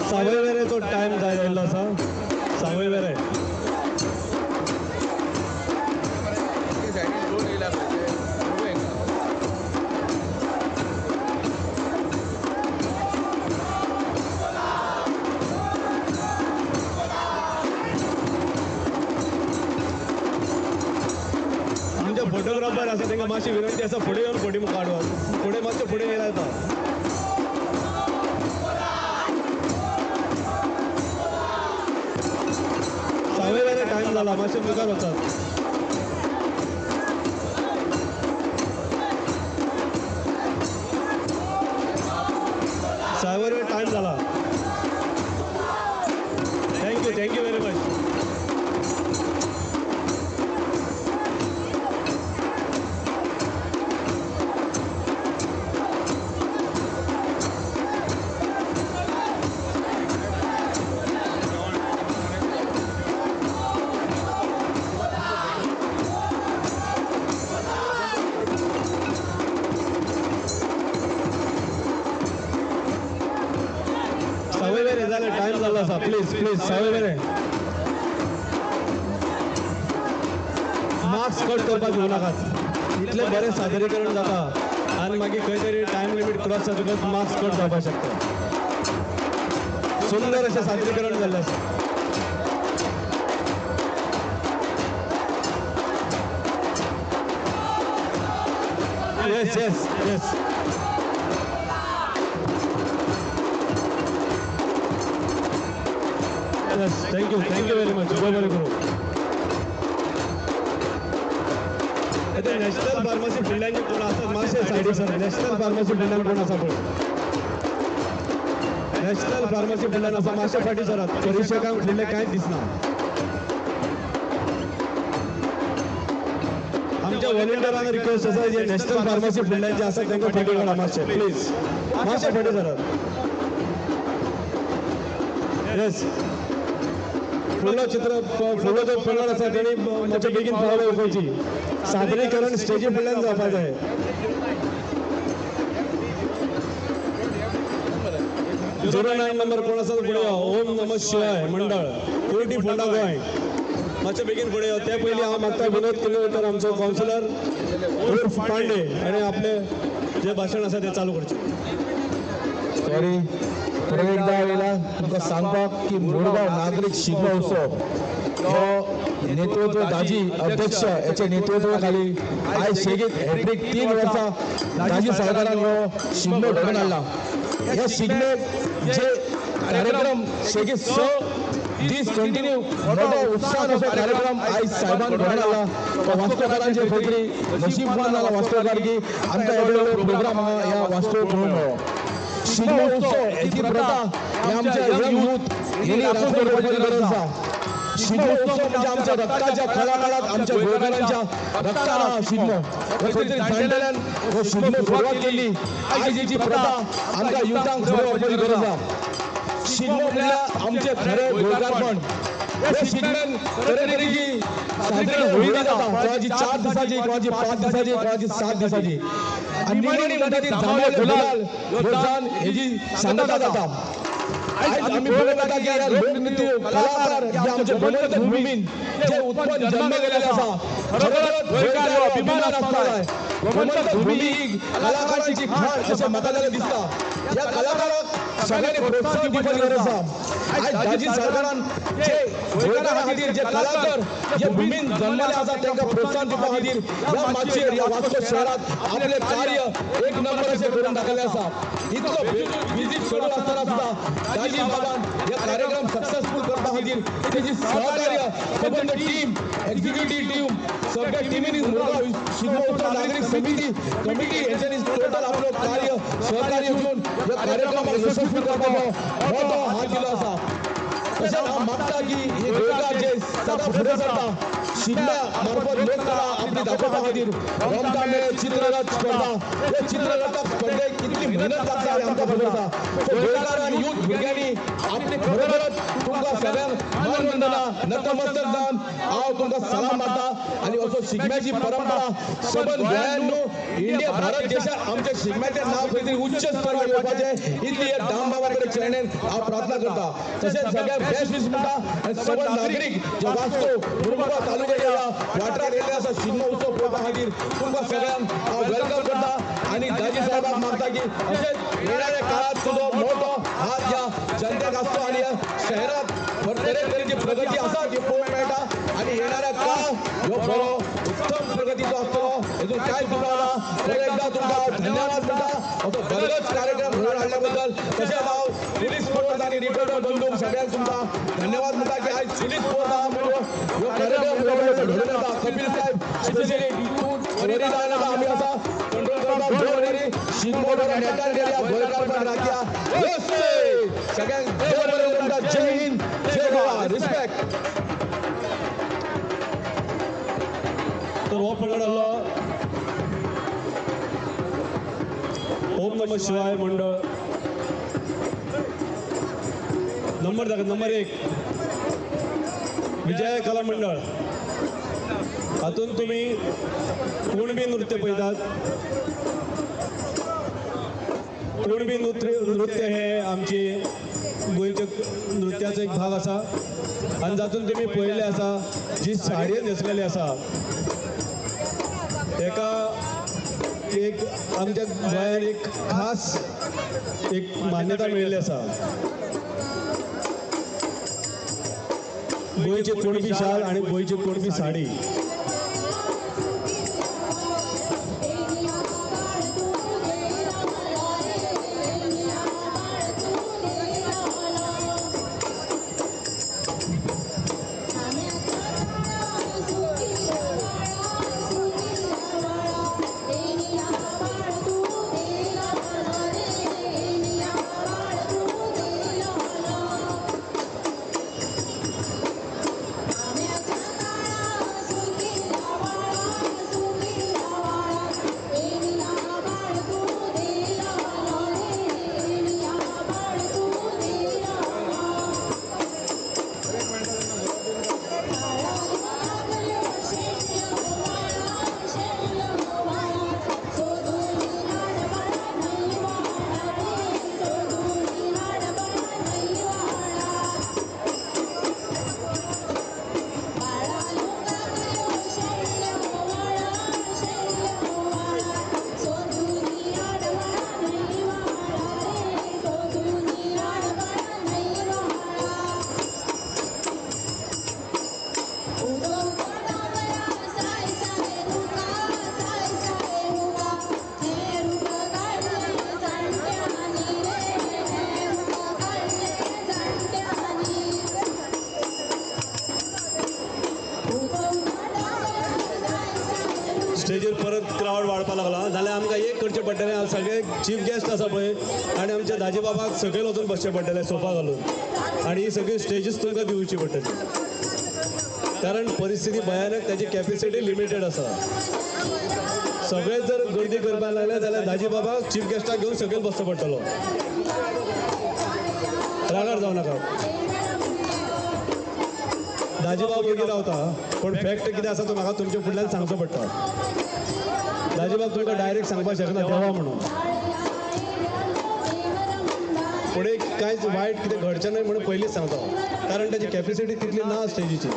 S13: सावय वेरे तो टाइम जायला आसा. सावय वेरे आमचे फोटोग्राफर आसा तांकां मातशी विनंती आसा फुडें येवन फोटी काडवा. फुडें मातशे फुडें येयला येता. सावय वेरे टाइम जाला मातशे मुखार वचात. सावय वेरे टाइम जाला. Thank you very much. टाइम झाला असा. प्लीज सावय वेरे मार्क्स कट करपाक घेवं नाकात. इतले बरें सादरीकरण जाता आनी मागीर खंय तरी टायम लिमीट क्रॉस जातकच मार्क्स कट जावपाक शकता. सुंदर अशें सादरीकरण जाल्लें आसा. Yes yes yes. Yes, thank you very much. Go very good. ते नॅशनल फार्मसी फुडल्यांचे कोण असतात मातशे सायडीक सर नॅशनल फार्मसी फुडल्यान कोण आसा पळय नॅशनल फार्मसी फुडल्यान आसा मातशे फाटी सरात परीक्षकांक फुडले कांयच दिसना आमच्या व्हॉलेंटियरांना रिक्वेस्ट आसा जे नॅशनल फार्मसी फुडल्यान जे आसा तांकां फाटी काडा मातशे प्लीज मातशे फाटी सरात येस फुडलो जो पंगड आसा तेणी मातशे बेगीन पावले येवपाची सादरीकरण स्टेजी फुडल्यान जावपा जाय 09 नंबर कोण आसा फुडें यो ओम नमः शिवाय मंडळ कोर्टी फोंडा गोंय मातशे बेगीन फुडें यो ते पयलीं हांव मागता विनोद किलोमीटर आमचो कावन्सिलर उर्फ पांडे आनी आपले जे भाशण आसा ते चालू करचें
S4: सॉरी पुढे एकदा येयला तुमकां सांगपाक की मुरगांव नागरीक शिगमो उत्सव हो नेतृत्व दाजी अध्यक्ष याचे नेतृत्व खाली आयज शेगीत हॅट्रिक 3 वर्सां दाजी सरकारान हो शिगमो घडोवन हाडला ह्या शिगमेक जे कार्यक्रम शेगीत 6 दीस कंटिन्यू मोठो उत्साहान असो कार्यक्रम आयज साहेबान घडोवन हाडला तो वास्कोकारांचे खंय तरी नशीबवान जाला वास्कोकार की आमकां एवढो प्रोग्राम हांगा ह्या वास्को पळोवंक मेळ्ळो शिगमो उत्सव हेची प्रथा हे आमच्या यंग यूथ हेणी राखून दवरपाची गरज आसा शिगमो उत्सव म्हणजे आमच्या रक्ताच्या खळाखळात आमच्या गोंयकारांच्या रक्तान हा शिगमो हे खंय तरी जाणटेल्यान हो शिगमो सुरवात केल्ली आयज हेची प्रथा आमकां युथांक फुडें व्हरपाची गरज आसा शिगमो म्हणल्यार आमचे खरें गोंयकारपण ह्या शिगम्यान तरेतरेची साजरी होळी जाता कोणाची 4 दिसाची कोणाची 5 दिसाची कोणाची 7 दिसाची आनी निमाणी म्हणटा ती जांभळे गुलाल ह्यो जावन हेजी सांगता जाता आयज आमी पळोवंक येता की ह्या लोकनृत्य कलाकार जे आमचे गोमंतक भुमीन जे उत्पन्न जन्म गेलेले आसा खरोखरच गोंयकार हो अभिमान आसता जाय गोमंतक भूमी ही कलाकारांची खाण अशें म्हाका जाल्यार दिसता ह्या कलाकाराक सगळ्यांनी प्रोत्साहन दिवपाची गरज आसा आयज दाजी सरकारान जे गोंयकारा खातीर जे कलाकार जे भुमीन जन्मले आसा तांकां प्रोत्साहन दिवपा खातीर ह्या माचयेर ह्या वास्को शहरात आपले कार्य एक नंबर अशें करून दाखयलें आसा इतलो बिजी शेड्यूल आसतना सुद्दां दाजी बाबान हे कार्यक्रम सक्सेसफूल करपा खातीर तेजी सहकार्य सबंद टीम एक्झिक्युटीव टीम सगळ्या टिमीनी मुरगांव शिगमो उत्सव नागरीक समिती कमिटी हेंच्यांनी टोटल आपलो कार्य सहकार्य घेवन ह्या कार्यक्रमाक यशस्वी करपाक मोठो हात दिलो आसा तशेंच हांव मागता की हे गोंयकार जे सदां फुडें सरता शिगम्या मार्फत लोककला आपली दाखोवपा खातीर रोमटान चित्ररथ स्पर्धा हे चित्ररथ स्पर्धेक कितली मेहनत लागता हें आमकां खबर आसा गोंयकार आनी यूथ भुरग्यांनी आपली खरोखरच तुमकां सगळ्यांक मान वंदना नतमस्तक जावन हांव तुमकां सलाम मारता आनी असो शिगम्याची परंपरा सबंद गोंयांत न्हू इंडिया भारत देशांत आमच्या शिगम्याचें नांव खंय तरी उच्च स्तरार येवपाचें इतली हे दाम बाबा कडेन चरणेन हांव प्रार्थना करता तशेंच सगळ्या बेस्ट वीस म्हणटा आनी सबंद नागरीक जे वास्को मुरमुगांव तालुक्याच्या वाठारांत येयल्ले आसा शिगमो उत्सव पळोवपा खातीर तुमकां सगळ्यांक हांव वेलकम करता आनी दाजी साहेबाक मागता की अशेंच येणाऱ्या काळात तुजो मोठो हात ह्या जनतेक आसचो आनी ह्या शहरात तरेतरेची प्रगती आसा ती पळोवंक मेळटा आनी येणाऱ्या काळात ह्यो बरो उत्तम प्रगतीचो आसतलो हेतून कांयच दुबाव ना परत एकदा तुमकां धन्यवाद म्हणटा असो बरोच कार्यक्रम घडोवन हाडल्या बद्दल तशेंच हांव पुलीस फोर्स आनी रिपोर्टर बंधूक सगळ्यांक तुमकां धन्यवाद म्हणटा की आयज पुलीस फोर्स आहा म्हणून ह्यो कार्यक्रम घडोवन येता कपिल साहेब स्पेशली वरी जावन आसा आमी आसा कंट्रोल करपाक बरो वरी शिगमो नेटार गेल्या गोंयकारपण राखया सगळ्यांक देव बरें म्हणटा जय हिंद जय गोवा रिस्पेक्ट तर हो पंगड आसलो ओम नमः शिवाय मंडळ नंबर 1 विजय कला मंडळ हातून तुम्ही कुणबी नृत्य पळयतात कुणबी नृत्य हे आमची गोंयचे नृत्याचो एक भाग आसा आनी जातून तुम्ही पळयल्ले आसा जी साडी न्हेसलेली आसा एका एक आमच्या गोंयांत एक खास एक मान्यता मेळिल्ली आसा गोंयची कुणबी शाल आणि गोंयची कुणबी साडी
S17: परत क्रावड वाडपाक लागला जाल्यार आमकां एक करचें पडटलें सगळे चीफ गेस्ट आसा पळय आनी आमच्या दाजी बाबाक सकयल वचून बसचें पडटलें सोफा घालून आनी ही सगळी स्टेजीस तुमकां दिवची पडटली कारण परिस्थिती भयानक त्याची कॅपेसिटी लिमिटेड आसा सगळे जर गर्दी करपाक लागले जाल्यार दाजी बाबाक चीफ गेस्टाक घेवन सकयल बसचो पडटलो रागार जावं नाका दाजी बाब ओगी रावता पण फॅक्ट कितें आसा तो म्हाका तुमच्या फुडल्यान सांगचो पडटा दाजी बाब तुमकां डायरेक्ट सांगपाक शकना देवा म्हणून पूण एक कांयच वायट कितें घडचें न्हय म्हणून पयलींच सांगता कारण ताची कॅपेसिटी तितली ना स्टेजीची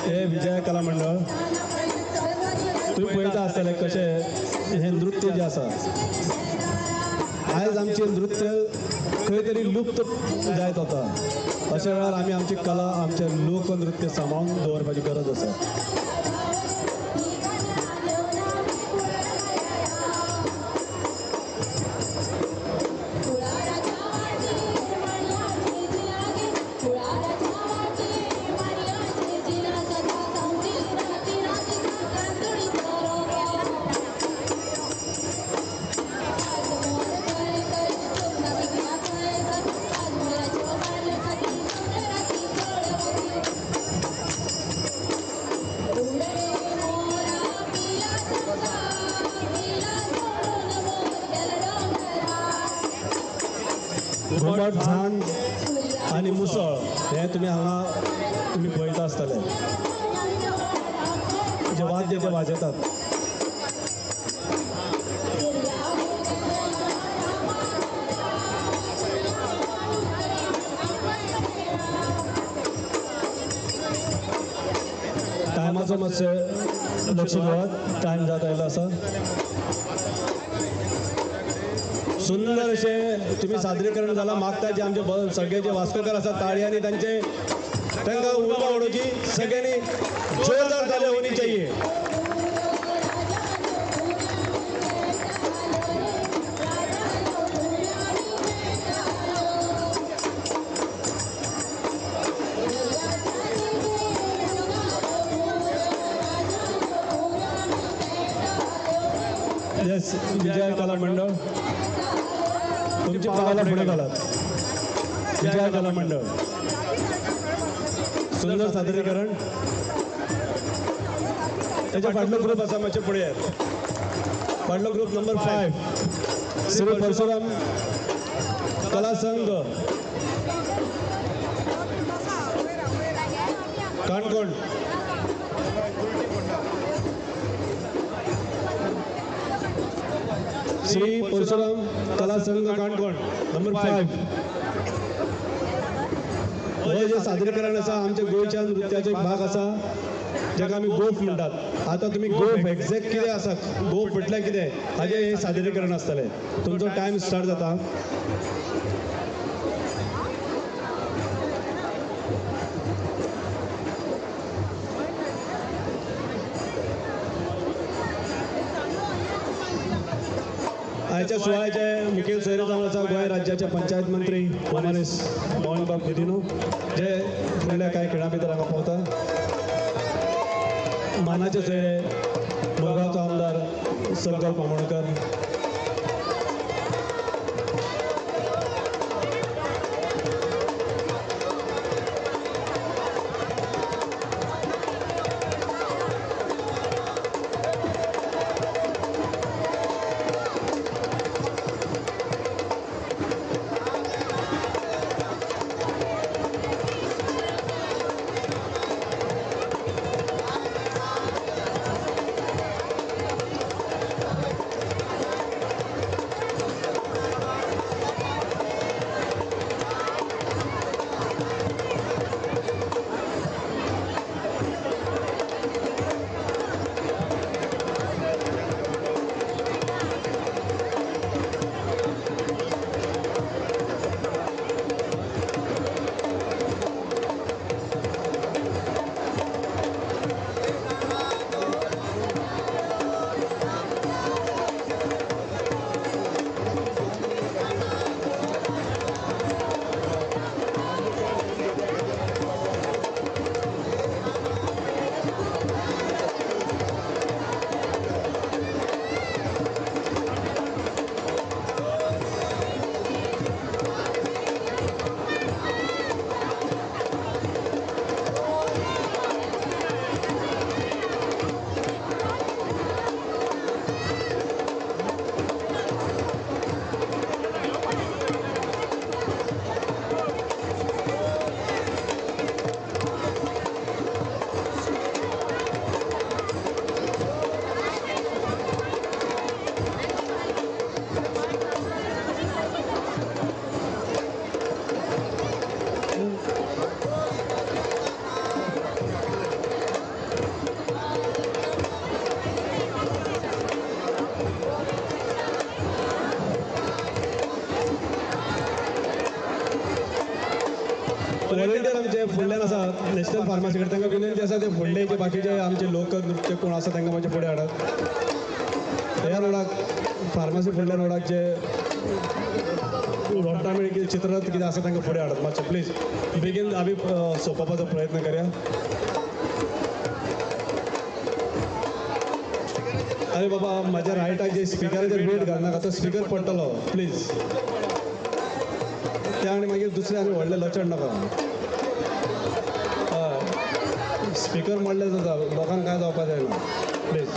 S17: हे विजय कला मंडळ तुम्ही पळयता आसतले कशें हें नृत्य जें आसा आयज आमचें नृत्य खंय तरी लुप्त जायत वता अशा वेळार आमी आमची कला आमचें लोकनृत्य सांबाळून दवरपाची गरज आसा घुमट झांज आनी मुसळ हे तुम्ही हांगा तुम्ही पळयता आसतले जे वाद्य ते वाजयतात टायमाचो मातशें लक्ष दवरात टायम जात आयलो आसा सुंदर अशें तुम्ही सादरीकरण जालां मागता जे आमचे सगळे जे वास्कोकार आसात ताळयांनी तांकां उर्बा उडोवची सगळ्यांनी जोरदार ताली होनी चाहिए येस विजय कला मंडळ तुमची पावाला पुढे घालात विजय कला मंडळ सुंदर सादरीकरण त्याच्या फाटलो ग्रुप आसा मातशे पुढे येत फाटलो ग्रुप नंबर 5 श्री परशुराम कला संघ काणकोण श्री परशुराम कला संघ काणकोण नंबर 5 हे जे सादरीकरण आसा आमच्या गोंयच्या नृत्याचो एक भाग आसा जाका आमी गोफ म्हणटात आता तुम्ही गोफ एक्झॅक्ट कितें आसा गोफ म्हटल्यार कितें हाजें हे सादरीकरण आसतलें तुमचो टायम स्टार्ट जाता आयच्या सुवाळ्याचे मुखेल सोयरे जावन आसा गोंय राज्याचे पंचायत मंत्री माननीय मोहनबाब कुदिनो जे फुडल्या कांय खेळां भितर हांगा पावता मानाचे सोयरे मुरगांवचो आमदार संकल्प आमोणकर
S13: व्हॉलंटियर आमचे फुडल्यान आसा नॅशनल फार्मासी कडेन तांकां विनंती आसा ते फुडले जे बाकीचे आमचे लोक नृत्य कोण आसा तांकां मातशे फुडें हाडात. ह्या रोडाक फार्मासी फुडल्या रोडाक जे रोटामेळ कितें चित्ररथ कितें आसा तांकां फुडें हाडात मातशें प्लीज. बेगीन आमी सोंपोवपाचो प्रयत्न करया. अरे बाबा म्हाज्या रायटाक जे स्पिकराचेर वेट घालनाका तो स्पिकर पडटलो प्लीज. त्या आनी मागीर दुसरे आनी व्हडले लचण नाका. हय स्पिकर मोडले जाता लोकांक कांय जावपाक जायना प्लीज.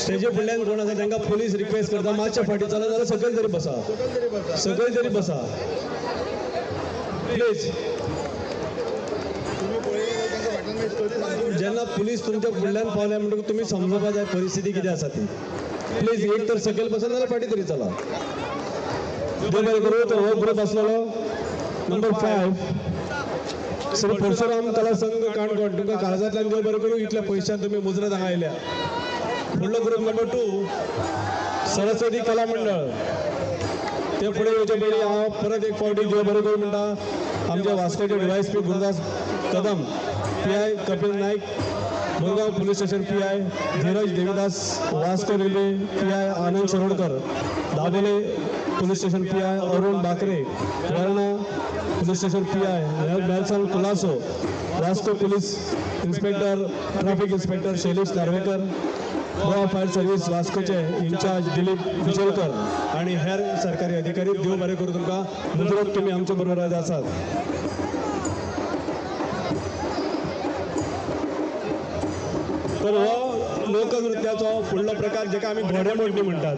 S13: स्टेजी फुडल्यान कोण आसा तांकां पोलीस रिक्वेस्ट करता मातशे फाटी चला जाल्यार सकयल तरी बसा. सकयल तरी बसा प्लीज. जेन्ना पुलीस तुमच्या फुडल्यान पावल्या म्हणटकूच तुमी समजोवपा जाय परिस्थिती कितें आसा ती. प्लीज एक तर सकयल बसा नाल्यार फाटी तरी चला. देव बरें करूं. तर हो ग्रूप आसलेलो नंबर 5 श्री परशुराम कला संघ काणकोण. तुमकां काळजांतल्यान देव बरें करूं. इतल्या पयशांत तुमी मुजरत हांगा आयल्या. फुडलो ग्रूप नंबर 2 सरस्वती कला मंडळ. ते फुडें येवचे पयलीं हांव परत एक फावटी देव बरें करूं म्हणटा आमचे वास्कोचे DYSP Gurudas Kadam, PI Kapil Naik, Murgaon police station PI Dheeraj Devidas, Vasco railway PI Anand Shirodkar, Dabole police station PI Arun Bakre, Verna police station PI Nelson Colaco, Vasco police inspector traffic inspector Shailesh Narvekar, Goa fire service वास्कोचे इन्चार्ज दिलीप विजयकर आणि हेर सरकारी अधिकारी. देव बरें करूं तुमकां. मुजरत तुमी आमचे बरोबर आज आसात. तर हो लोकनृत्याचो फुडलो प्रकार जेका आमी घोडेमोडणी म्हणटात.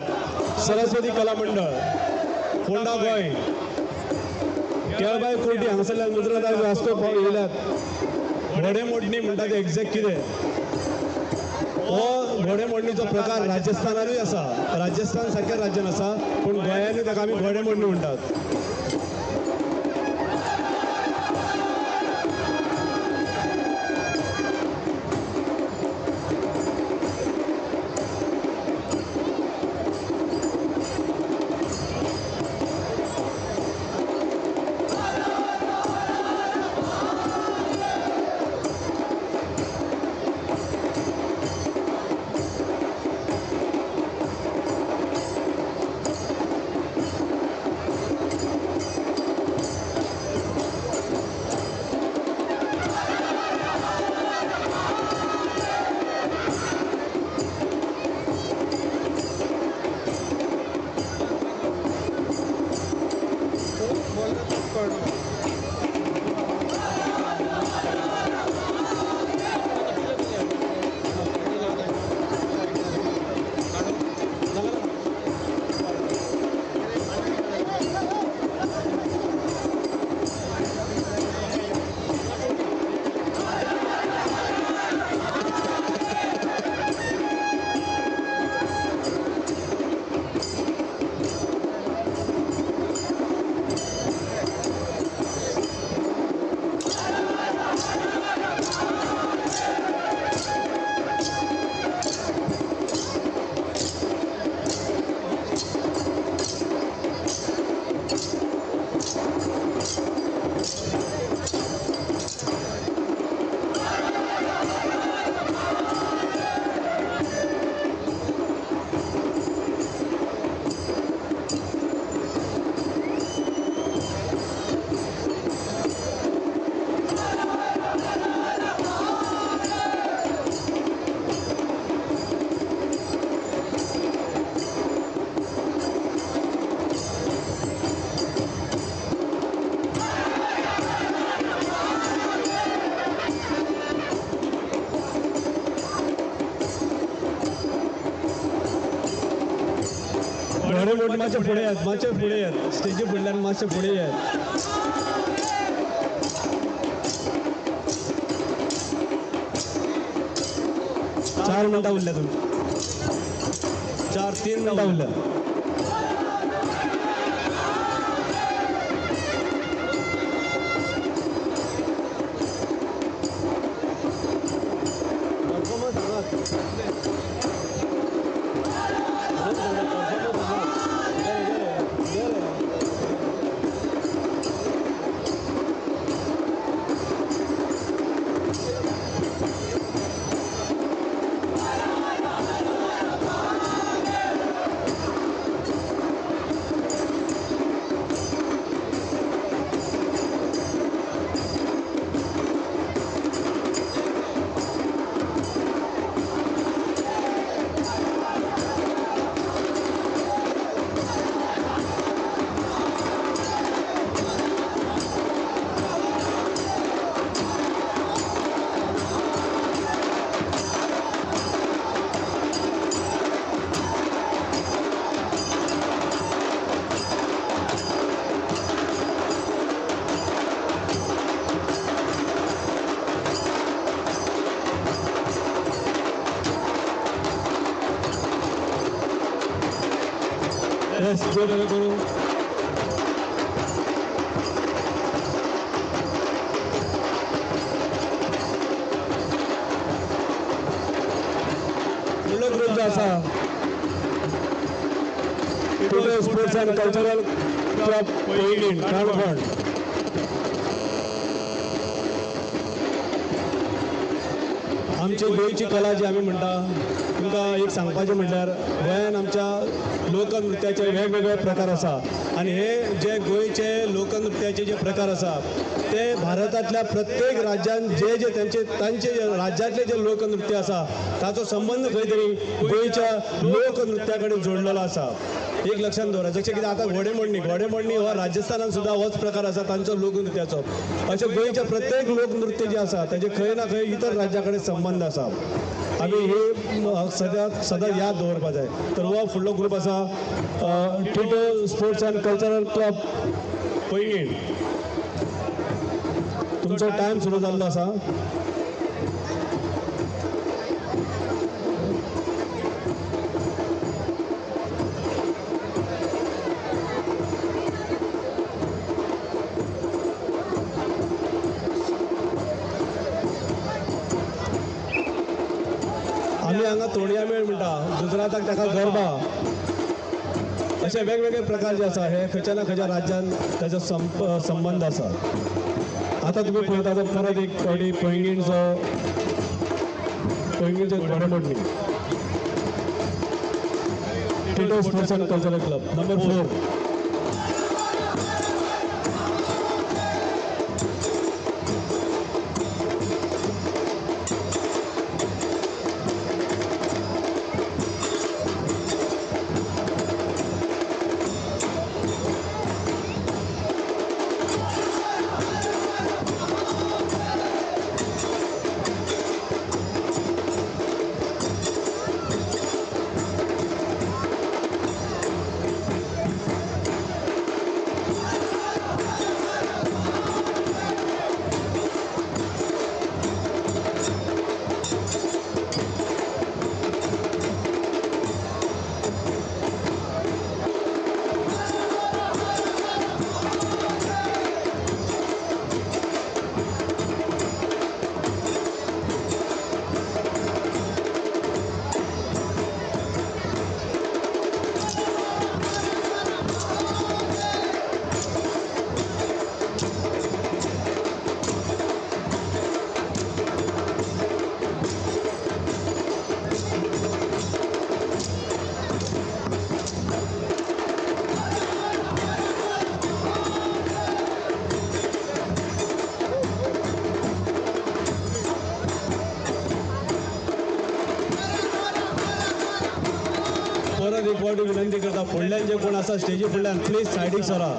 S13: सरस्वती कला मंडळ फोंडा गोंय केळबाई कोर्टी हांगासरल्यान मुजरत आज वास्को येयल्यात. घोडेमोडणी म्हणटा ते एक्झॅक्ट कितें. हो घोडेमोडणीचो प्रकार राजस्थानानूय आसा. राजस्थान सारक्या राज्यान आसा पूण गोंयांनी ताका आमी घोडेमोडणी म्हणटात. घोडेमोड मातशे फुडें येयात, मातशे फुडें येयात, स्टेजी फुडल्यान मातशे फुडें येयात. 4 मिनटां उरल्या तुमची. 3 मिनटां उरल्या. Yes, जो बरे करू. फुडलो ग्रुप जो आसा today sports end cultural club Poinguinim Canacona. आमची गोंयची कला जी आमी म्हणटा तुमकां एक सांगपाचें म्हटल्यार गोंयान आमच्या लोकनृत्याचे वेगवेगळे प्रकार आसा आनी हे जे गोंयचे लोकनृत्याचे जे प्रकार आसा ते भारतांतल्या प्रत्येक राज्यान जे जे तांचे राज्यांतले जे लोकनृत्य आसा ताचो संबंध खंय तरी गोंयच्या लोकनृत्या कडेन जोडलेलो आसा. एक लक्षात दवरा जशें कितें आतां घोडेमोडणी हो राजस्थानान सुद्दां होच प्रकार आसा तांचो लोकनृत्याचो. अशें गोंयचे प्रत्येक लोकनृत्य जे आसा ताचे खंय ना खंय इतर राज्या कडेन संबंध आसा. आमी ही सदां याद दवरपा जाय. तर हो फुडलो ग्रूप आसा Tito sports end cultural club Poinguinim. तुमचो टायम सुरू जाल्लो आसा. आमी हांगा तोणया मेळ म्हणटा, गुजराताक ताका गरबा. अशे वेगवेगळे प्रकार जे आसा हे खंयच्या ना खंयच्या राज्यान ताचो संबंध आसा. आतां तुमी पळयता तो परत एक फावटी पैंगीणचो घोडेमोडणी Tito sports end cultural club number 4. परत एक फावटी विनंती करता फुडल्यान जे कोण आसा स्टेजी फुडल्यान प्लीज सायडीक सरा.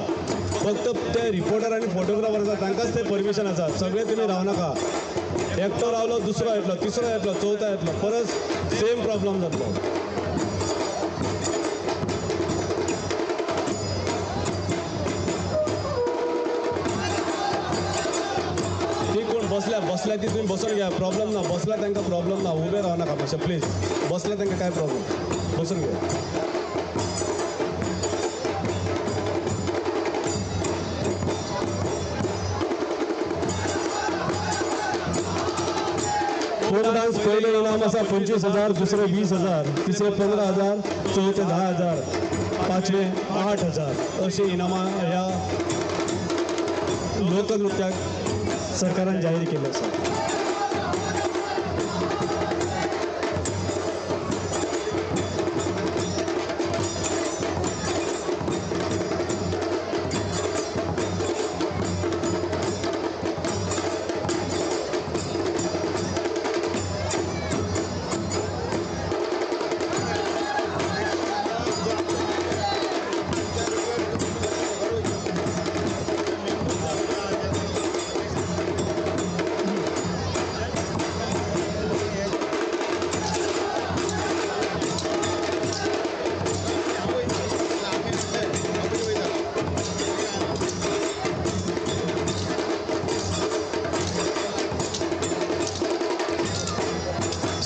S13: फक्त ते रिपोर्टर आनी फोटोग्राफर आसा तांकांच ते परमिशन आसा. सगळे तुमी रावनाका. एकटो रावलो दुसरो येतलो तिसरो येतलो चवथा येतलो परत सेम प्रॉब्लेम जातलो. बसल्या ती तुम्ही बसून घ्या, प्रॉब्लेम ना. बसला तांकां प्रॉब्लेम ना, उबे राव नाका मातशें प्लीज. बसल्या तांकां काय प्रॉब्लेम, बसून घ्या. फोक डान्स पहिले इनाम असा 25,000, दुसरे 20,000, तिसरे 15,000, चौथे 10,000, पाचवे 8,000 अशी इनामां ह्या लोकनृत्याक सरकारान जाहीर केले आसा.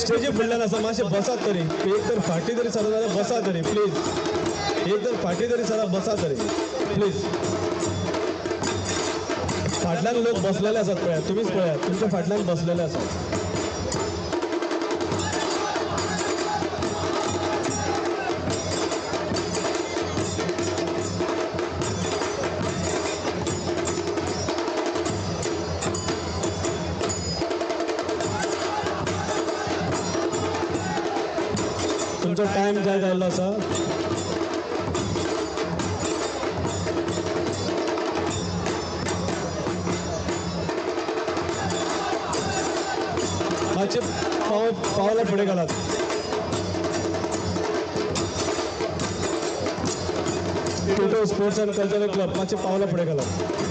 S13: स्टेजी फुडल्यान आसा, मातशें बसात तरी. एक तर फाटी तरी सर जाल्यार बसा तरी प्लीज. एक तर फाटी तरी सर बसा तरी प्लीज. फाटल्यान लोक बसलेले आसात पळयात, तुमीच पळयात, तुमच्या फाटल्यान बसलेले आसात. तुमचा टाइम जाय जाल्लो आसा. मातशे पावला फुडें घालात. टोटो स्पोर्ट्स अँड कल्चरल क्लब मातशे पावला फुडें घालात.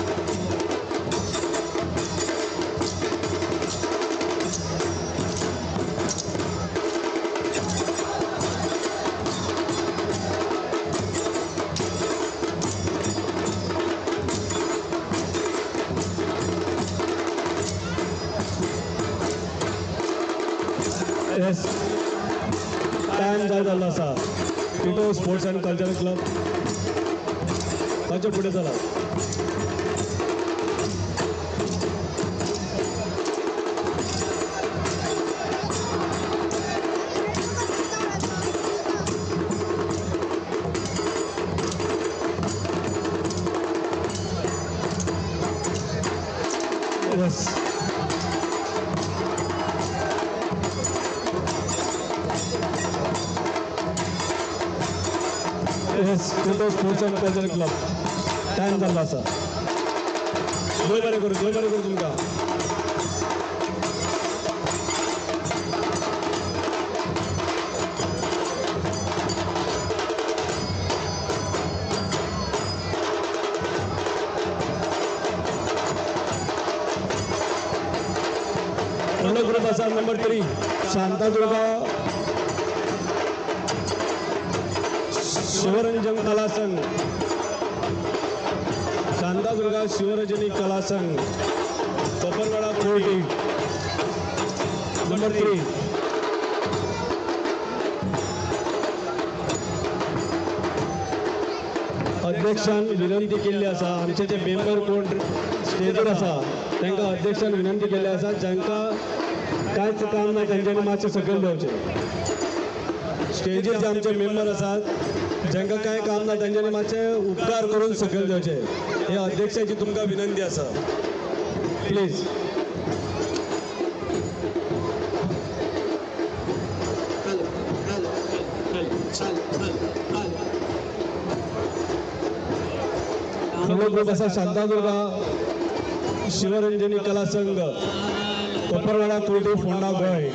S13: येस, टाइम जाय जाल्लो आसा. Tito sports and cultural club मातशे फुडें चला. Yes, yes, Tito sports and cultural club time जाल्लो आसा. देव बरें करूं, देव बरें करूं तुमकां. व्हडलो ग्रुप आसा. नंबर 3 शांतादुर्गा शिवरंजन कला संघ. शांतादुर्गा शिवरंजनी कला संघ, कोपरवाडा कोर्टी. नंबर 3 अध्यक्षान विनंती केल्ली आसा, आमचे जे मेंबर कोण स्टेजीर आसा तांकां अध्यक्षान विनंती केल्ली आसा, जांकां कांयच काम ना तांच्यांनी मातशें सकयल देंवचें. स्टेजीर जे आमचे मेंबर आसात जांकां कांय काम ना तांच्यांनी मातशें उपकार करून सकयल देंवचे. हे अध्यक्षाची तुमकां विनंती आसा प्लीज. व्हडलो ग्रुप आसा. शांतादुर्गा शिवरंजनी कला संघ, कोपरवाडा कोर्टी, फोंडा, गोंय.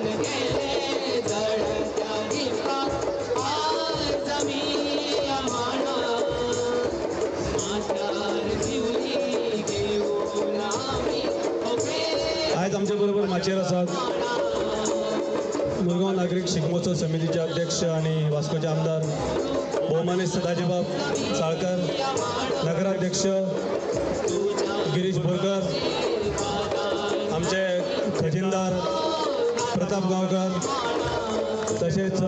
S13: आज आमच्या बरोबर माचेर आसात मुरगांव नागरिक शिगमोत्सव समितीचे अध्यक्ष आणि वास्कोचे आमदार भोवमान्य दाजीबाब साळकर, नगराध्यक्ष गिरीश बोरकर, आमचे खजिनदार प्रताप गांवकर, तसेच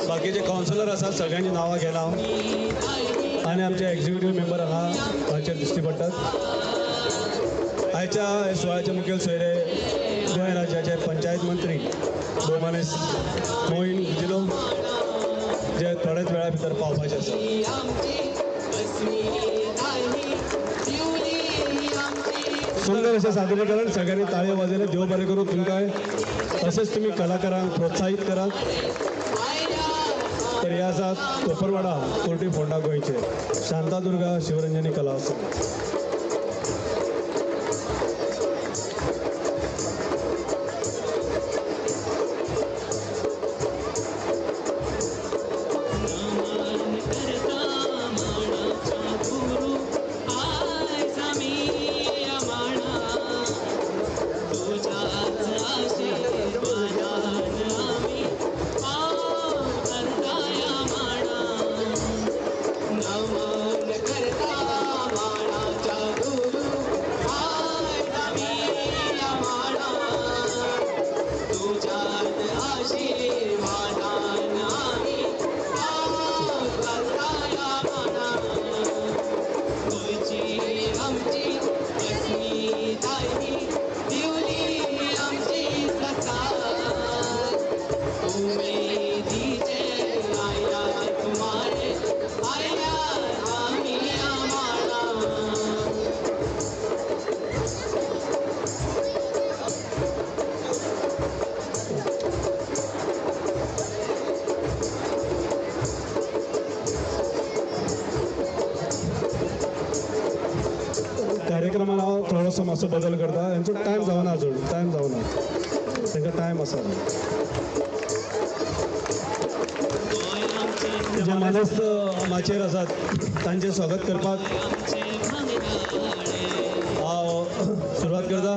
S13: बाकीचे कावन्सिलर आसात सगळ्यांची नांवां घेला हांव आनी आमचे एक्झिक्युटीव मेंबर हांगा हाचेर दिश्टी पडटात. आयच्या ह्या सुवाळ्याचे मुखेल सोयरे गोंय राज्याचे पंचायत मंत्री भोवमान्य मोहीन गुजिलो जे थोड्याच वेळा भितर पावपाचे आसा. सुंदर अशें सादरीकरण सगळ्यांनी ताळयो वाजयले. देव बरें करूं तुमकांय. तशेंच तुम्ही कलाकारांक प्रोत्साहीत करात. तर हे आसात कोपरवाडा कोर्टी फोंडा गोंयचे शांतादुर्गा शिवरंजनी कला उत्सव. कार्यक्रमाला थोडंसं मातसो बदल करता. यांचो टायम जावना अजून तांकां टायम आसा. जे मानस्त माचेर आसात तांचे स्वागत करपाक हांव सुरवात करता.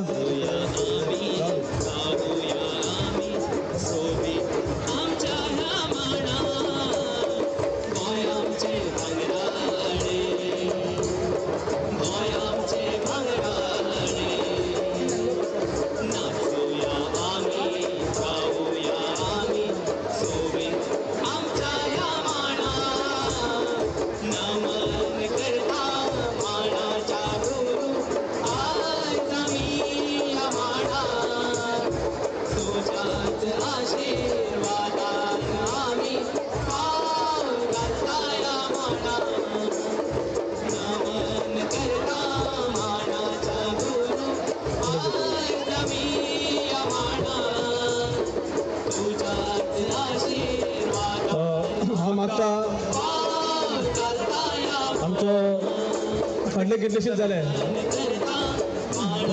S13: फाटले कितलेशेच जाले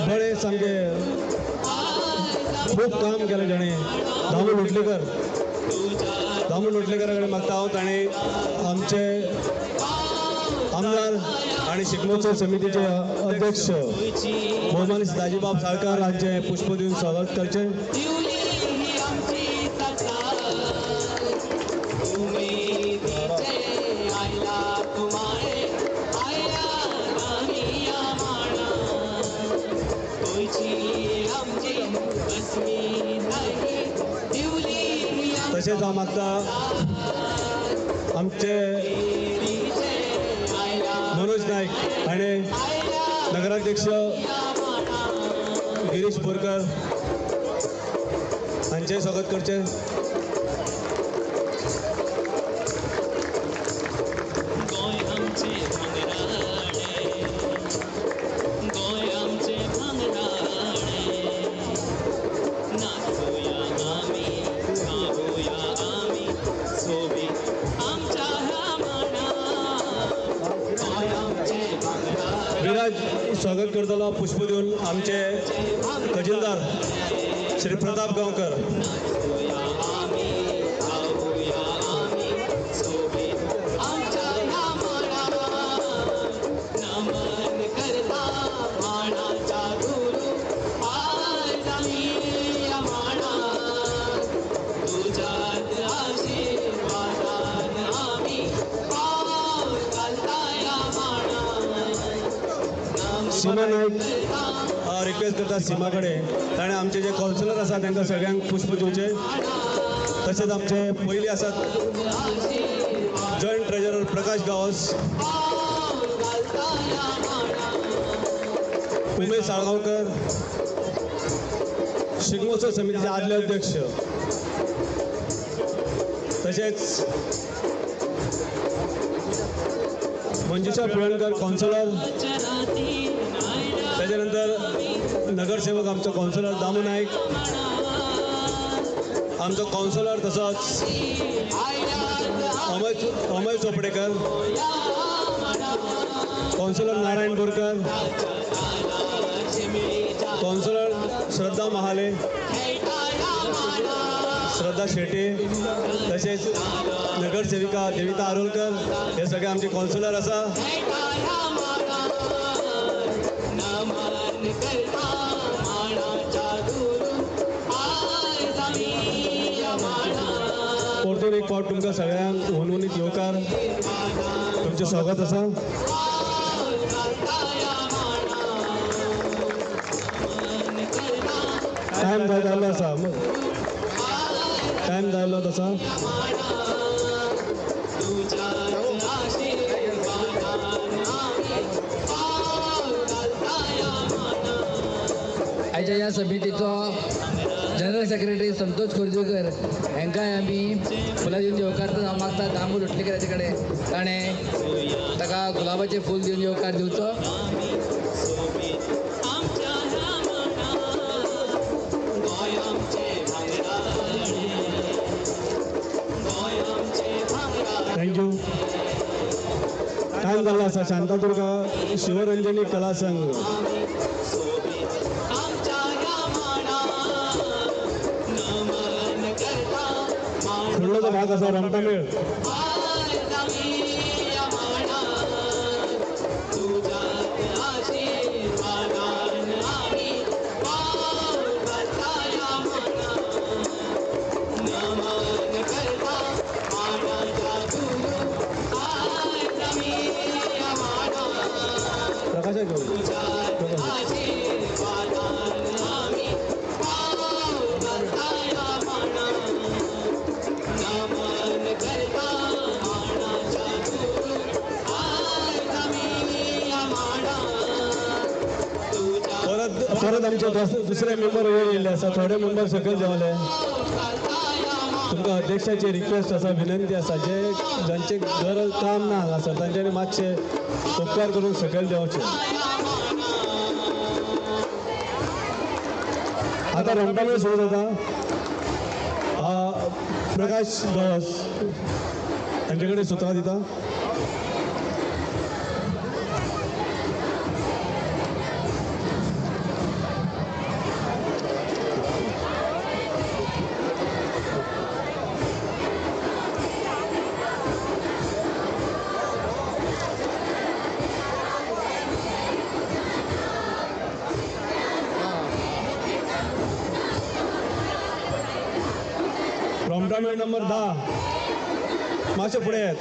S13: बरे सामके खूब काम केलें ताणें. दामू लोटलेकर कडेन मागता हांव ताणें आमचे आमदार आनी शिगमोत्सव समितीचे अध्यक्ष भोवमान्य दाजीबाब साळकार हांचे पुष्प दिवन स्वागत करचें. तशेंच हांव मागता आमचे मनोज नायक हाणें नगराध्यक्ष गिरीश बोरकर हांचें स्वागत करचें. स्वागत करतलो पुष्प दिवन आमचे खजिनदार श्री प्रताप गांवकर. सीमा नाईक रिक्वेस्ट करता सीमा कडेन ताणें आमचे जे कावन्सिलर आसा तांकां सगळ्यांक पुष्प दिवचे. तशेंच आमचे पयलीं आसात जॉयंट ट्रेजरर प्रकाश गांवस, उमेश साळगांवकर, शिगमोत्सव समितीचे आदले अध्यक्ष, तशेंच मंजुषा पिळणकर कावन्सिलर, त्याच्या नंतर नगरसेवक आमचो कावन्सिलर दामू नाईक, आमचो कावन्सिलर तसोच अमय चोपडेकर, कावन्सिलर नारायण बोरकर, कावन्सिलर श्रद्धा महाले, श्रद्धा शेटे, तसेच नगरसेविका देविता आरोलकर, हे सगळे आमचे कावन्सिलर आसा. परतून एक फावट तुमकां सगळ्यांक हुनहुनीत येवकार तुमचें स्वागत आसा. टायम जाल्लो आसा, टायम जाल्लो तसा.
S10: आयच्या ह्या समितीचो जनरल सेक्रेटरी संतोष खोर्जेकर हांकांय आमी फुलां दिवन येवकार हांव मागता. दामू लोटलीकराचे कडेन ताणें ताका गुलाबाचें फूल दिवन येवकार दिवचो.
S13: थँक्यू. टायम जाल्लो आसा. शांतादुर्गा शिवरंजनी कला संघ, फुडलो जो भाग आसा रमटामेळ, प्रकाश परत आमचे दुसरे मेंबर वेळ येयल्ले आसा. थोडे मेंबर सकयल देंवले. तुमकां अध्यक्षाची रिक्वेस्ट आसा, विनंती आसा, ज्यांचे गरज काम ना हांगासर तांच्यांनी मातशे उपकार करून सकयल देंवचे. आतां रमटामेळ सुरू जाता. प्रकाश गांवस तांचे कडेन सुत्रां दिता. रमटामेळ नंबर 10 मातशे फुडें येत.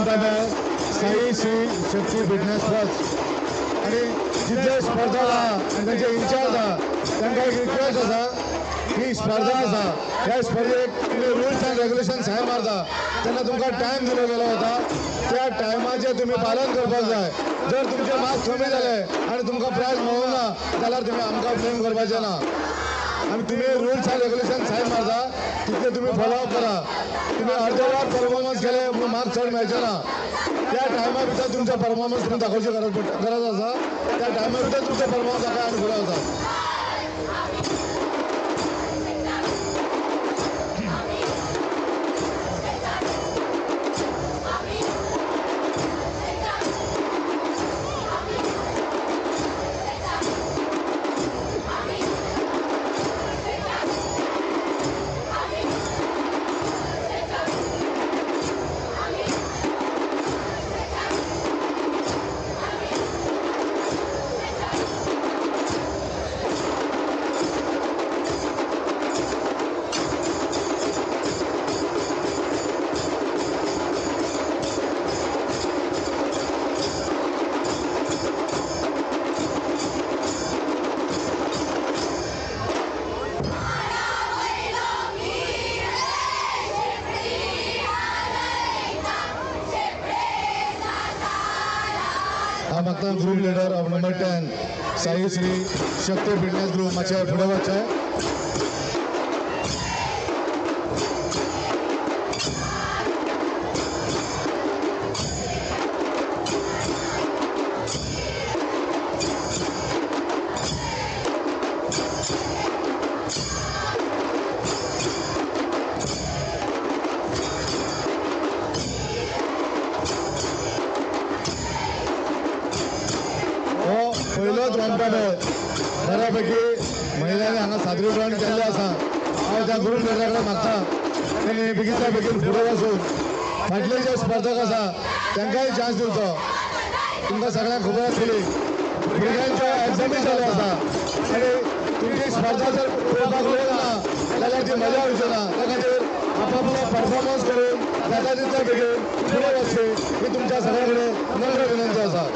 S4: रोमटामेळ साई श्री शक्ती फिटनेस ट्रस्ट आणि जितले स्पर्धा आहा आणि त्यांचे इंचार्ज आहा तांकां एक रिक्वेस्ट आसा ही स्पर्धा आसा ह्या स्पर्धेक तुमी रुल्स अँड रेग्युलेशन सायन मारता तेन्ना तुमकां टायम दिलो गेलो होता त्या टायमाचें तुमी पालन करपाक जाय जर तुमचे मार्क्स कमी जाले आनी तुमकां प्रायज मेळूंक ना जाल्यार तुमी आमकां ब्लेम करपाचें ना आनी तुमी रुल्स अँड रेग्युलेशन सायन मारता तितले तुमी फॉलोअप करा तुमी अर्दे वरात परफॉर्मन्स केले म्हणून मार्क्स चड मेळचे ना त्या टायमा भितर तुमचो परफॉर्मन्स तुमी दाखोवची गरज आसा त्या टायमा भितर तुमचो परफॉर्मन्स दाखय आनी फुडें वचा मागता group leader of number 10 Sai Shri Shakti fitness group मातशें फुडें वचचें पहिलोच रोमटामेळ बऱ्यापैकी महिलांनी हांगा सादरीकरण केल्लें आसा हांव त्या ग्रुप लिडराकडे मागता तांणी बेगीतल्या बेगीन फुडें वचून फाटले जे स्पर्धक आसा तांकांय चान्स दिवचो तुमकां सगळ्यांक खबर आसतली भुरग्यांच्यो एग्जामी चालू आसा आनी तुमची स्पर्धा जर पळोवपाक मेळना जाल्यार ती मजा येवची ना त्या खातीर आपापलो परफॉर्मन्स करून जाता तितल्या बेगीन फुडें वचची ही तुमच्या सगळ्या कडेन नम्र विनंती आसा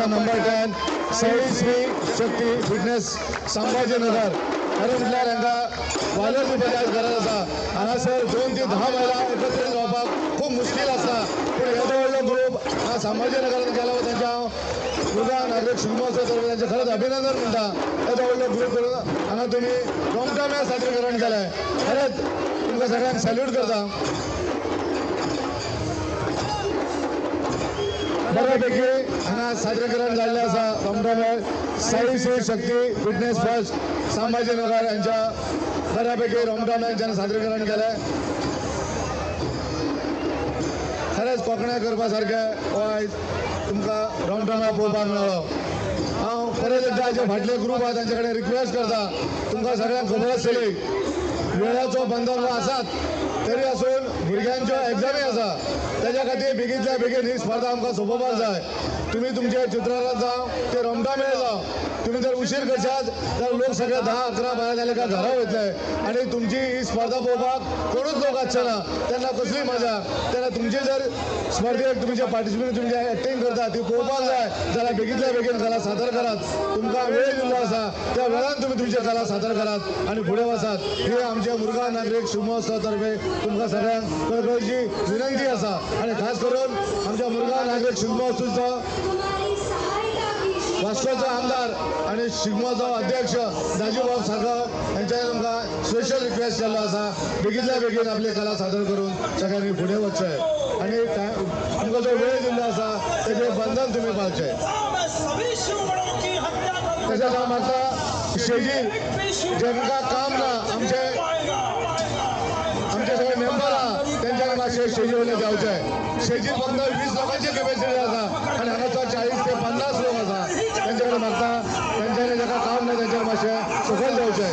S4: नंबर 10 साई श्री शक्ती फिटनेस संभाजीनगर खरें म्हटल्यार हांकां वालोर दिवपाची गरज आसा हांगासर 2 ते 10 महिला एकत्रीत रावपाक खूब मुश्कील आसा पूण येदो व्हडलो ग्रूप हांगा संभाजीनगरांत केलो तांचे हांव मुगा नागरीक शिगमोत्सव तर्फे तांचे खरेंच अभिनंदन म्हणटा येदो व्हडलो ग्रूप करून हांगा तुमी रोमटामेळ सादरीकरण केलें खरेंच तुमकां सगळ्यांक सॅल्यूट करता बऱ्यापैकी हांगा सादरीकरण जाल्लें आसा रोमटामेळ साई श्री शक्ती फिटनेस फर्स्ट संभाजीनगर यांच्या बऱ्यापैकी रोमटामेळांचें सादरीकरण केलें खरेंच कोंकणी करपा सारकें आयज तुमकां रोमटामेळ पळोवपाक मेळ्ळो हांव परत एकदां जे फाटले ग्रूप आहा तांचे कडेन रिक्वेस्ट करता तुमकां सगळ्यांक खबर आसतली वेळाचो बंधन आसात तरी आसून भुरग्यांच्यो एग्जामी आसा त्याच्या खातीर बेगींतल्या बेगीन ही स्पर्धा आमकां सोंपोवपाक जाय तुम्ही तुमचे चित्ररथ जावं ते रोमटामेळ जावं
S5: तुम्ही जर उशीर करशात तर लोक सगळे 10-11 बारा झाले का घरा वयतले आणि तुमची ही स्पर्धा पळोवपाक कोणूच लोक आसचे ना तेन्ना कसली मजा तेन्ना तुमची जर स्पर्धेक तुमचे पार्टिसिपेट तुमचे एक्टिंग करता ती पळोवपाक जाय जाल्यार बेगींतल्या बेगीन कला सादर करात तुमकां वेळ दिल्लो आसा त्या वेळान तुम्ही तुमची कला सादर करात आणि फुडें वचात ही आमच्या मुरगांव नागरिक शिगमोत्सवा तर्फे तुमकां सगळ्यांक कळकळीची विनंती आसा आणि खास करून आमच्या मुरगांव नागरिक शिगमोत्सवचो वास्कोचो आमदार आणि शिगमोचो अध्यक्ष दाजीबाब सारगांव यांच्यानी तुमकां स्पेशल रिक्वेस्ट केल्लो आसा बेगींतल्या बेगीन आपली कला सादर करून सगळ्यांनी फुडें वचचें आणि तुमकां जो वेळ दिल्लो आसा तेजें बंधन तुमी पाळचें तशेंच हांव मागता स्टेजीर जेंकां काम ना आमचे सगळे मेंबर आहा तेंच्यांनी मातशें स्टेजी वयले देंवचे स्टेजीर फक्त 20 लोकांची कॅपेसिटी आसा आणि हांगासर 40 ते 50 लोक आसा तेंचे कडेन मागता तेंच्यांनी जेका काम ना तेंच्यानी मातशें सकयल देंवचें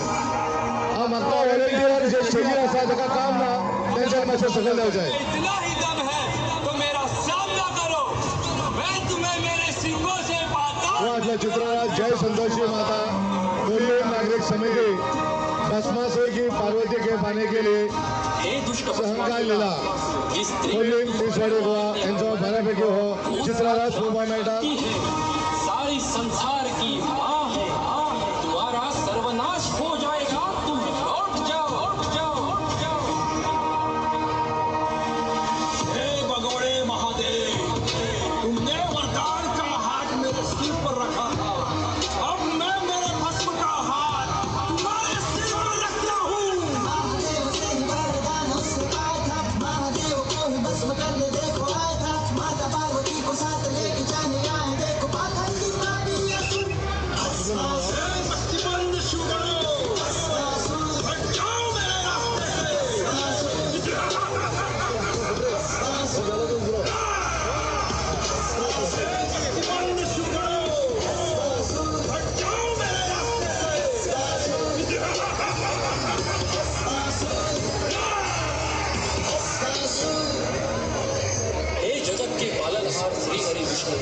S5: हांव मागता वॉलंटियर जे स्टेजीर आसा जेका काम ना तेंच्यांनी मातशें सकयल देंवचें चित्रराज जय संतोषी माता कोल्हे नागरिक समिति भस्मासुर की पार्वती के पाने के लिए सहकार लीला कोल्हे तिसवाडी गोवा यांचो बऱ्यापैकी हो चित्रराज पळोवपाक मेळटा
S14: सारी संसार की माँ है तुम्हारा सर्वनाश हो जाएगा तुम लौट जाओ लौट जाओ लौट जाओ हे भगोड़े महादेव तुमने वरदान का हाथ मेरे सिर पर रखा था अब मैं मेरे भस्म का हाथ तुम्हारे सिर पर रखता हूँ महादेव को ही भस्म करने देखो आया था माता पार्वती को साथ लेके जाने आए देखो पाखंडी पापी असुर भक्तिबंद शुगरो हट जाओ मेरे रास्ते से भक्तिबंद शुगरो हट जाओ मेरे हे जगत के पालनहार श्री हरि विष्णु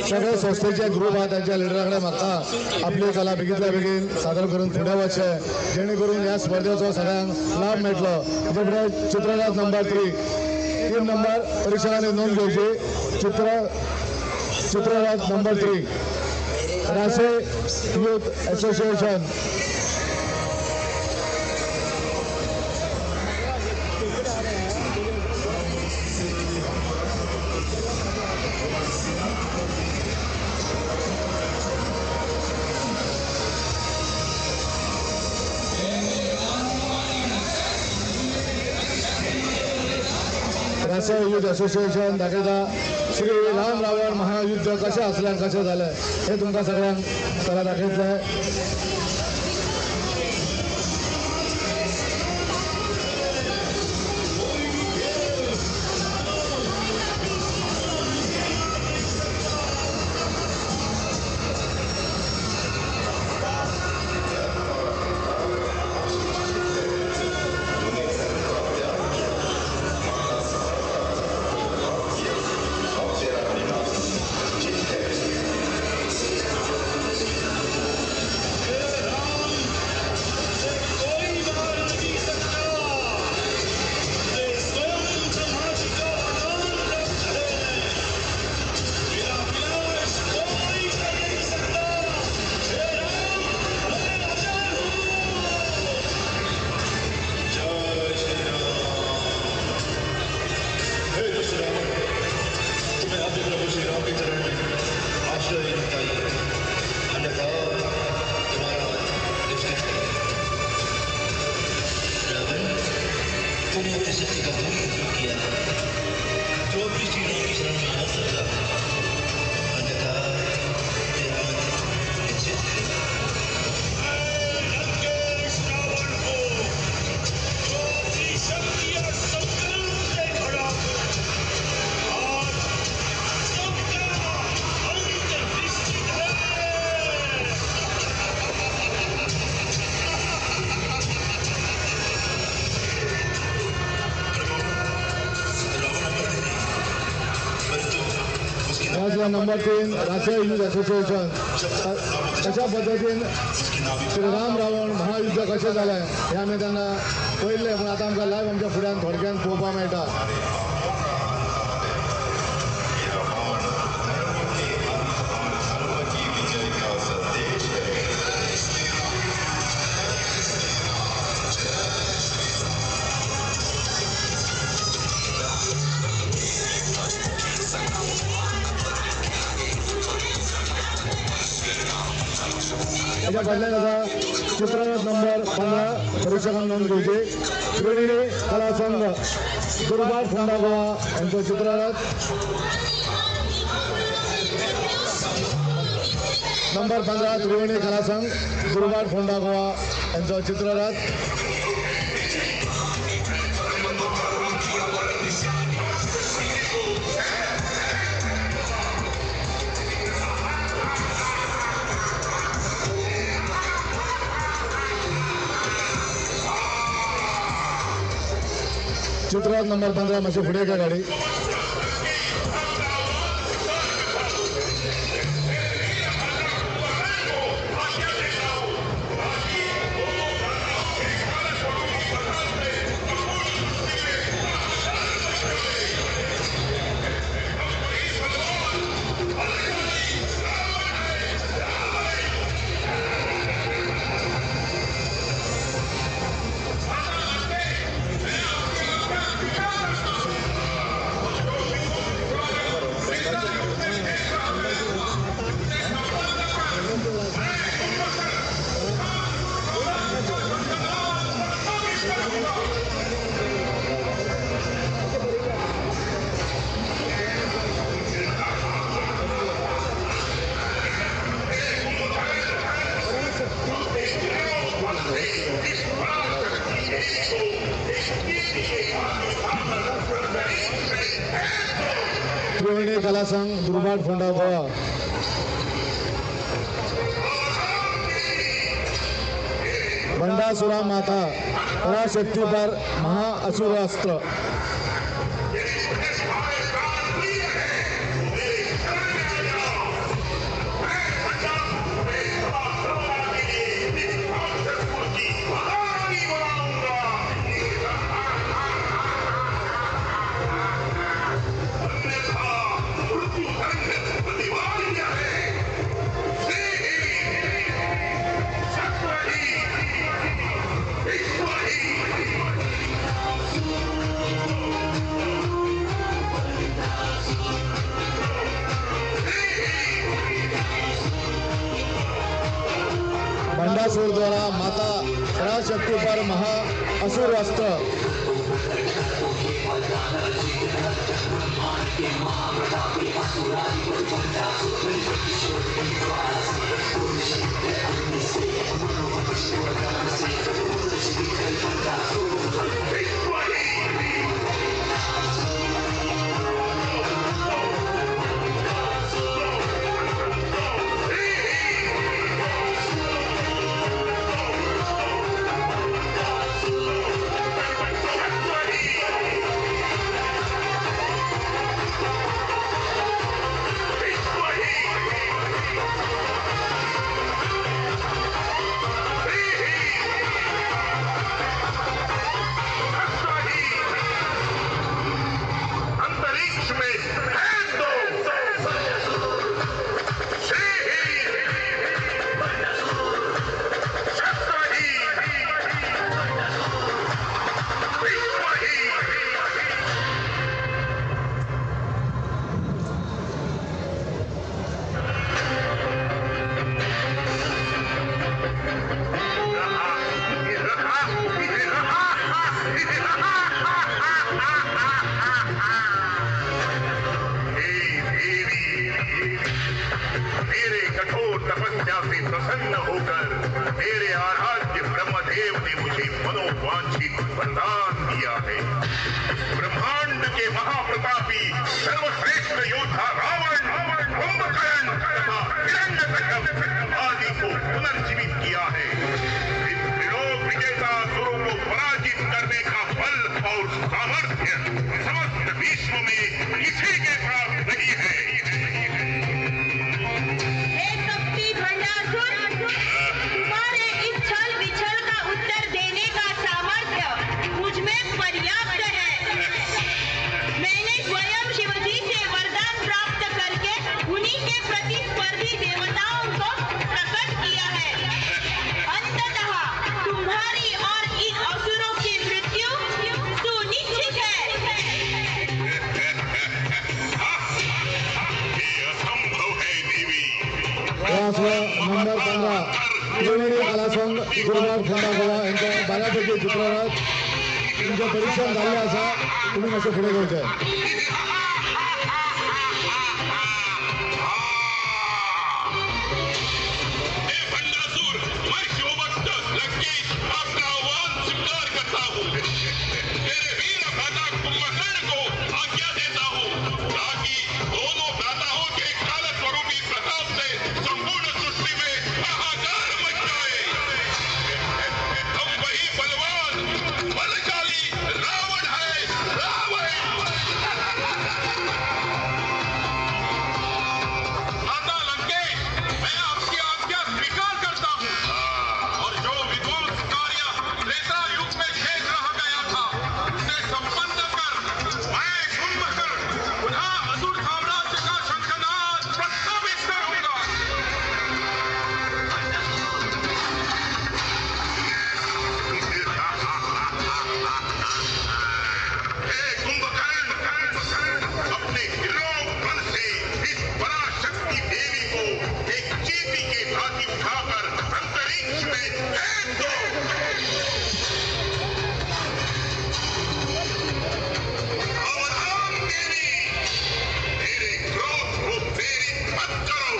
S5: सगळे संस्थेचे ग्रुप आहा त्यांच्या लिडराकडे मागता आपली कला बेगींतल्या बेगीन सादर करून फुडें वचचें जेणे करून ह्या स्पर्धेचो सगळ्यांक लाभ मेळटलो तेचे फुडें चित्रराज नंबर 3 नंबर परीक्षकांनी नोंद घेवची चित्रराज number 3 Rase youth association Rase youth association दाखयता श्री राम रावण महायुद्ध कशें आसलें कशें जालें हें तुमकां सगळ्यांक कला दाखयतले पडलेला नंबर 3 राष्ट्रीय युथ असोसिएशन कशा पद्दतीन श्रीराम रावण महायुद्ध कशें जालें हें आमी तेन्ना पळयल्लें, पूण आतां आमकां लायव्ह आमच्या फुड्यान थोडक्यान पळोवपाक मेळटा. याच्या फाटल्यान आसा चित्ररथ नंबर 15 परीक्षकांक नोंद घेवची. त्रिवेणी कला संघ दुर्बाट फोंडा गोवा यांचो चित्ररथ नंबर 15 त्रिवेणी कला संघ दुर्बाट फोंडा गोवा यांचो चित्ररथ. चित्ररथ नंबर 15 मातशें फुडें का गाडी. त्रिवेणी कला संघ दुर्बाट फोंडा गोवा. बंडासुरा माता पराशक्ति पर महा असुरास्त्र. बंडासुर द्वारा माता पराशक्ति पर महा असुर अस्त्र.
S12: प्रसन्न होकर मेरे आराध्य ब्रह्मदेव ने मुझे मनोवांछित वरदान दिया है। ब्रह्मांड के महाप्रतापी सर्वश्रेष्ठ योद्धा रावण, कुंभकर्ण तथा हिरण्यकश्यप आदि को पुनर्जीवित किया है। इन त्रिलोक विजेता असुरों को पराजित करने का बल और सामर्थ्य समस्त विश्व में किसी के पास नहीं है।
S7: पर भी देवताओं को प्रकट किया है। अंततः तुम्हारी और इन असुरों की मृत्यु सुनिश्चित है।
S12: ये असंभव है देवी।
S5: नंबर 15 त्रिवेणी कला संघ गुरुवार फोंडा गोवा यांच्या बऱ्यापैकी चित्ररथ तुमचं परीक्षण झालं असा तुम्ही कसं पुढे घेऊचे
S12: अपना आह्वान स्वीकार करता हूँ। तेरे वीर भ्राता कुंभकर्ण को आज्ञा देता हूँ ताकि दोनों भ्राताओं के काल स्वरूपी प्रताप से संपूर्ण सृष्टि में हाहाकार मच जाए। हम वही बलवान बलशाली रावण है, रावण। माता लंकेश, मैं आपकी आज्ञा स्वीकार करता हूँ और जो विध्वंस कार्य त्रेता युग में शेष रह गया था उसे संपन्न कर मैं कुंभकर्ण पुनः असुर साम्राज्य का शंखनाद प्रस्तावित करूंगा। हे कुंभकर्ण, अपने हिरोपन से इस पराशक्ति देवी को एक चींटी के भांति उठाकर अंतरिक्ष में फेंक दो। अवधान देवी, मेरे क्रोध को प्रेरित मत करो।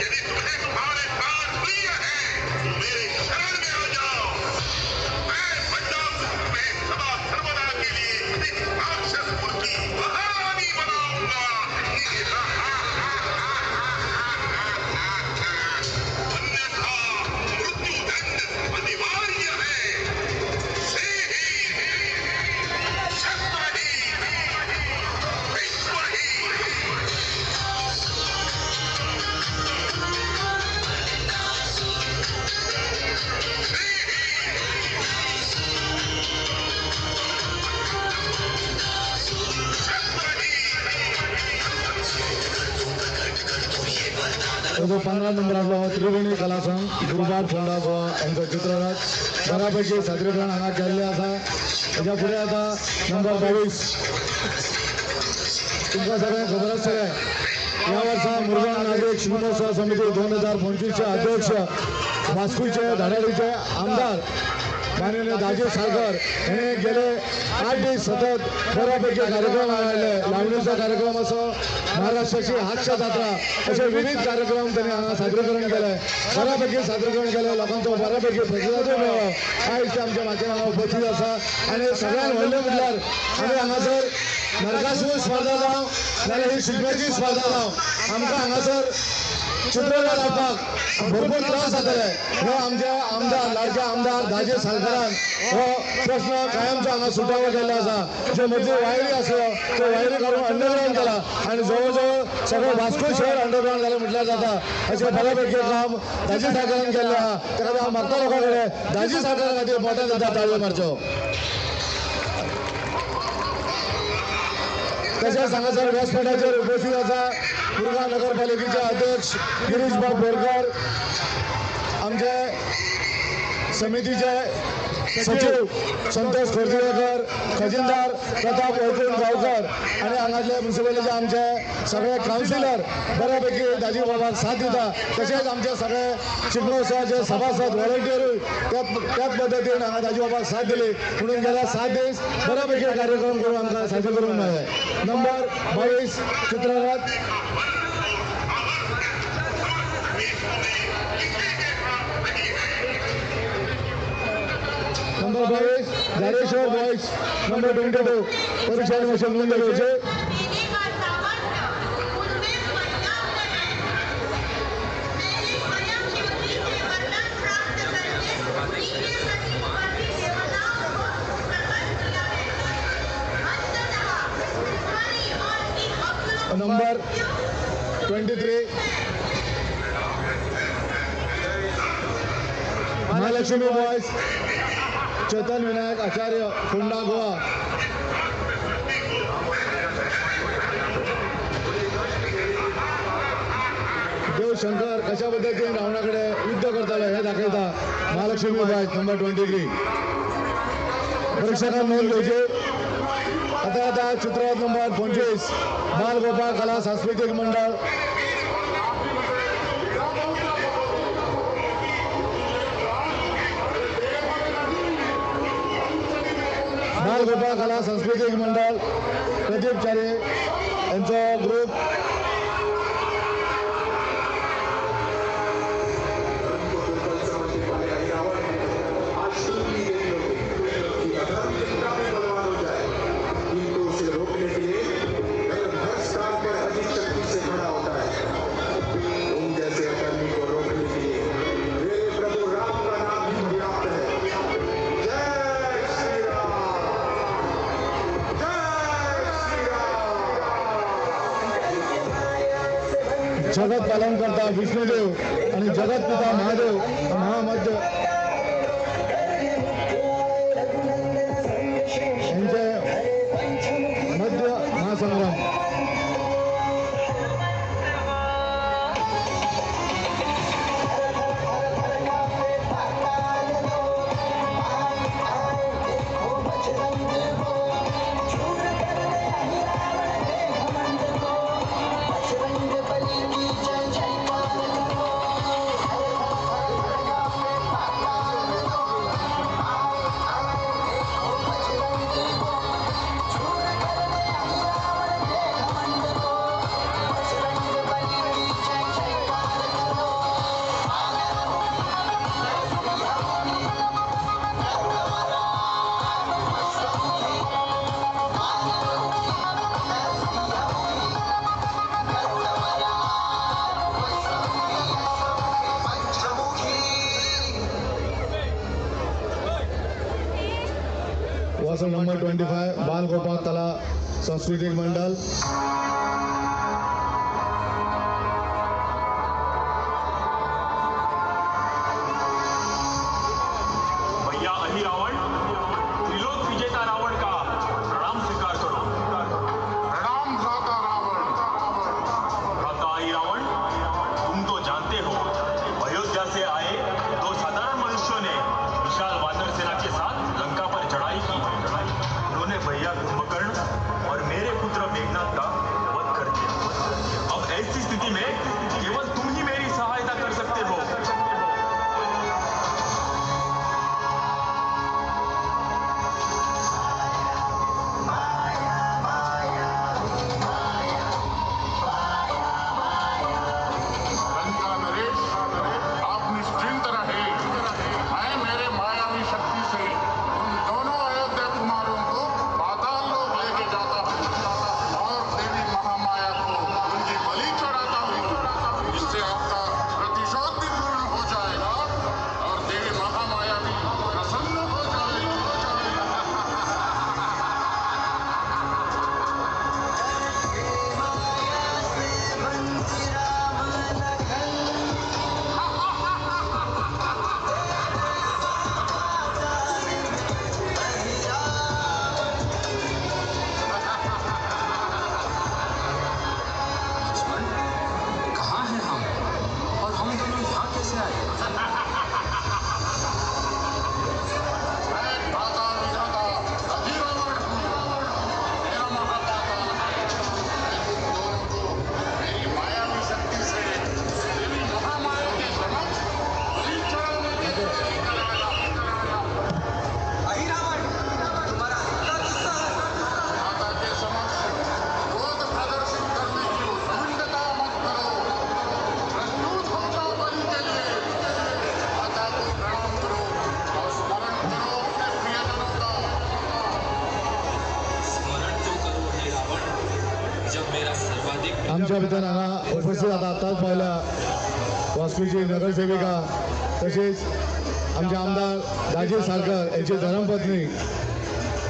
S12: यदि तुम्हें तुम्हारे प्राण प्रिय है तो मेरे शरण में आ जाओ। मैं पंडासुर में सदा सर्वदा के लिए इस राक्षसपुर की महारानी बनाऊंगा। अन्यथा मृत्युदंड अनिवार्य है। श्रीहीन, शस्त्रहीन, विश्वहीन।
S5: जो 15 नंबरातलो त्रिवेणी कला संघ गुरुवार फोंडा गोवा यांचं चित्ररथ बऱ्यापैकी सादरीकरण हांगा केल्लें आसा तेच्या फुडें आता नंबर 22 तुमकां सगळ्यांक खबर आसतलें या वर्सा मुरगांव नागरिक शिगमोत्सव समिती 2025 चे अध्यक्ष वास्कोचे धाडाडीचे आमदार माननीय दाजी साळकर हे गेले 8 दीस सतत बऱ्यापैकी कार्यक्रम हाडले लावणीचो कार्यक्रम असो महाराष्ट्राची हास्य जात्रा असे विविध कार्यक्रम त्यांनी हांगा सादरीकरण केले बऱ्यापैकी सादरीकरण केले लोकांचो बऱ्यापैकी प्रतिसाद मेळ्ळो आयज ते आमच्या माथ्यान हांगा उपस्थित आसा आनी सगळ्यात व्हडलें म्हटल्यार आमी हांगासर नरकासूर स्पर्धा जावं नाल्यार ही शिगम्याची स्पर्धा जावं आमकां हांगासर चित्ररथ हाडपाक भरपूर त्रास जातले हे आमचे आमदार लाडके आमदार दाजी साळकरान हो प्रश्न कायमचो हांगा सुटावो केल्लो आसा जे मदली वायरी आसल्यो त्यो वायरी काडून अंडरग्रावंड केला आनी जवळ जवळ सगळें वास्को शहर अंडरग्रावंड जालें म्हटल्यार जाता अशें बऱ्यापैकी काम दाजी साळकरान केल्लें आहा तेका हांव मागता लोकां कडेन दाजी साळकरा खातीर मोठ्यान जाता ताळयो मारच्यो तशेंच हांगासर व्यासपीठाचेर उपस्थित आसा मुरगांव नगरपालिकेचे अध्यक्ष गिरीश बाब बोरकर आमचे समितीचे सचिव संतोष खोर्जीवेकर खजिनदार प्रताप वैकुंठ गांवकर आणि हांगातले म्युनिसिपालिटीचे आमचे सगळे कावन्सिलर बऱ्यापैकी दाजी बाबाक साथ दिता तशेंच आमचे सगळे शिगमोत्सवाचे सभासद व्हॉलंटियरूय त्याच पद्दतीन हांगा दाजी बाबाक साथ दिली म्हणून गेल्या 7 दीस बऱ्यापैकी कार्यक्रम करून आमकां सादर करूंक मेळ्ळे नंबर 22 चित्ररथ नंबर 22 धारेश्वर बॉयज नंबर 22 परीक्षा निमिषम नोंद घ्यायचे नंबर 23 महालक्ष्मी बॉयज चेतन विनायक आचार्य फोंडा गोवा शंकर कशा पद्धतीने रावणाकडे युद्ध करताना हे दाखवता महालक्ष्मी बाग नंबर 23. प्रेक्षकांना नोंद घ्यायची. आता चित्रपट नंबर 25 बालगोपाळ कला सांस्कृतिक मंडळ. बालगोपाळ कला सांस्कृतिक मंडळ प्रदीप चारे यांचा ग्रुप. जगत पालन करता विष्णुदेव आणि जगत पिता महादेव महामध्य यांचे मध्य महासंग्राम. वासन नंबर 25 बालगोपाळ कला सांस्कृतिक मंडल.
S14: भैया अही रावण त्रिलोक विजेता रावण का प्रणाम स्वीकार करो. प्रणाम भ्राता रावण. भ्राता अही रावण, तुम तो जानते हो अयोध्या से आए दो साधारण मनुष्यों ने विशाल वानर सेना के साथ लंका पर चढ़ाई की. उन्होंने भैया कुंभकर्ण और मेरे पुत्र मेघनाथ का वध कर दिया. अब ऐसी स्थिति में केवल तुम ही मेरी सहायता कर सकते हो.
S12: लंका नरेश, आप निश्चिंत रहे. मैं मेरे मायावी शक्ति से उन दोनों अयोध्या कुमारों को पाताल लोक लेके जाता हूँ और देवी महामाया को उनकी बलि चढ़ाता हूँ. इससे आपका प्रतिशोध भी पूर्ण हो जाएगा और देवी महामाया भी प्रसन्न हो जाएगी.
S14: कहाँ हैं हम और हम दोनों यहाँ कैसे आए?
S12: मैं भ्राता विधाता अधिरावण हूँ. मेरा महापाता दोनों को मेरी मायावी शक्ति से देवी महामाया के समक्ष बलि चढ़ाने के लिए लेकर आया.
S14: अहिरावण, तुम्हारा इतना गुस्सा है?
S12: माता के समक्ष क्रोध प्रदर्शित करने की उद्दंडता मत करो. प्रस्तुत हो जाओ बलि के लिए. माता को प्रणाम करो और स्मरण करो अपने प्रियजनों का.
S14: स्मरण तो करो हे रावण, जब मेरा सर्वाधिक
S5: आमच्या भितर हांगा उपस्थित आताच पाहिल्या वास्कोची नगरसेविका तसेच आमचे आमदार दाजी साळकर यांची धर्मपत्नी.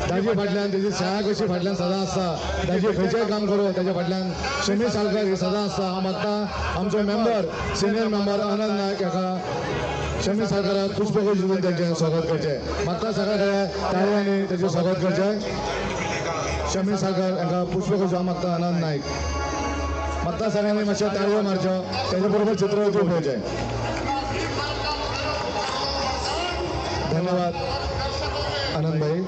S5: दाजी फाटल्यान त्याची शाळा कशी फाटल्यान सदां आसता. दाजी खंयचेंय काम करो त्याच्या फाटल्यान शमी साळकर ही सदां आसता. हांव मागता आमचो मेंबर सिनियर मेंबर आनंद नायक हाका शमी साळकराक पुष्पगुच्छ दिवन त्यांचें स्वागत करचें. मागता सगळे कडेन ताळयांनी त्याचें स्वागत करचें. शमी साळकर हांकां पुष्पगुच्छ हांव मागता आनंद नायक. म्हाका सगळ्यांनी मातशें ताळयो मारच्यो तेच्या बरोबर चित्र घेवचें. धन्यवाद आनंद भाई.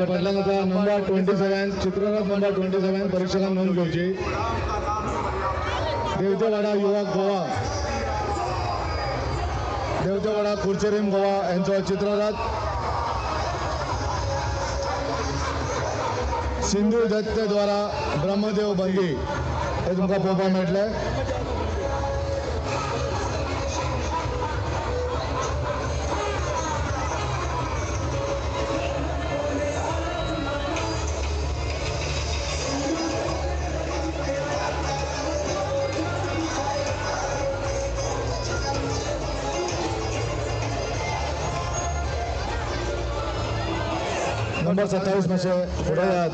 S5: पाटलांचा नंबर 27 चित्ररथ नंबर 27 परीक्षकांना नोंद घेवची. देवतेवाडा युवक गोवा देवतेवाडा कुर्चेरीम गोवा यांचो चित्ररथ सिंधू दत्त द्वारा ब्रह्मदेव बंदी हे तुमकां पळोवपाक मेळटले. नंबर 27 मातशे फुडें यात.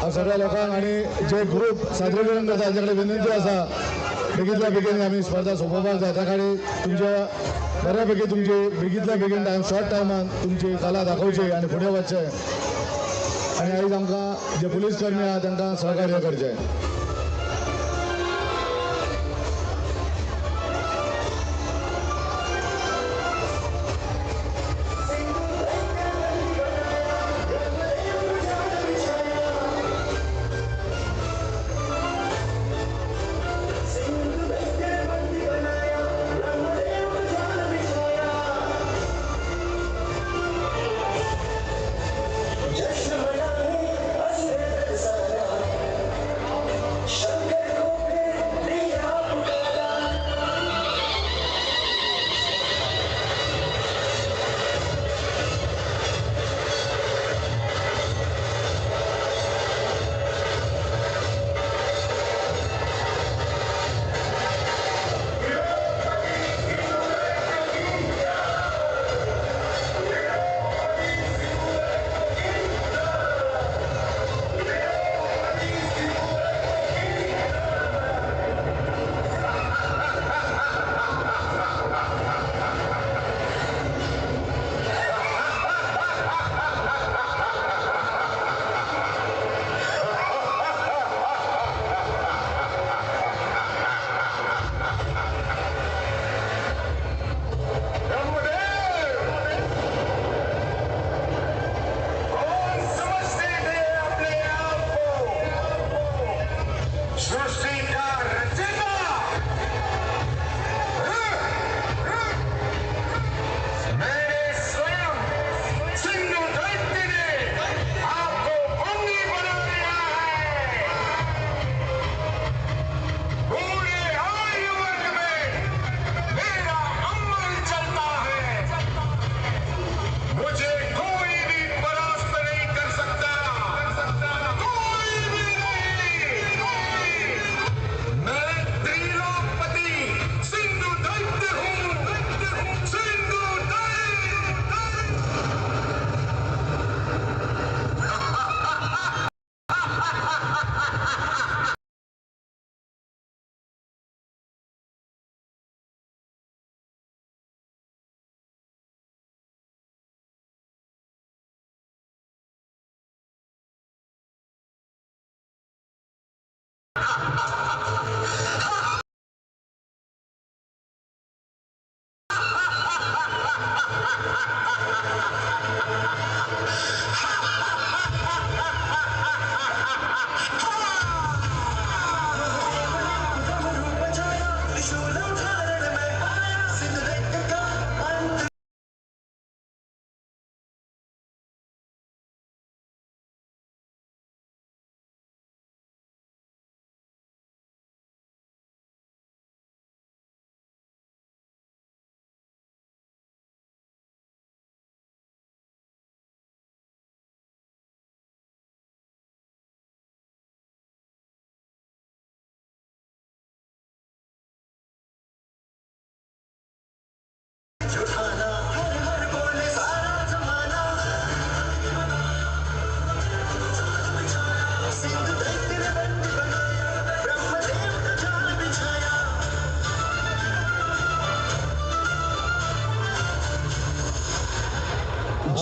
S5: हांव सगळ्या लोकांक आनी जे ग्रुप सादरीकरण करता तांचे कडेन विनंती आसा बेगींतल्या बेगीन आमी स्पर्धा सोंपोवपाक जाय. त्या खातीर तुमच्या बऱ्यापैकी तुमची बेगींतल्या बेगीन टायम शॉर्ट टायमान तुमची कला दाखोवची आनी फुडें वचचें. आनी आयज आमकां जे पुलीस कर्मी आहा तांकां सहकार्य करचें.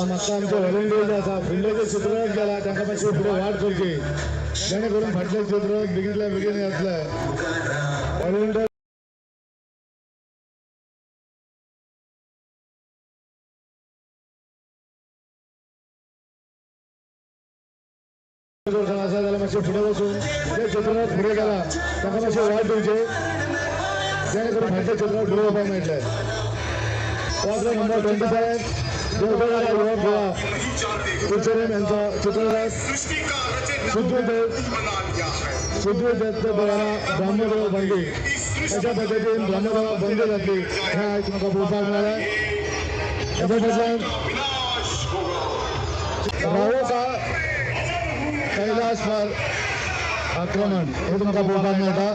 S5: म्हाका आमचे व्हॉलंटियर जे आसा फुडले चित्र गेला तांकां मातशी फुडें वाट करची जेणे करून फाटले चित्र बेगिनल्या बेगीन येतले व्हॉलंटियर आसा जाल्यार मातशें फुडें वचून जे चित्र फुडें गेला तांकां मातशें वाट दिवचे जेणे करून फाटले चित्र फुडें वचपाक मेळटले वाजलो नंबर 27 देवगडाला युवक गोवा कुचेरीम यांचा चित्ररथ सुद्विदेव देवाला ब्राह्मदेव बंदी अशा पद्धतीन ब्राह्मदेव बंदी जातली हें आयज म्हाका पळोवपाक मेळ्ळें हेच्या फाटल्यान रावोका कैलास पर आक्रमण हे तुमकां पळोवपाक मेळटा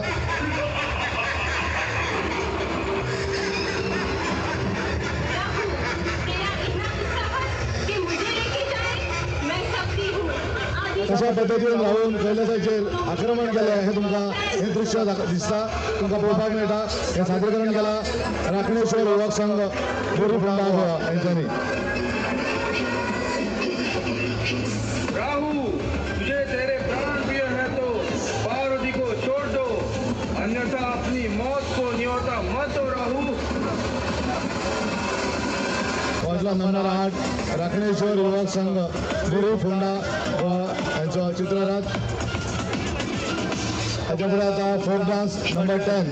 S5: अशा पद्धतीन राहून कैलासाचेर आक्रमण केलें हे तुमकां हे दृश्य दिसता तुमकां पळोवपाक मेळटा हें सादरीकरण केलां राखणेश्वर युवक संघ बोरी फोंडा गोवा हेंच्यांनी
S2: राहू तुझे तेरे प्राण प्रिय है तो पार्वती को छोड़ दो अन्यथा अपनी मौत को न्योता मत राहू
S5: वाजला नंबर 8 राखणेश्वर युवक संघ बोरी फोंडा यांचो चित्ररथ हाच्या फुडें आता folk dance number 10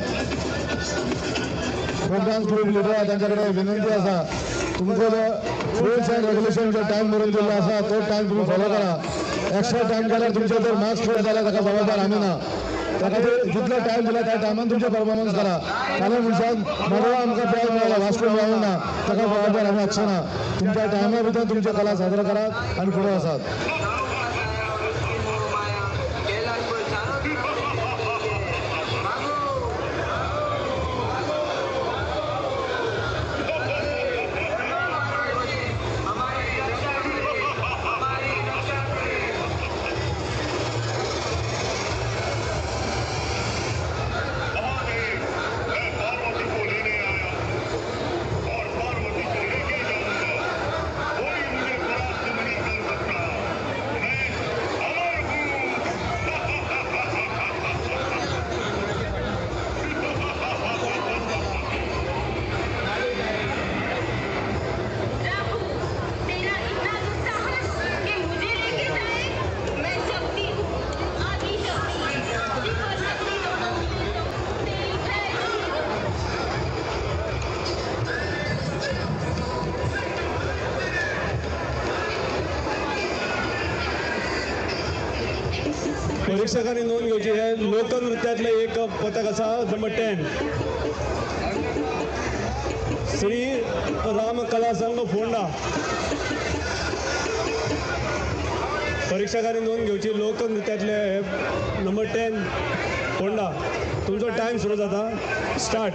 S5: folk dance group leader तांच्या कडेन विनंती आसा तुमचो जो रुल्स एंड रेग्युलेशनचो टायम बरोवन दिल्लो आसा तो टायम तुमी फॉलो करा एक्स्ट्रा टायम केल्यार तुमचे जर मार्क्स फेल जाल्यार ताका जबाबदार आमी ना त्या खातीर जितलो टायम दिला त्या टायमान तुमचे परफॉर्मन्स करा फाल्यां म्हणशात मडगांव आमकां प्रायज मेळ्ळा वास्को मेळूंक ना ताका जबाबदार आमी आसचे ना तुमच्या टायमा भितर तुमची कला सादर करात आनी फुडें वचात
S13: परीक्षकांनी नोंद घेवची हे लोकनृत्यातले एक पथक आसा नंबर 10 श्री राम कला संघ फोंडा परीक्षकांनी नोंद घेवची लोकनृत्यातले नंबर 10 फोंडा तुमचो टायम सुरू जाता स्टार्ट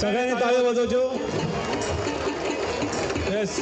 S13: सगळ्यांनी ताळ्या वाजवच्यो हे येस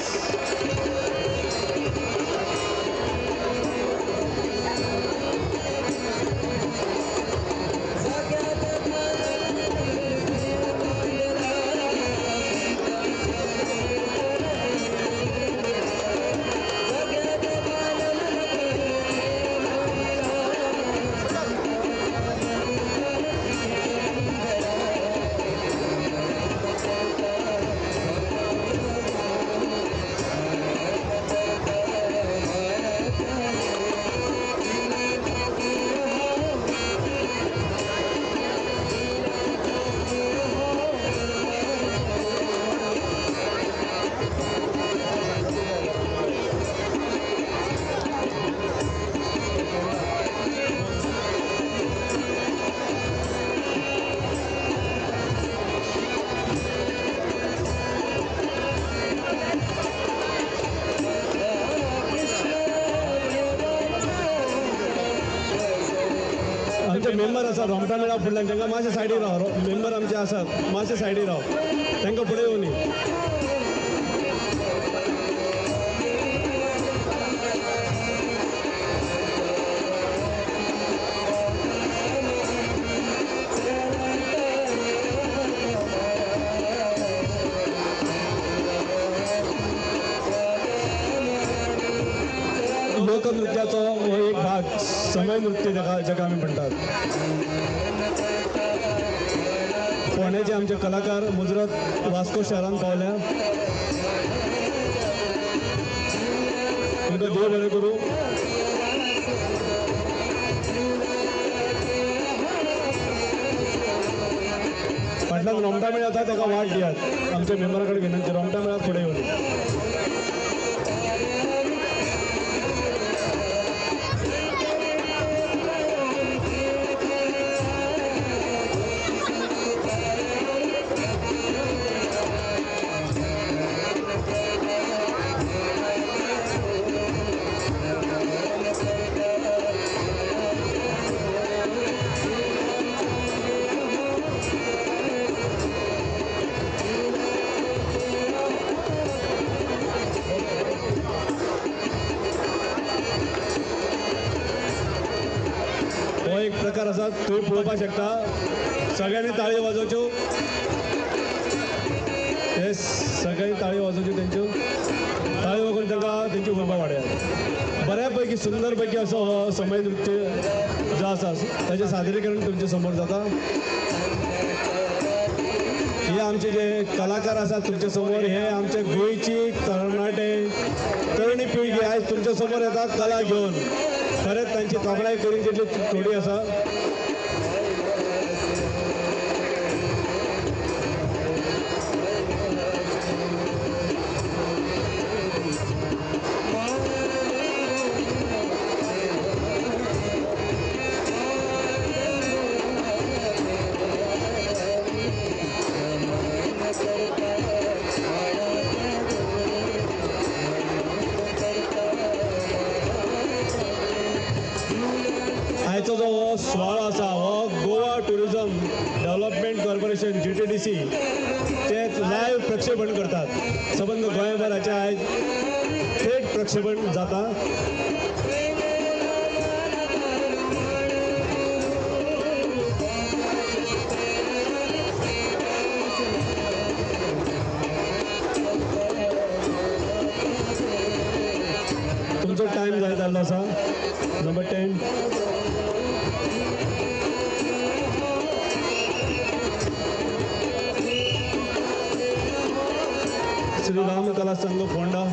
S13: आमचे मेंबर आसा रोमटा मेळा फुडल्यान तांकां मातशे सायडीक राव मेंबर आमचे आसात मातशे सायडीक राव तांकां फुडें येवनी लोकनृत्याचो हो एक भाग समय नृत्य जाका आमी म्हणटात फोंडेचे आमचे कलाकार मुजरत वास्को शहरान पावल्या तुमकां देव बरें करूं फाटल्यान रोमटा मेळ जाता ताका वाट दियात आमच्या मेंबरा कडेन विनंती रोमटा मेळात फुडें येवनी प्रकार आसा तुम्ही पळोवपाक शकता सगळ्यांनी ताळयो वाजोवच्यो येस सगळ्यांनी ताळयो वाजोवच्यो तेंच्यो ताळयो वाजोवन तांकां तेंची उर्बा वाडयात बऱ्या पैकी सुंदर पैकी असो हो समय नृत्य जो आसा ताचें सादरीकरण तुमचे समोर जाता हे आमचे जे कलाकार आसात तुमचे समोर हे आमचे गोंयची तरणी पिळगी आयज तुमच्या समोर येता कला घेवन खरेंच तांची तोखणाय करीन तितली थोडी आसा आयचो जो हो सुवाळो आसा हो Goa tourism development corporation GTDC ते लायव्ह प्रक्षेपण करतात सबंद गोंयभराचे आयज थेट प्रक्षेपण जाता तुमचो टायम जाल्लो आसा नंबर 10 श्री राम कला संघ फोंडा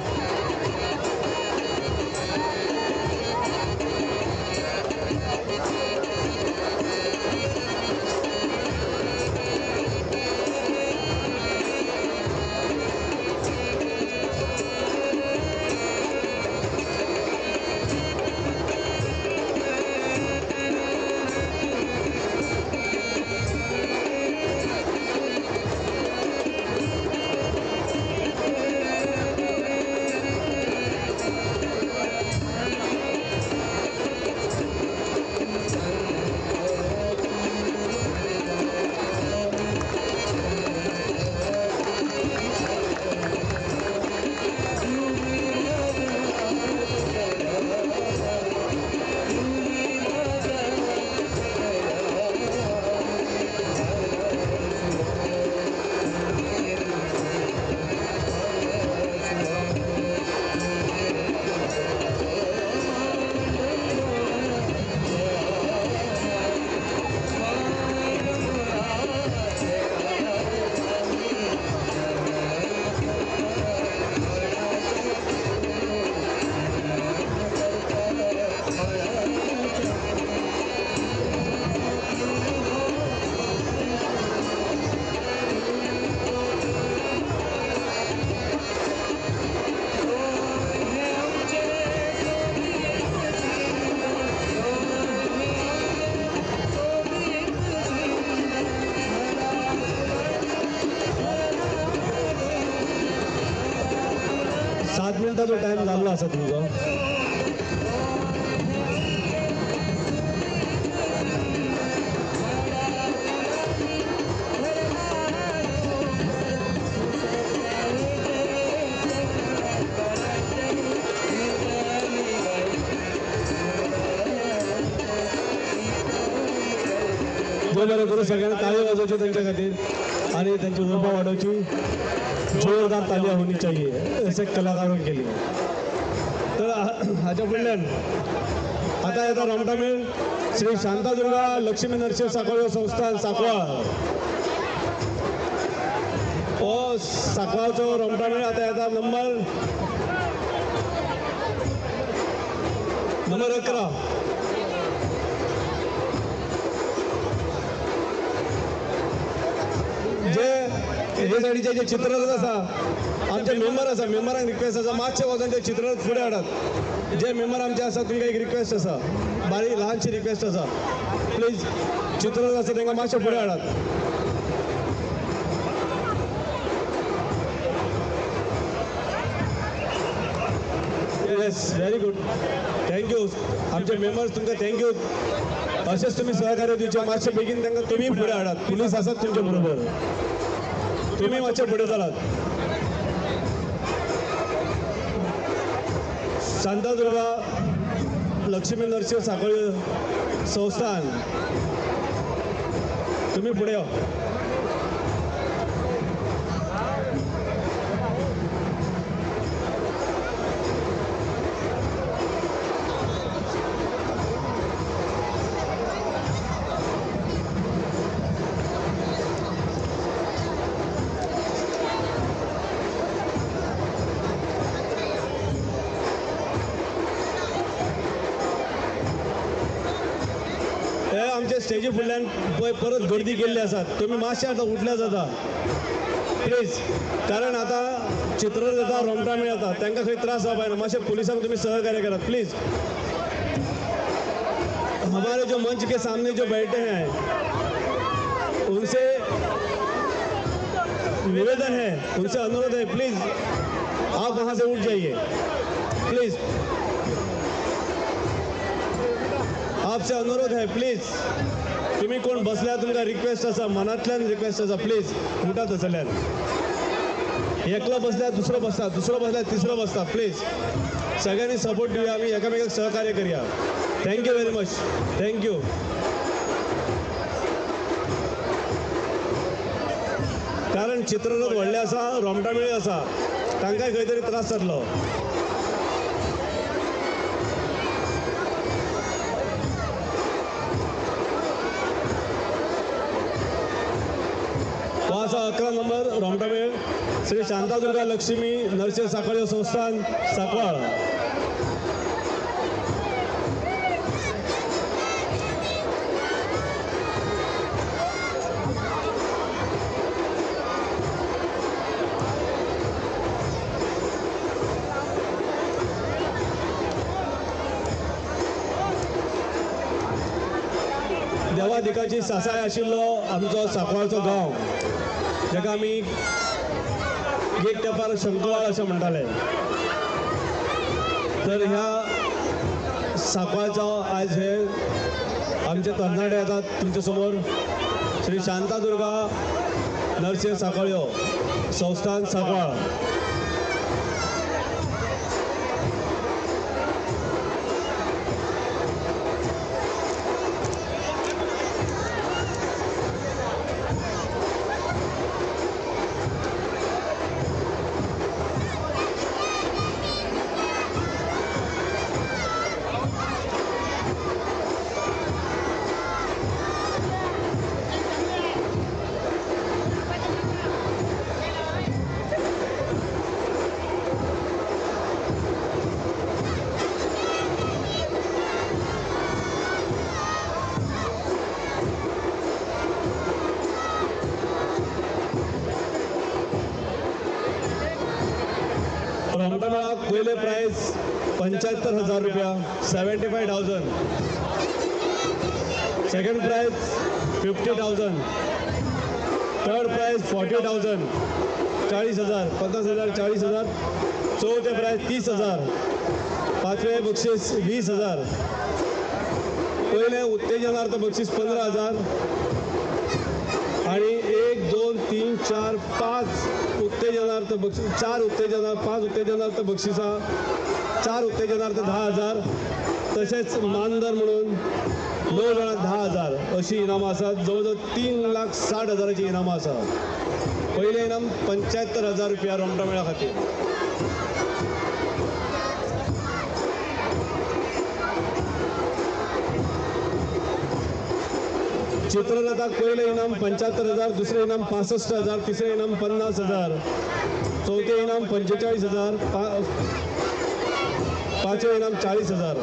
S13: मिनटाचो टाइम जाल्लो आसा तुमचो. देव बरें करूं. सगळ्यांना ताळी वाजोवची त्यांच्या खातीर आणि त्यांची उर्बा वाडोवची. जोरदार तालियां होनी चाहिए असे कलाकारों के लिए. तर हाच्या फुडल्यान आता येता रोमटामेळ श्री शांतादुर्गा लक्ष्मी नरसिंह सांकवाळ संस्थान सांकवाळ. हो सांकवाळचो रोमटामेळ आता येता नंबर 11. जे हे सायडीचे जे चित्ररथ आसा आमचे मेंबर आसा मेंबरांक रिक्वेस्ट आसा मातशे वचून ते चित्ररथ फुडें हाडात. जे मेंबर आमचे आसा तुमकां एक रिक्वेस्ट आसा बारीक ल्हानशी रिक्वेस्ट आसा प्लीज चित्ररथ आसा तांकां मातशे फुडें हाडात. Yes very good thank you. आमचे मेंबर्स तुमकां थँक्यू. अशेंच तुमी सहकार्य दिवचे. मातशे बेगीन तांकां तुमी फुडें हाडात. पुलीस आसात तुमचे बरोबर. तुम्ही मातशे फुडें चलात. शांतादुर्गा लक्ष्मी नरसिंह सांकवाळ संस्थान तुम्ही फुडें यो. आमच्या स्टेजी फुडल्यान पळय परत गर्दी केल्ली आसात. तुमी मातशे आतां उठल्या जाता प्लीज. कारण आतां चित्ररथ येता रोमटामेळ येता तांकां खंय त्रास जावपाक ना. मातशे पुलिसांक तुमी सहकार्य करात प्लीज. हमारे जो मंच के सामने जो बैठे हैं उनसे निवेदन है, उनसे अनुरोध है प्लीज आप वहाँ से उठ जाइए प्लीज. आपसे अनुरोध है प्लीज. तुम्ही कोण बसल्या तुमकां रिक्वेस्ट आसा मनांतल्यान रिक्वेस्ट आसा प्लीज उठा थंयसरल्यान. एकलो बसल्यार दुसरो बसता दुसरो बसल्यार तिसरो बसता प्लीज. सगळ्यांनी सपोर्ट दिवया आमी एकामेकाक सहकार्य करूया. Thank you very much. थँक्यू. कारण चित्ररथ व्हडले आसा रोमटामेळी आसा तांकांय खंय तरी त्रास जातलो. हो आसा 11 नंबर रोमटामेळ श्री शांतादुर्गा लक्ष्मी नरसिंह सांकवाळ संस्थान सांकवाळ. देवादिकाची सासाय आशिल्लो आमचो सांकवाळचो गांव जाका आमी एक तेंपार शंकवाळ अशें म्हणटाले. तर ह्या सांकवाळचो आयज हे आमचे तरणाटे येतात तुमचे समोर श्री शांतादुर्गा नरसिंह सांकवाळ संस्थान सांकवाळ. रोमटामेळाक पयले प्रायज 75,000 रुपया 75,000. Second prize 50,000. Third prize 40,000. 40,000, 50,000, 40,000. चौथे प्राइज 30,000. पाचवे बक्षीस 20,000. पहिले उत्तेजनार्थ बक्षीस 15,000 आणि 1, 2, 3, 4, 5 उत्तेजनार्थ बक्षीस, 5 उत्तेजनार्थ बक्षिसा, 4 उत्तेजनार्थ 10,000. तसेच मानधन म्हणून 9 जणांक 10,000 अशी इनामां आसात. जवळजवळ 3,60,000ची इनामां आसा. पहिले इनाम 75,000 रुपया रोमटा मेळा खातीर. चित्ररथाक पहिले इनाम 75,000, दुसरे इनाम 65,000, तिसरे इनाम 50,000, चौथे इनाम 45,000, पाचवे इनाम 40,000.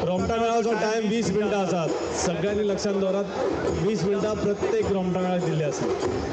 S13: रोमटा मेळाचो टायम 20 मिनटां आसात. सगळ्यांनी लक्षात दवरात, 20 मिनटां प्रत्येक रोमटा मेळाक दिल्ली आसात.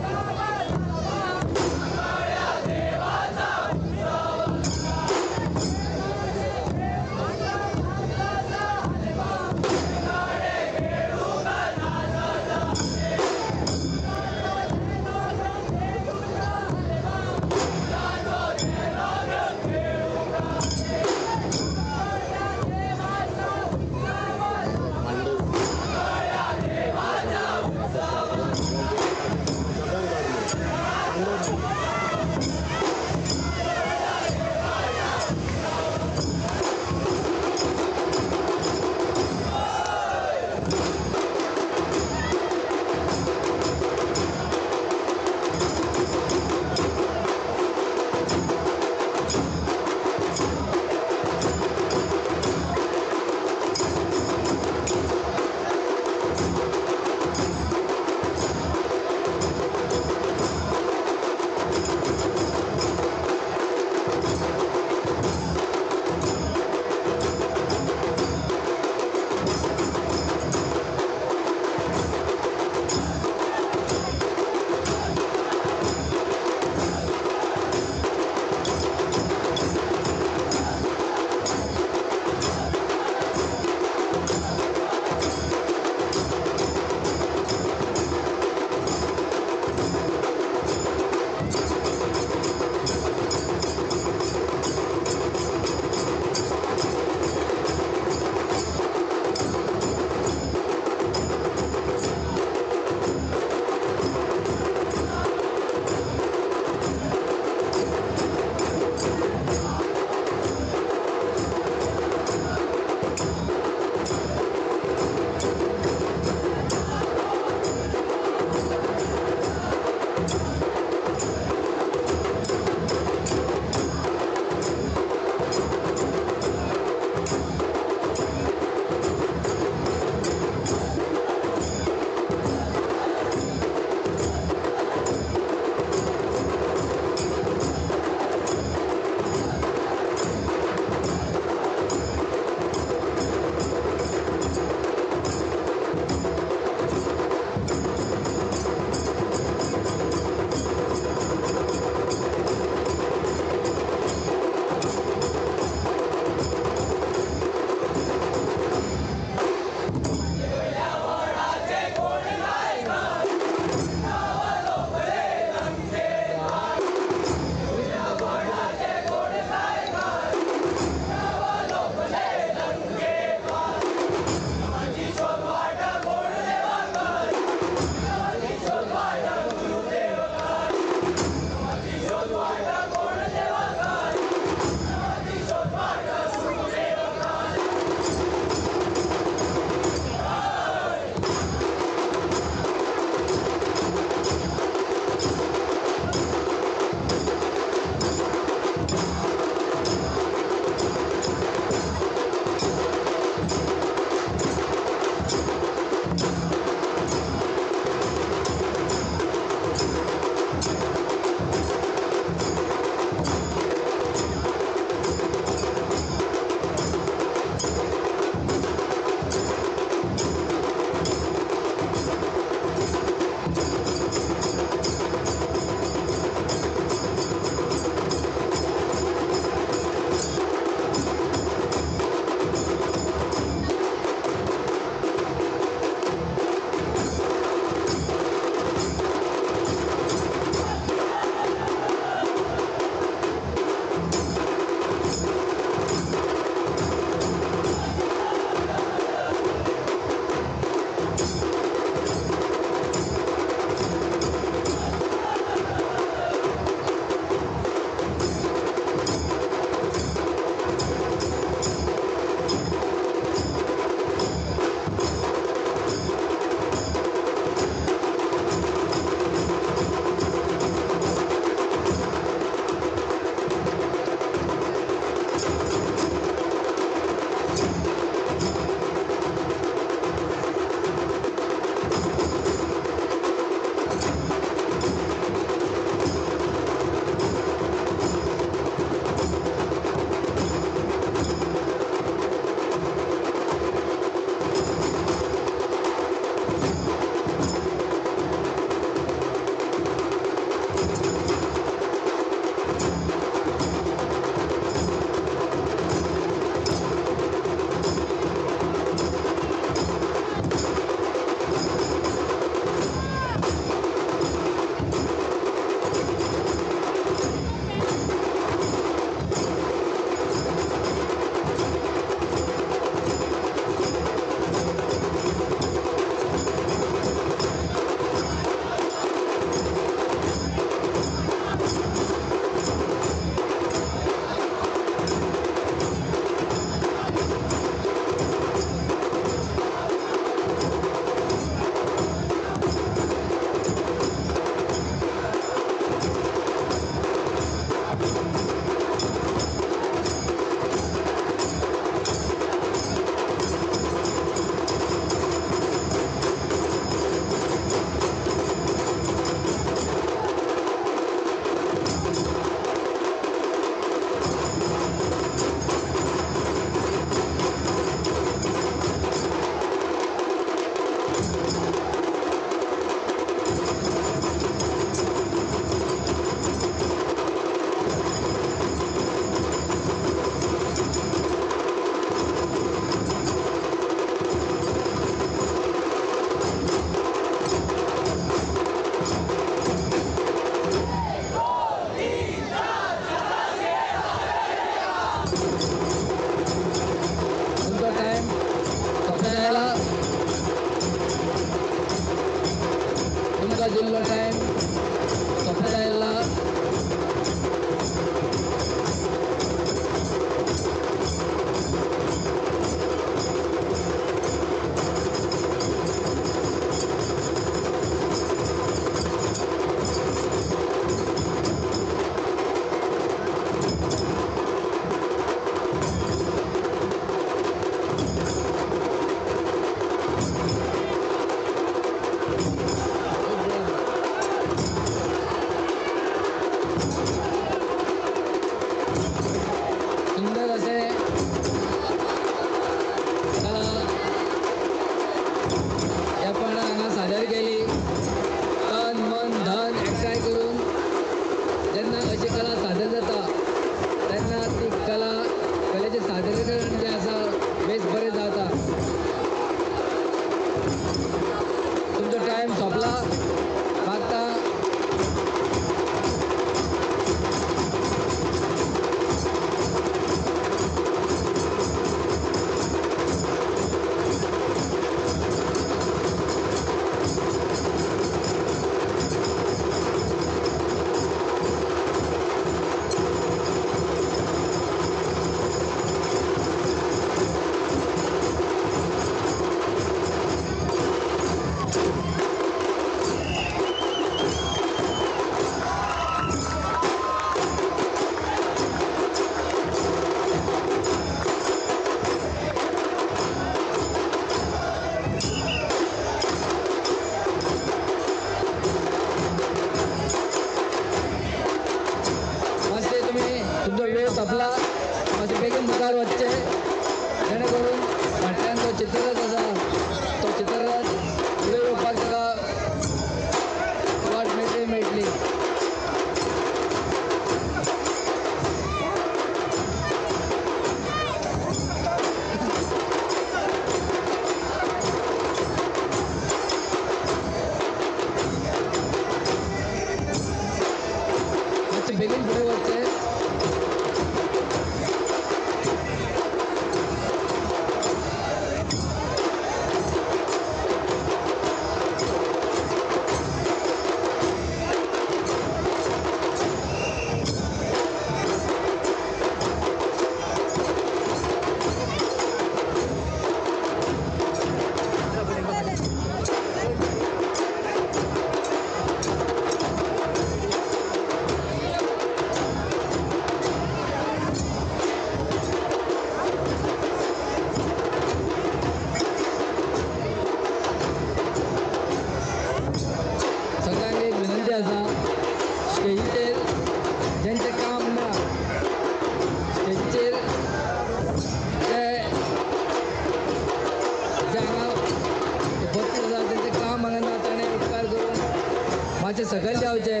S10: सकयल देंवचे.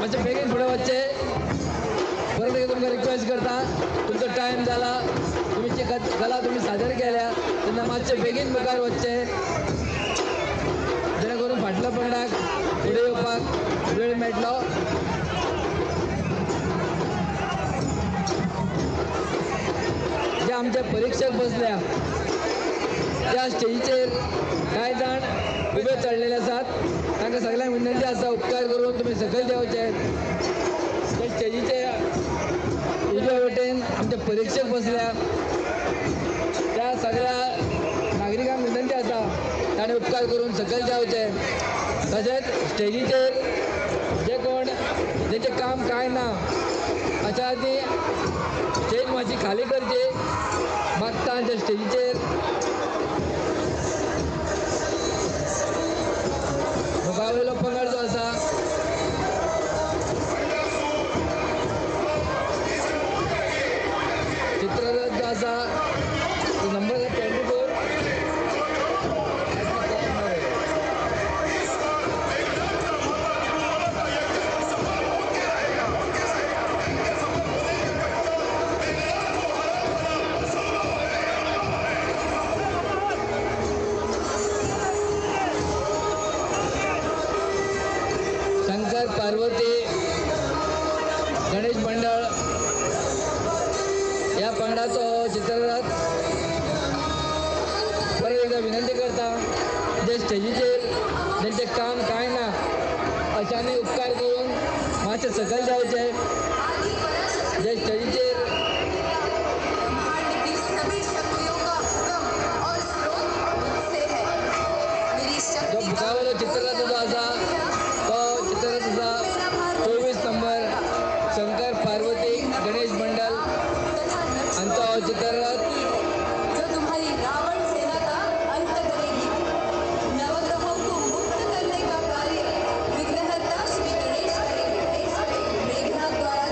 S10: मातशे बेगीन फुडें वचचे. परत एक तुमकां रिक्वेस्ट करता, तुमचो टायम जाला, तुमी जी कला तुमी सादर केल्या तेन्ना मातशे बेगीन मुखार वचचे, जेणे करून फाटल्या पंगडाक फुडें येवपाक वेळ मेळटलो. जे आमचे परीक्षक बसल्या त्या स्टेजीचेर कांय जाण उबे चढलेले आसात. तांकां सगळ्यांक विनंती आसा, उपकार करून तुमी सकयल देंवचे. ते स्टेजीचे उजव्या वटेन आमचे परीक्षक बसल्या त्या सगळ्या नागरिकांक विनंती आसा ताणें उपकार करून सकयल देंवचे. तशेंच स्टेजीचेर जे कोण जेचें काम कांय ना अशा ती स्टेज मातशी खाली करची मागता. त्या स्टेजीचेर मुखावयलो पंगड जो आसा चित्ररथ जो आसा तो नंबर 24 शंकर पार्वती गणेश मंडळ या पंगडाचो चित्ररथ परत एकदा विनंती करता, जे स्टेजीचेर जेंचे काम कांय ना अशांनी उपकार करून मातशे सकयल देंवचे. जे स्टेजीचेर जो मुखावयलो चित्ररथ जो आसा तो चित्ररथ आसा 24 नंबर शंकर पार्वती गणेश मंडल आणि तो चित्ररथ
S8: जो तुम्हारी रावण सेना का अंत करेगी, नवग्रहों को मुक्त करने का कार्य विघ्नहर्ता श्री गणेश करेंगे. मेघनाथ द्वारा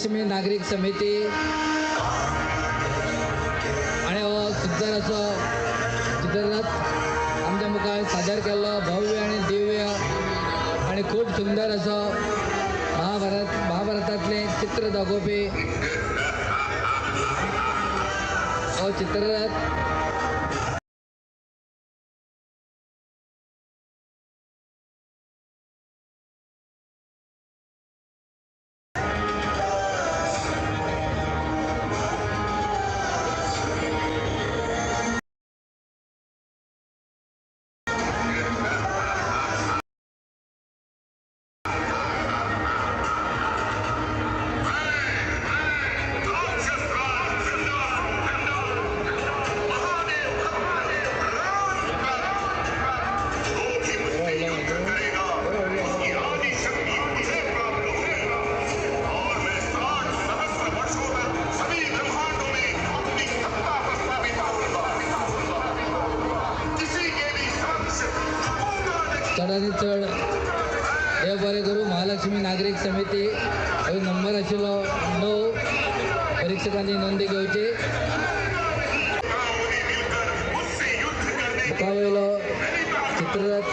S10: महालक्ष्मी नागरिक समिती आणि हो सुंदर असं चित्ररथ आमच्या मुखार सादर केल्लो भव्य आणि दिव्य आणि खूप सुंदर असं महाभारतातले चित्र दाखोवपी हो चित्ररथ चढानी चढ देव बरे करू महालक्ष्मी नागरिक समिती नंबर आशिल्लो 9 परीक्षकांनी नोंदी घेवची मुखावयलो चित्ररथ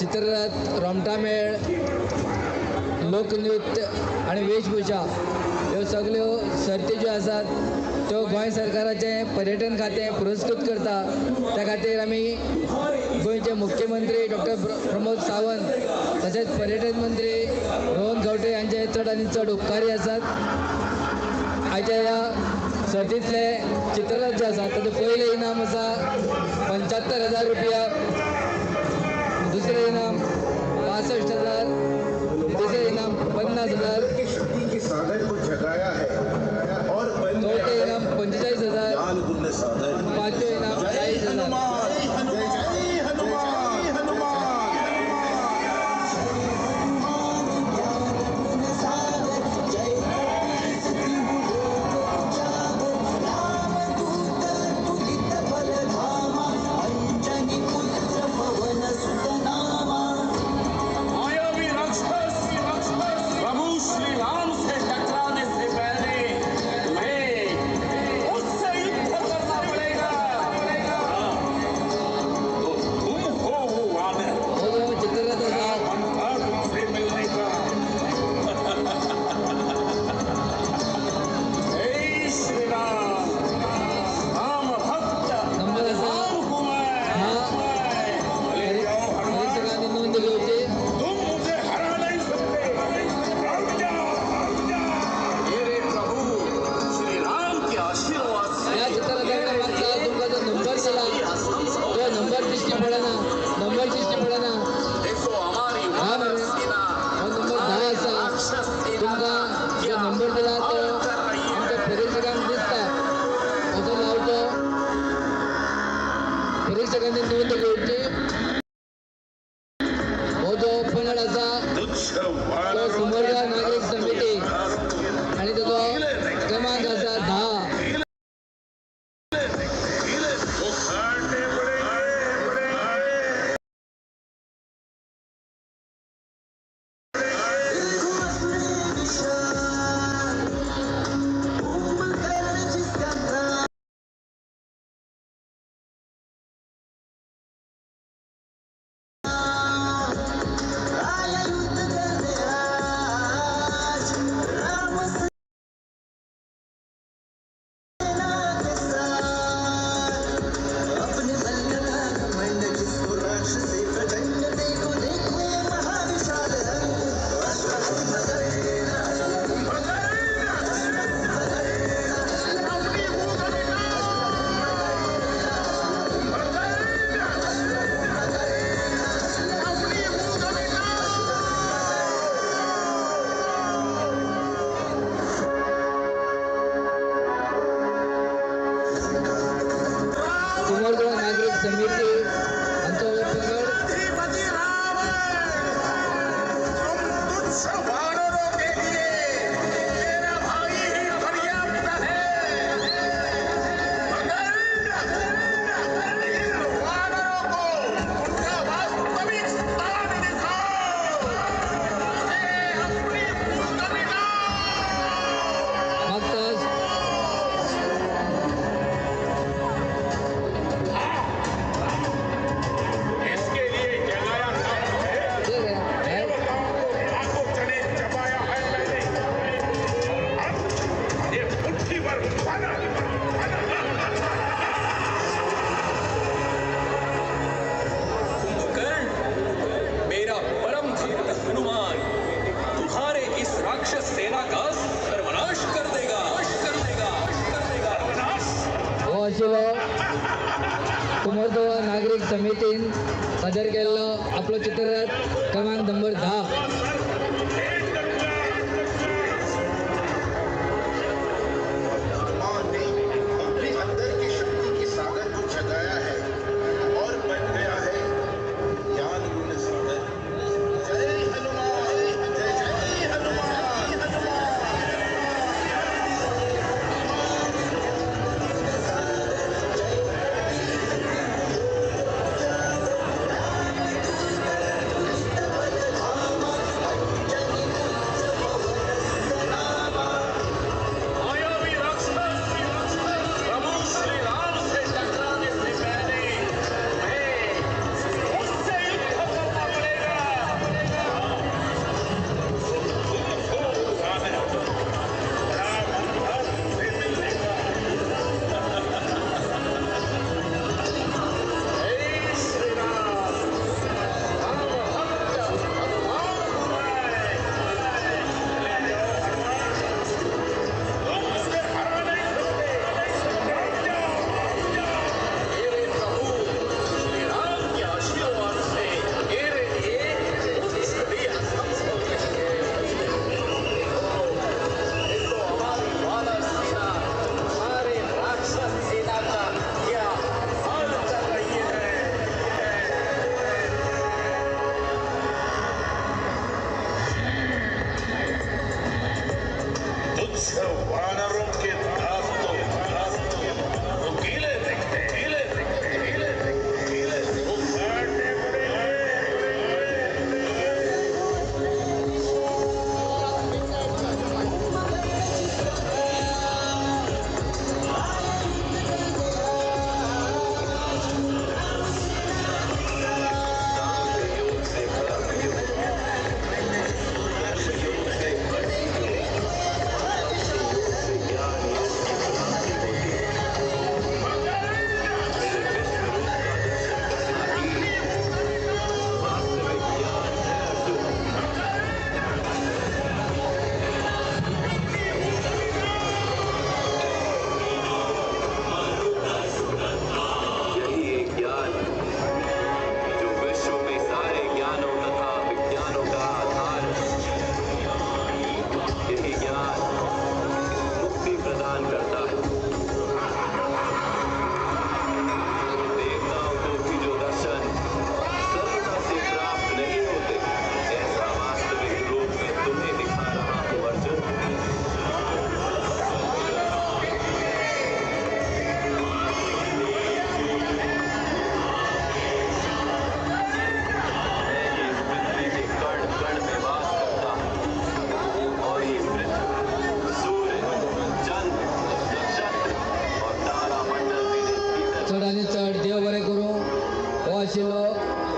S10: चित्ररथ रोमटा मेळ लोकनृत्य आणि वेशभूषा ह्यो सगळ्यो सर्ती ज्यो आसात त्यो गोंय सरकाराचें पर्यटन खातें पुरस्कृत करता त्या खातीर आमी गोंयचे मुख्यमंत्री डॉक्टर प्रमोद सावंत तशेंच पर्यटन मंत्री रोहन खंवटे हांचे चड आनी चड उपकारी आसात. आयच्या ह्या सर्तींतले चित्ररथ जे आसा ताचें पयलें इनाम आसा 75,000 रुपया, दूसरे इनाम 65,000, तीसरे इनाम 50,000, चौथे इनाम 45,000, पांचवे इनाम 40,000. नागरिक समिती आणि तो क्रमांक आसा 10. समितीन सादर केलेलं आपलं चित्ररथ क्रमांक नंबर 10.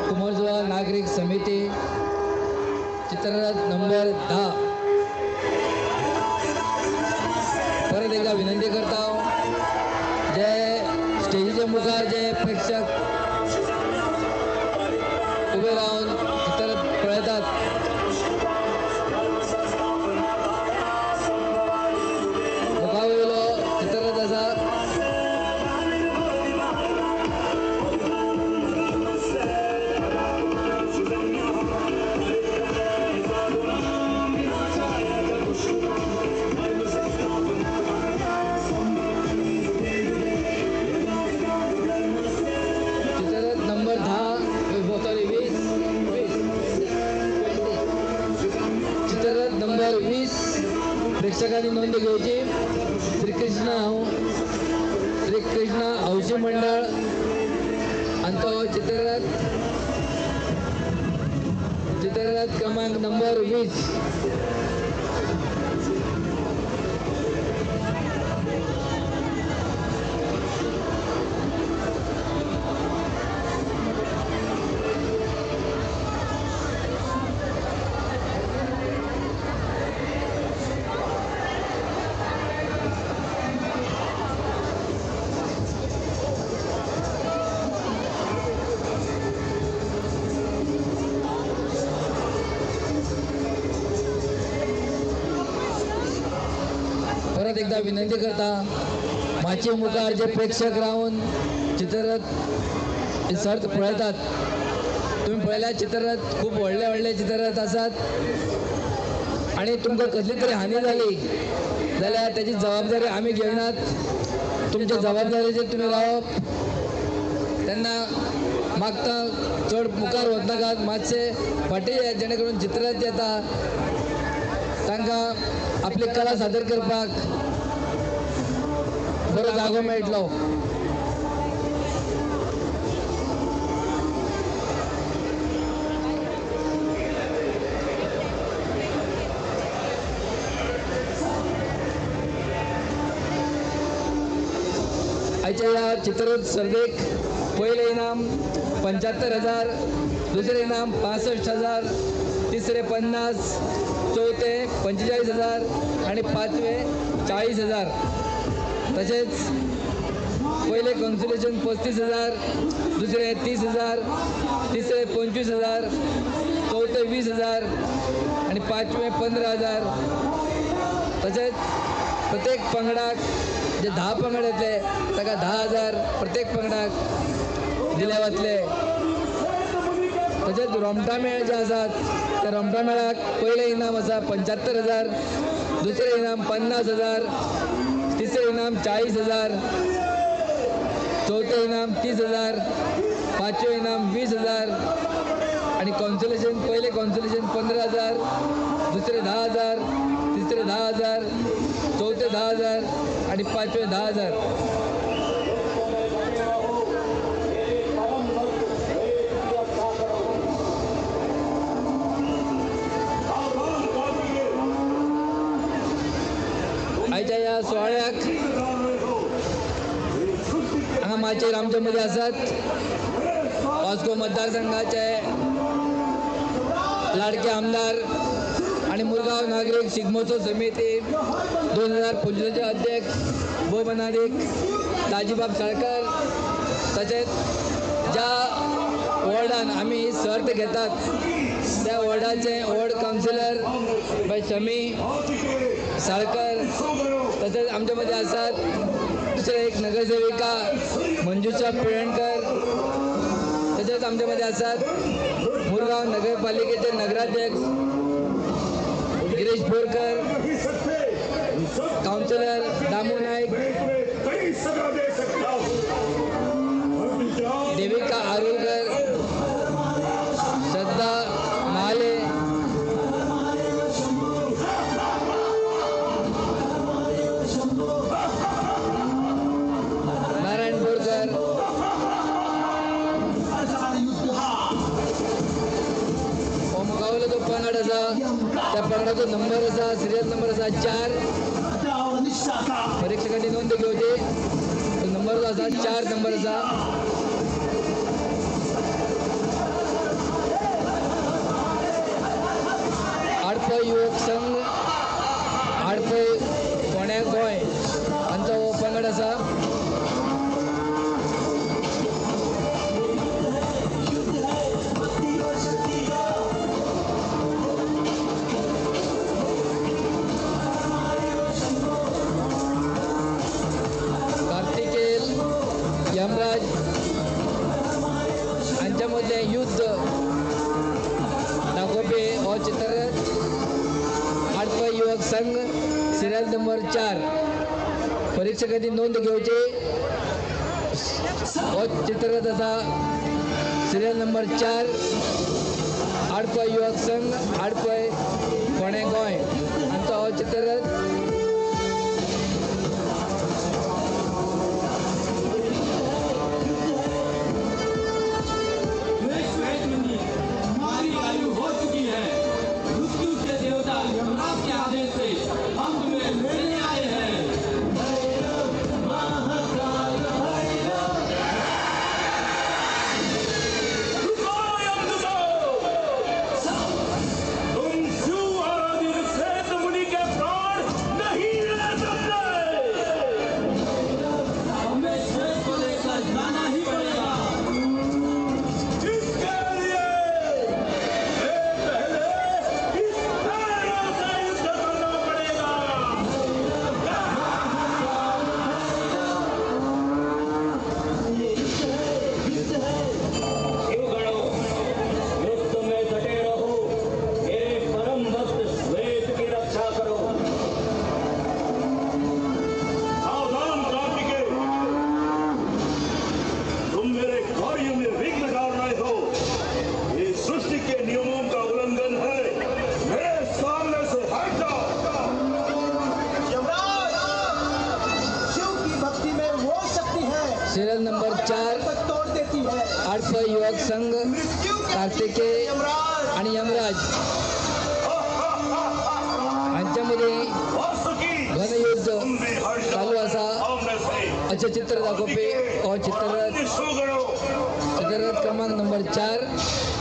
S10: कुमरजुआ नागरिक समिती चित्ररथ नंबर 10. परत एकदा विनंती करता जे स्टेजीच्या मुखार जे प्रेक्षक उभे राहून चित्ररथ पळयतात मुखावयलो चित्ररथ आसा नंबर 20 प्रेक्षकांनी नोंद घ्यायची. श्रीकृष्ण हौशी मंडळ आणि तो चित्ररथ क्रमांक नंबर 20. एकदा विनंती करता माची मुखार जे प्रेक्षक राहून चित्ररथ सर्त पळयतात. तुम्ही पळयल्या चित्ररथ खूप व्हडले व्हडले चित्ररथ आसात आणि तुमकां कसली तरी हानी जाली जाल्यार त्याची जबाबदारी आम्ही घेनात. तुमच्या जबाबदारीचेर तुम्ही रावप. त्यांना मागता चढ मुखार वच नाकात. मातशे फाटी जेणे करून चित्ररथ येता तांकां आपली कला सादर करपाक बरो जागो मेळटलो. आयच्या या चित्ररथ सर्वेक पहिले इनाम 75,000, दुसरे इनाम 65,000, तिसरे 50, चौथे 45,000 आणि पाचवे 40,000. तसेच पहिले कॉन्सोलेशन 35,000, दुसरे 30,000, तिसरे 25,000, चौथे 20,000 आणि पाचवे 15,000. तसेच प्रत्येक पंगडाक जे 10 पंगड येतले ताका 10,000 प्रत्येक पंगडाक दिले वतले. तसेच रोमटा मेळ जे आसात त्या रोमटा मेळाक पहिले इनाम आसा 75,000, दुसरे इनाम 50,000, तिसरे इनाम 40,000, चौथे इनाम 30,000, पाचवे इनाम 20,000 आणि कॉन्सोलेशन पहिले कॉन्सोलेशन 15,000, दुसरे 10,000, तिसरे 10,000, चौथे 10,000 आणि पाचवे 10,000. आयच्या या सोहळ्याक हांगा माचेर आमच्या मध्ये आसात वास्को मतदारसंघाचे लाडके आमदार आणि मुरगांव नागरिक शिगमोत्सव समिती 2025 अध्यक्ष भो बनादिक दाजीबाब साळकर. तसेच ज्या वॉर्डान आम्ही सर्त घेतात त्या वॉर्डाचे वॉर्ड काउन्सिलर बाय शमी साळकर. तसेच आमच्यामध्ये असतात दुसरे एक नगरसेविका मंजुषा पिळणकर. तसेच आमच्यामध्ये असतात मुरगांव नगरपालिकेचे नगराध्यक्ष गिरीश बोरकर, काउन्सिलर दामू नाईक, देविका आरुलकर, श्रद्धा महाले, नारायण बोरकर, मुगावला जो पंगड असा त्या पंगडाचो नंबर असा सिरियल नंबर असा 4. परीक्षकांनी नोंद घेवची. नंबर जो असा 4 नंबर असा. आडपय युवक संघ आडपय फोंड्या गोंय हांचो हो पंगड असा. यमराज हांच्यामध्ये युद्ध दाखोवपी हो चित्ररथ आडपय युवक संघ सिरियल नंबर 4. परीक्षकांनी नोंद घेवची. हो चित्ररथ असा सिरियल नंबर 4 आडपय युवक संघ आडपय फोंडे गोंय हांचो हो चित्ररथ. युवक संघ कार्तिकेय आणि यमराज यांच्यामध्ये घनयुद्ध चालू असा असे चित्र दाखवते. चित्ररथ क्रमांक नंबर 4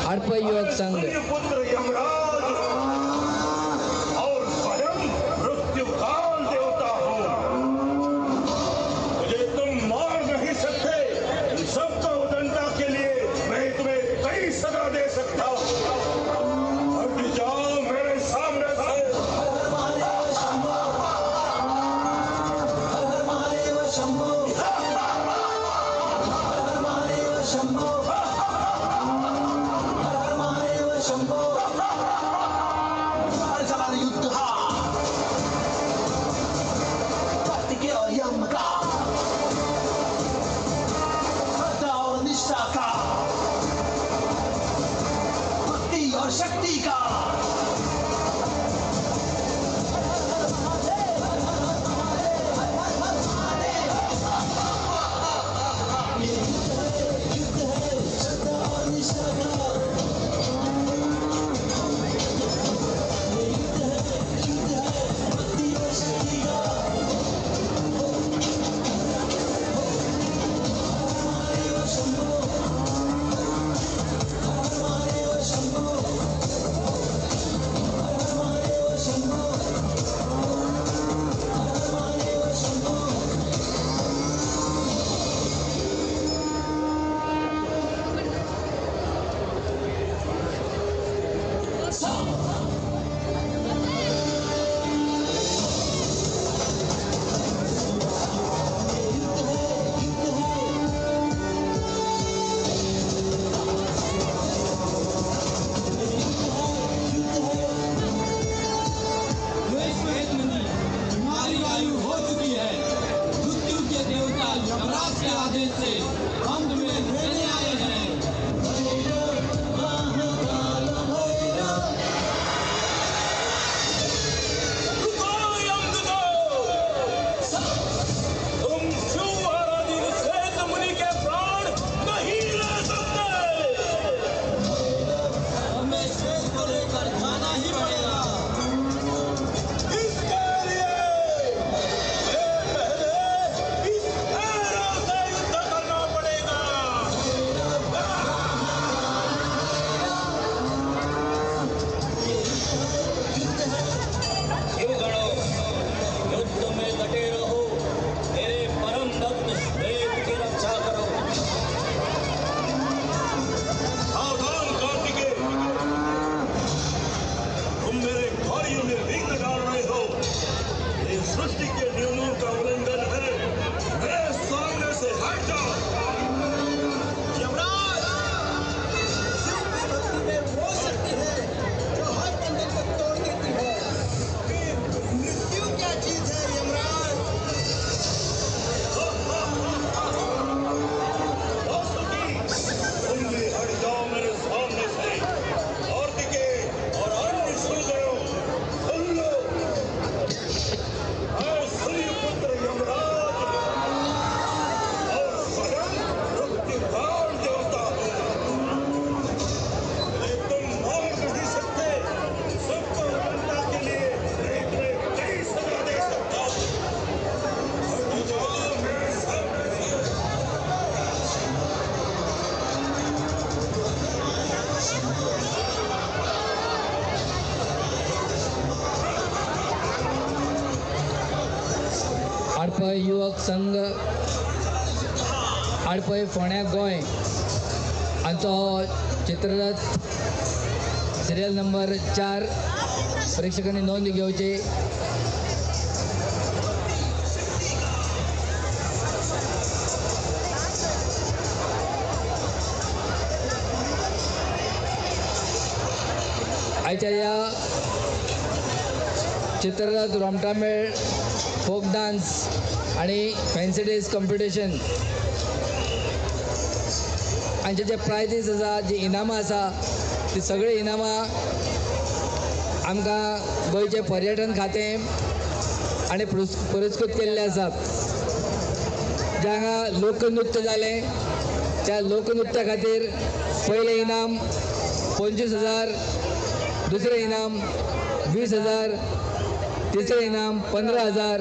S10: हडपई युवक संघ.
S9: शक्ति का
S10: हडपई युवक संघ हडपई फोंड्या गोंय हांचो चित्ररथ सिरियल नंबर 4 प्रेक्षकांनी नोंद घेवची. आयच्या या चित्ररथ रोमटामेळ फोक डान्स आणि फॅन्सी ड्रेस कॉम्पिटिशन हांचे जे प्रायजीस आसा जी इनामां आसा ती सगळी इनामां आमकां गोंयचे पर्यटन खातें आनी पुरस्कृत केल्ले आसात. जे हांगा लोकनृत्य जालें त्या लोकनृत्या खातीर पहिले इनाम 25,000, दुसरे इनाम 20,000, तिसरे इनाम 15,000,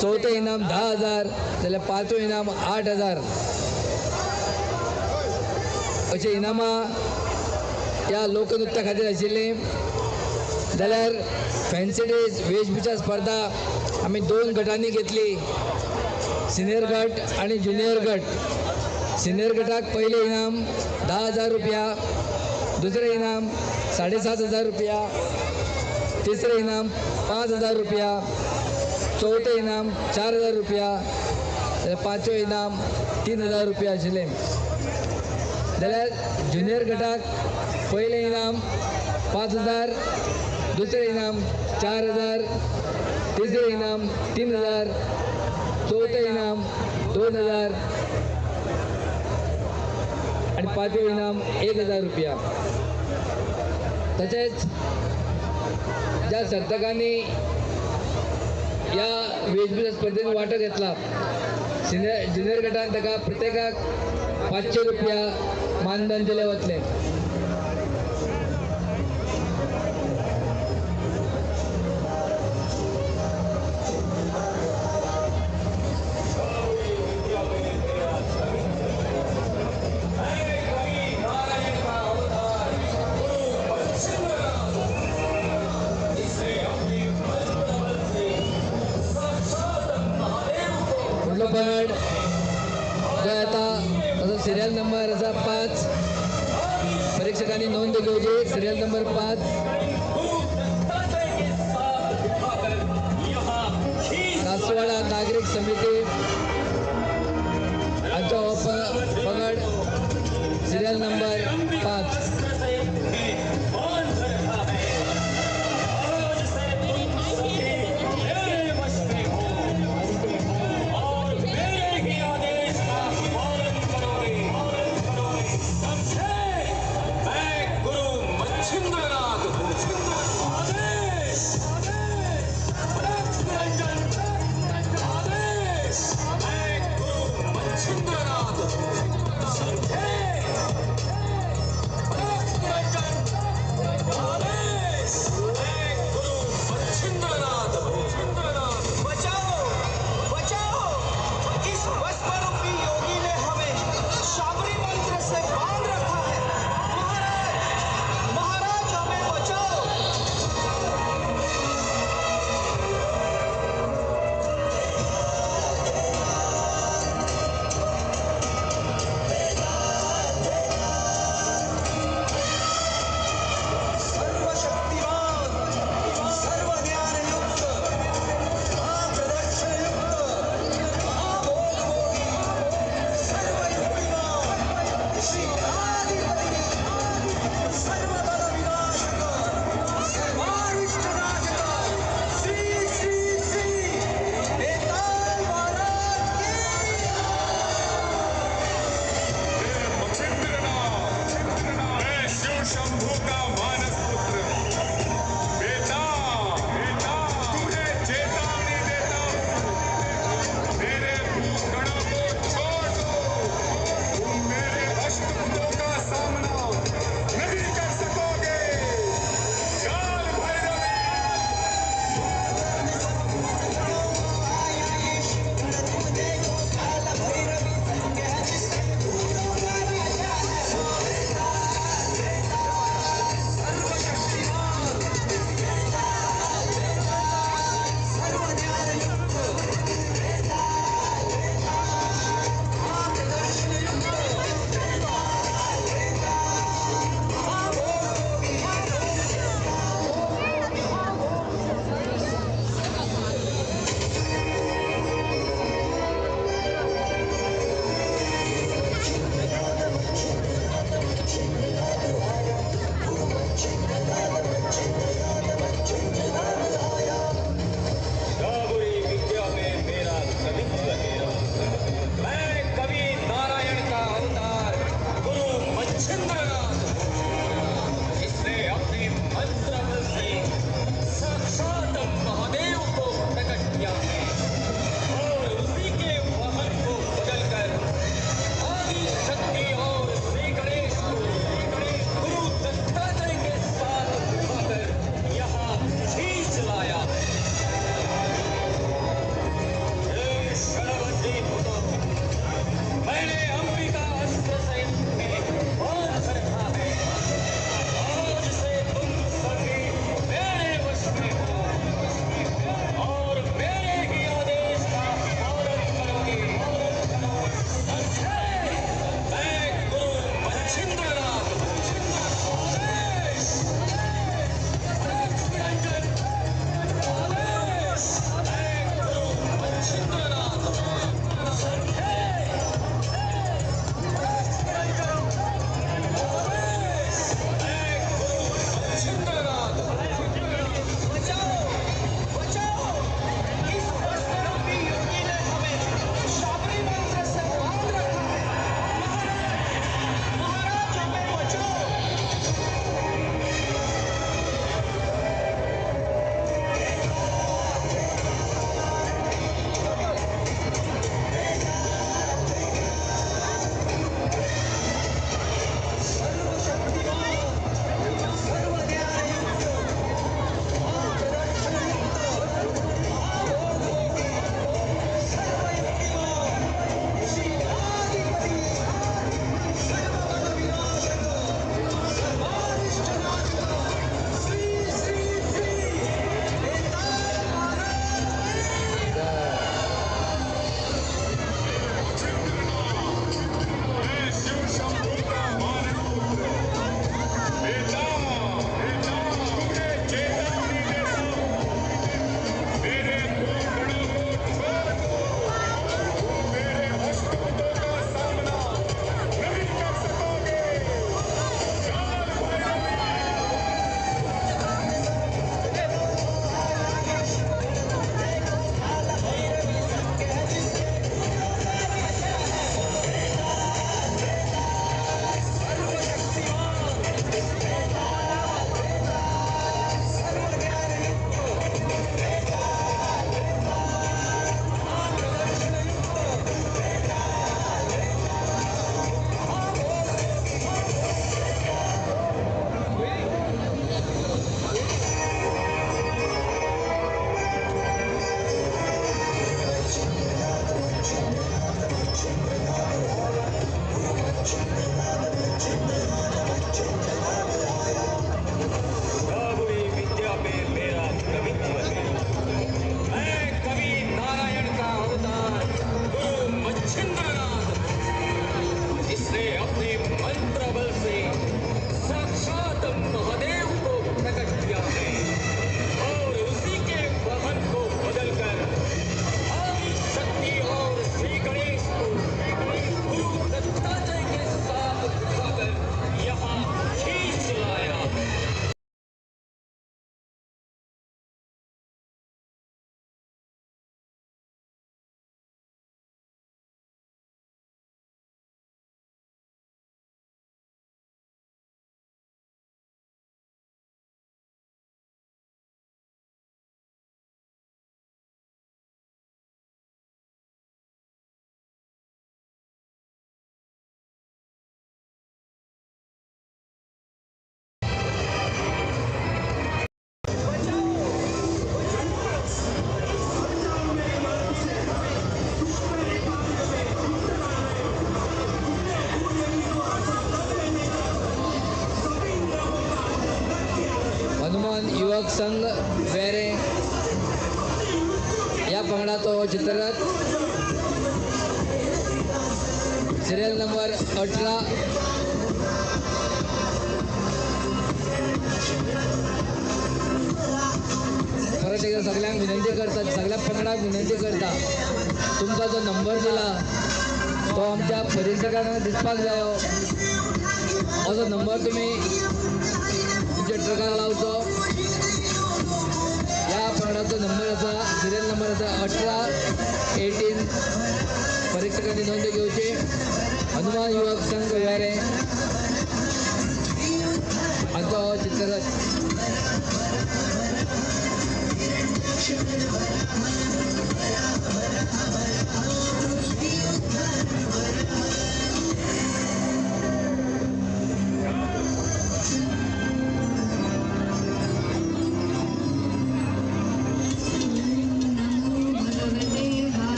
S10: चौथे इनाम 10,000, जाल्यार पांचवे इनाम 8,000 अशें इनामां ह्या लोकनृत्या खातीर आशिल्लीं. जाल्यार फॅन्सी ड्रेस वेशभूषा स्पर्धा आमी 2 गटांनी घेतली, सिनियर गट आणि ज्युनियर गट. सिनियर गटाक पहिले इनाम 10,000 रुपया, दुसरे इनाम 7,500 रुपया, तिसरे इनाम 5,000 रुपया, चौथे इनाम 4,000 रुपया, पांचवे इनाम 3,000 रुपया आशिल्ले. जाल्यार ज्युनियर गटाक पहिले इनाम 5,000, दुसरे इनाम 4,000, तिसरे इनाम 3,000, चौथे इनाम 2,000 आणि पाचवे इनाम 1,000 रुपया. तसेच ज्या स्पर्धकांनी या वेशभूषा स्पर्धेत वाटो घेतला, ज्युनियर गटान ताका प्रत्येकाक 500 रुपया मानधन दिले वतले. पंगड जो आता ताजो सिरियल नंबर आसा 5. परीक्षकांनी नोंद घेवची. सिरियल नंबर 5 कासवाडा नागरिक समिती हाचो पंगड सिरियल नंबर 5. संघ वेरे या पंगडाचो चित्ररथ सिरियल नंबर 18 परत एकदा सगळ्यांक विनंती करता, सगळ्या पंगडाक विनंती करता, तुमका जो नंबर दिला तो आमच्या परिसरांना दिसपाक जायो असो नंबर तुम्ही तुमच्या ट्रकाक लावचो. या पंगडाचो नंबर आसा, सिरियल नंबर आसा 18 परीक्षकांनी नोंद घेवची. हनुमान युवक संघ वेरे हांचो चित्ररथ.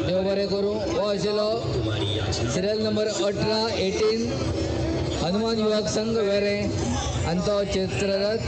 S10: देव बरें करूं. हो आशिल्लो सिरियल नंबर 18 हनुमान युवक संघ वेरे हांचो चित्ररथ.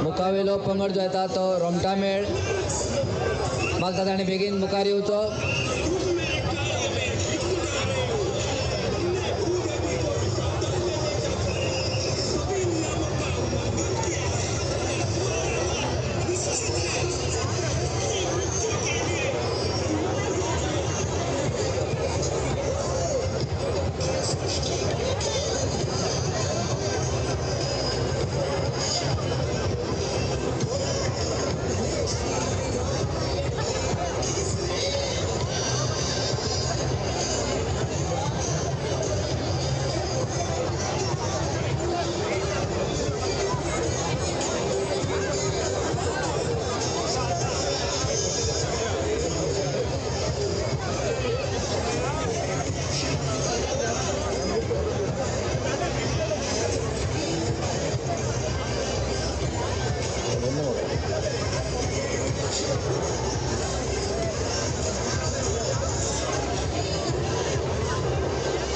S10: मुखावेलो पंगड जो येता तो रोमटा मेळ मागता ताणें बेगीन मुखार येवचो.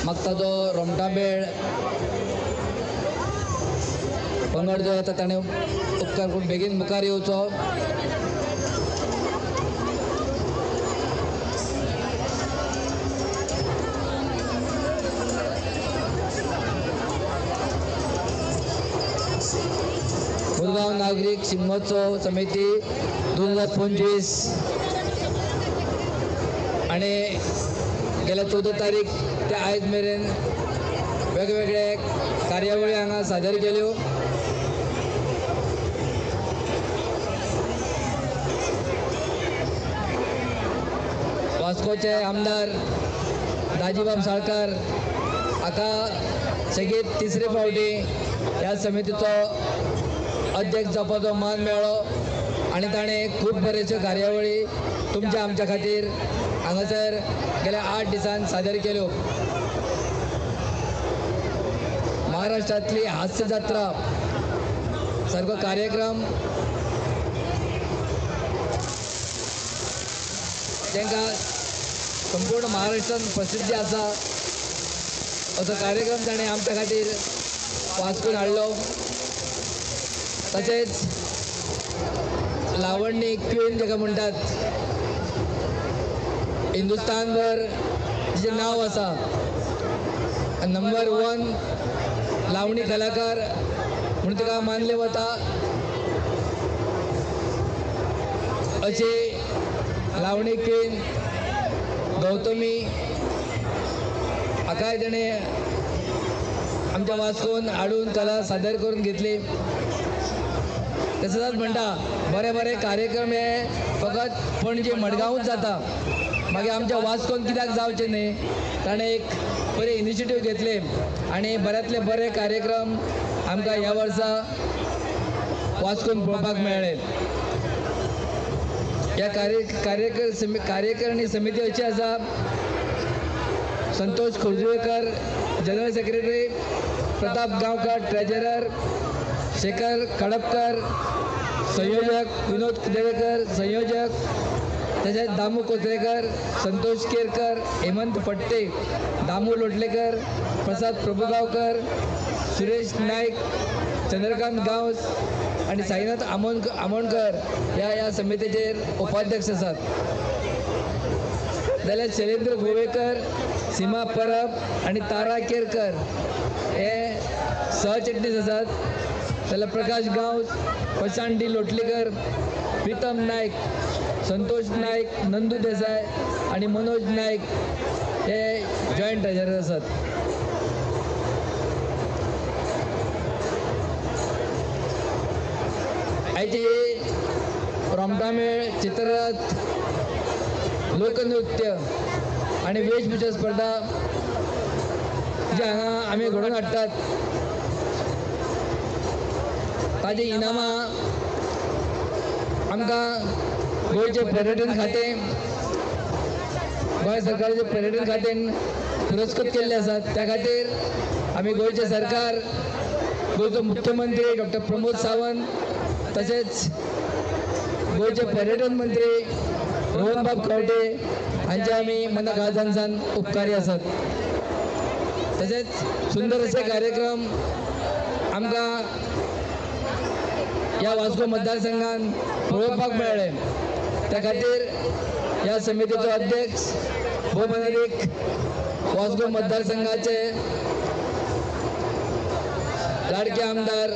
S10: मागता जो रोमटा मेळ पंगड जो येता ताणें उपकार करून बेगीन मुखार येवचो. मुरगांव नागरिक शिगमोत्सव समिती 2025 आणि गेल्या 14 तारीख ते आयज मेरेन वेगवेगळे कार्यावळी हांगा सादर केल्यो. वास्कोचे आमदार दाजीबाब साळकार हाका सगळीत तिसरे फावटी ह्या समितीचो अध्यक्ष जावपाचो मान मेळ्ळो आनी ताणें खूब बऱ्योचश्यो कार्यावळी तुमच्या आमच्या खातीर हांगासर गेल्या 8 दिसान सादर केल्यो. महाराष्ट्रांतली हास्य जात्रा सारको कार्यक्रम तांकां संपूर्ण महाराष्ट्रात प्रसिद्धी आसा असो कार्यक्रम ताणें आमच्या खातीर वास्कोन हाडलो. तशेंच लावणी क्वीन जाका म्हणटात, हिंदुस्तानभर तिचें नांव आसा, नंबर 1 लावणी कलाकार म्हणून तिका मानले वता. अशी लावणी क्वीन गौतमी हाकाय तेणें आमच्या वास्कोन हाडून कला सादर करून घेतली. तसोच म्हणटा बरे बरे कार्यक्रम हे फकत पणजे मडगांवूच जाता, मागीर आमच्या वास्कोन कित्याक जावचें न्ही. ताणें एक बरे इनिशिएटीव घेतले आनी बऱ्यांतले बरे कार्यक्रम आमकां ह्या वर्सा वास्कोन पळोवपाक मेळ्ळे. ह्या कार्यकारिणी समिती अशी आसा, Santosh Khojwekar general secretary, Pratap Gaonkar treasurer, Shekhar Kadapkar संयोजक, विनोद कुदेवेकर संयोजक, तशेंच दामू कोचरेकर, संतोष केरकर, हेमंत फट्टे, दामू लोटलेकर, प्रसाद प्रभुगांवकर, सुरेश नायक, चंद्रकांत गांवस आणि साईनाथ आमोणकर ह्या समितीचेर उपाध्यक्ष आसात. जाल्यार शैलेंद्र गोवेकर, सीमा परब आणि तारा केरकर हे सहचिटणीस आसात. जाल्यार प्रकाश गांवस, प्रशांत डी लोटलीकर, प्रीतम नायक, संतोष नायक, नंदू देसाय आणि मनोज नायक हे जॉयंट ट्रेजरर आसात. आयची रोमटामेळ, चित्ररथ, लोकनृत्य आणि वेशभूषा स्पर्धा जे हांगा आमी घडोवन हाडटात ताजी इनामां आमकां गोंयचे पर्यटन खातें, गोंय सरकाराचे पर्यटन खात्यान पुरस्कृत केल्ले आसात. त्या खातीर आमी गोंयचे सरकार, गोंयचो मुख्यमंत्री डॉक्टर प्रमोद सावंत, तशेंच गोंयचे पर्यटन मंत्री रोहनबाब खंवटे हांचे आमी मनाकाळजांसान उपकारी आसात. तशेंच सुंदर असे कार्यक्रम आमकां ह्या वास्को मतदारसंघान पळोवपाक मेळ्ळे. त्या खातीर ह्या समितीचो अध्यक्ष भोवमनारीक वास्को मतदारसंघाचे लाडके आमदार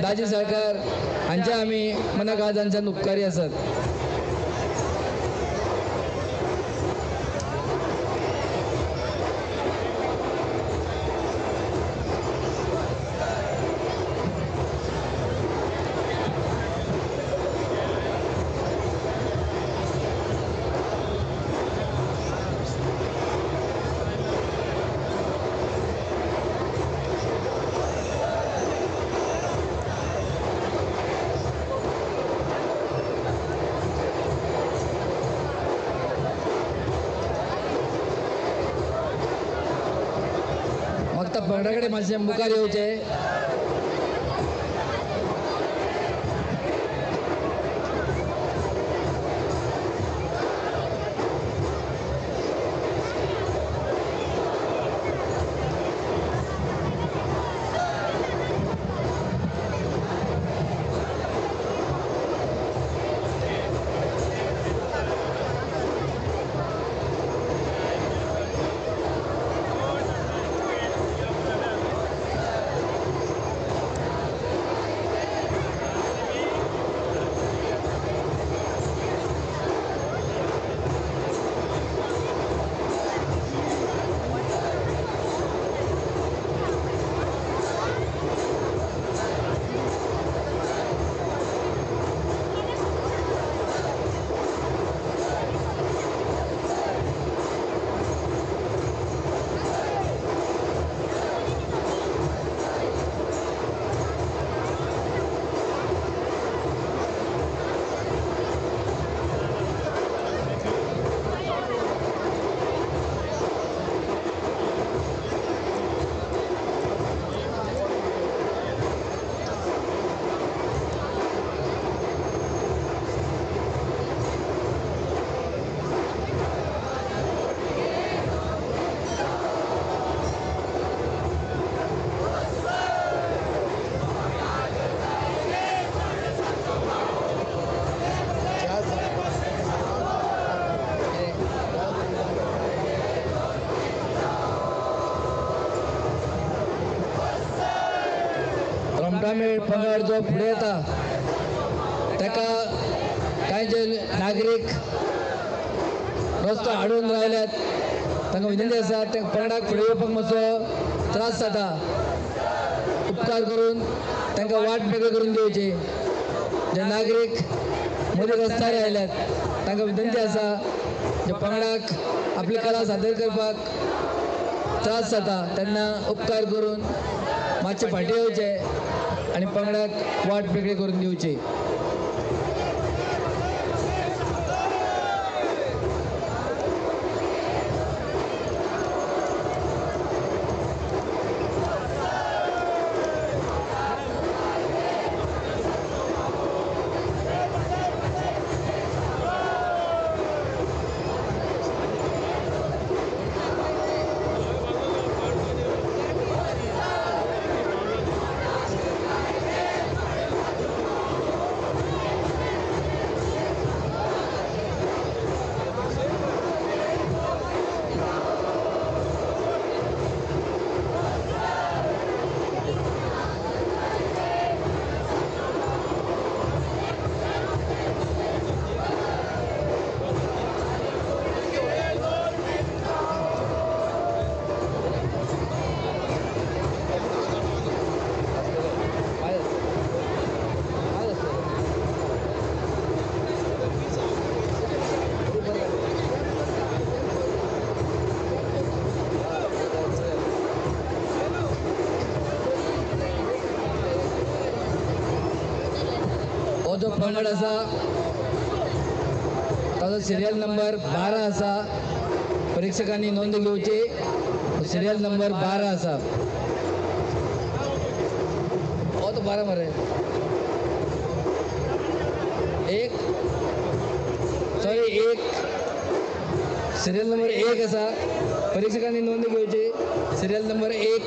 S10: दाजी साळकार हांचे आमी मनाकाळजांसान उपकारी आसात. पंगडाकडे मातशें मुखार येवचे. पंगड जो फुडें येता ताका कांय जे नागरीक रस्तो आडून रावल्यात तांकां विनंती आसा त्या पंगडाक फुडें येवपाक मातसो त्रास जाता. उपकार करून तांकां वाट मेकळी करून दिवची. जे नागरीक मदीं रस्त्यार आयल्यात तांकां विनंती आसा जे पंगडाक आपली कला सादर करपाक त्रास जाता तेन्ना उपकार करून मातशे फाटीं येवचे आनी पंगडाक वाट मेकळी करून दिवची. जो पंगड आसा ताजो सिरियल नंबर 12 आसा. परीक्षकांनी नोंद घेवची. सिरियल नंबर 12 आसा. हो तो 12 मरे एक सिरियल नंबर 1 आसा. परीक्षकांनी नोंद घेवची. Serial number 1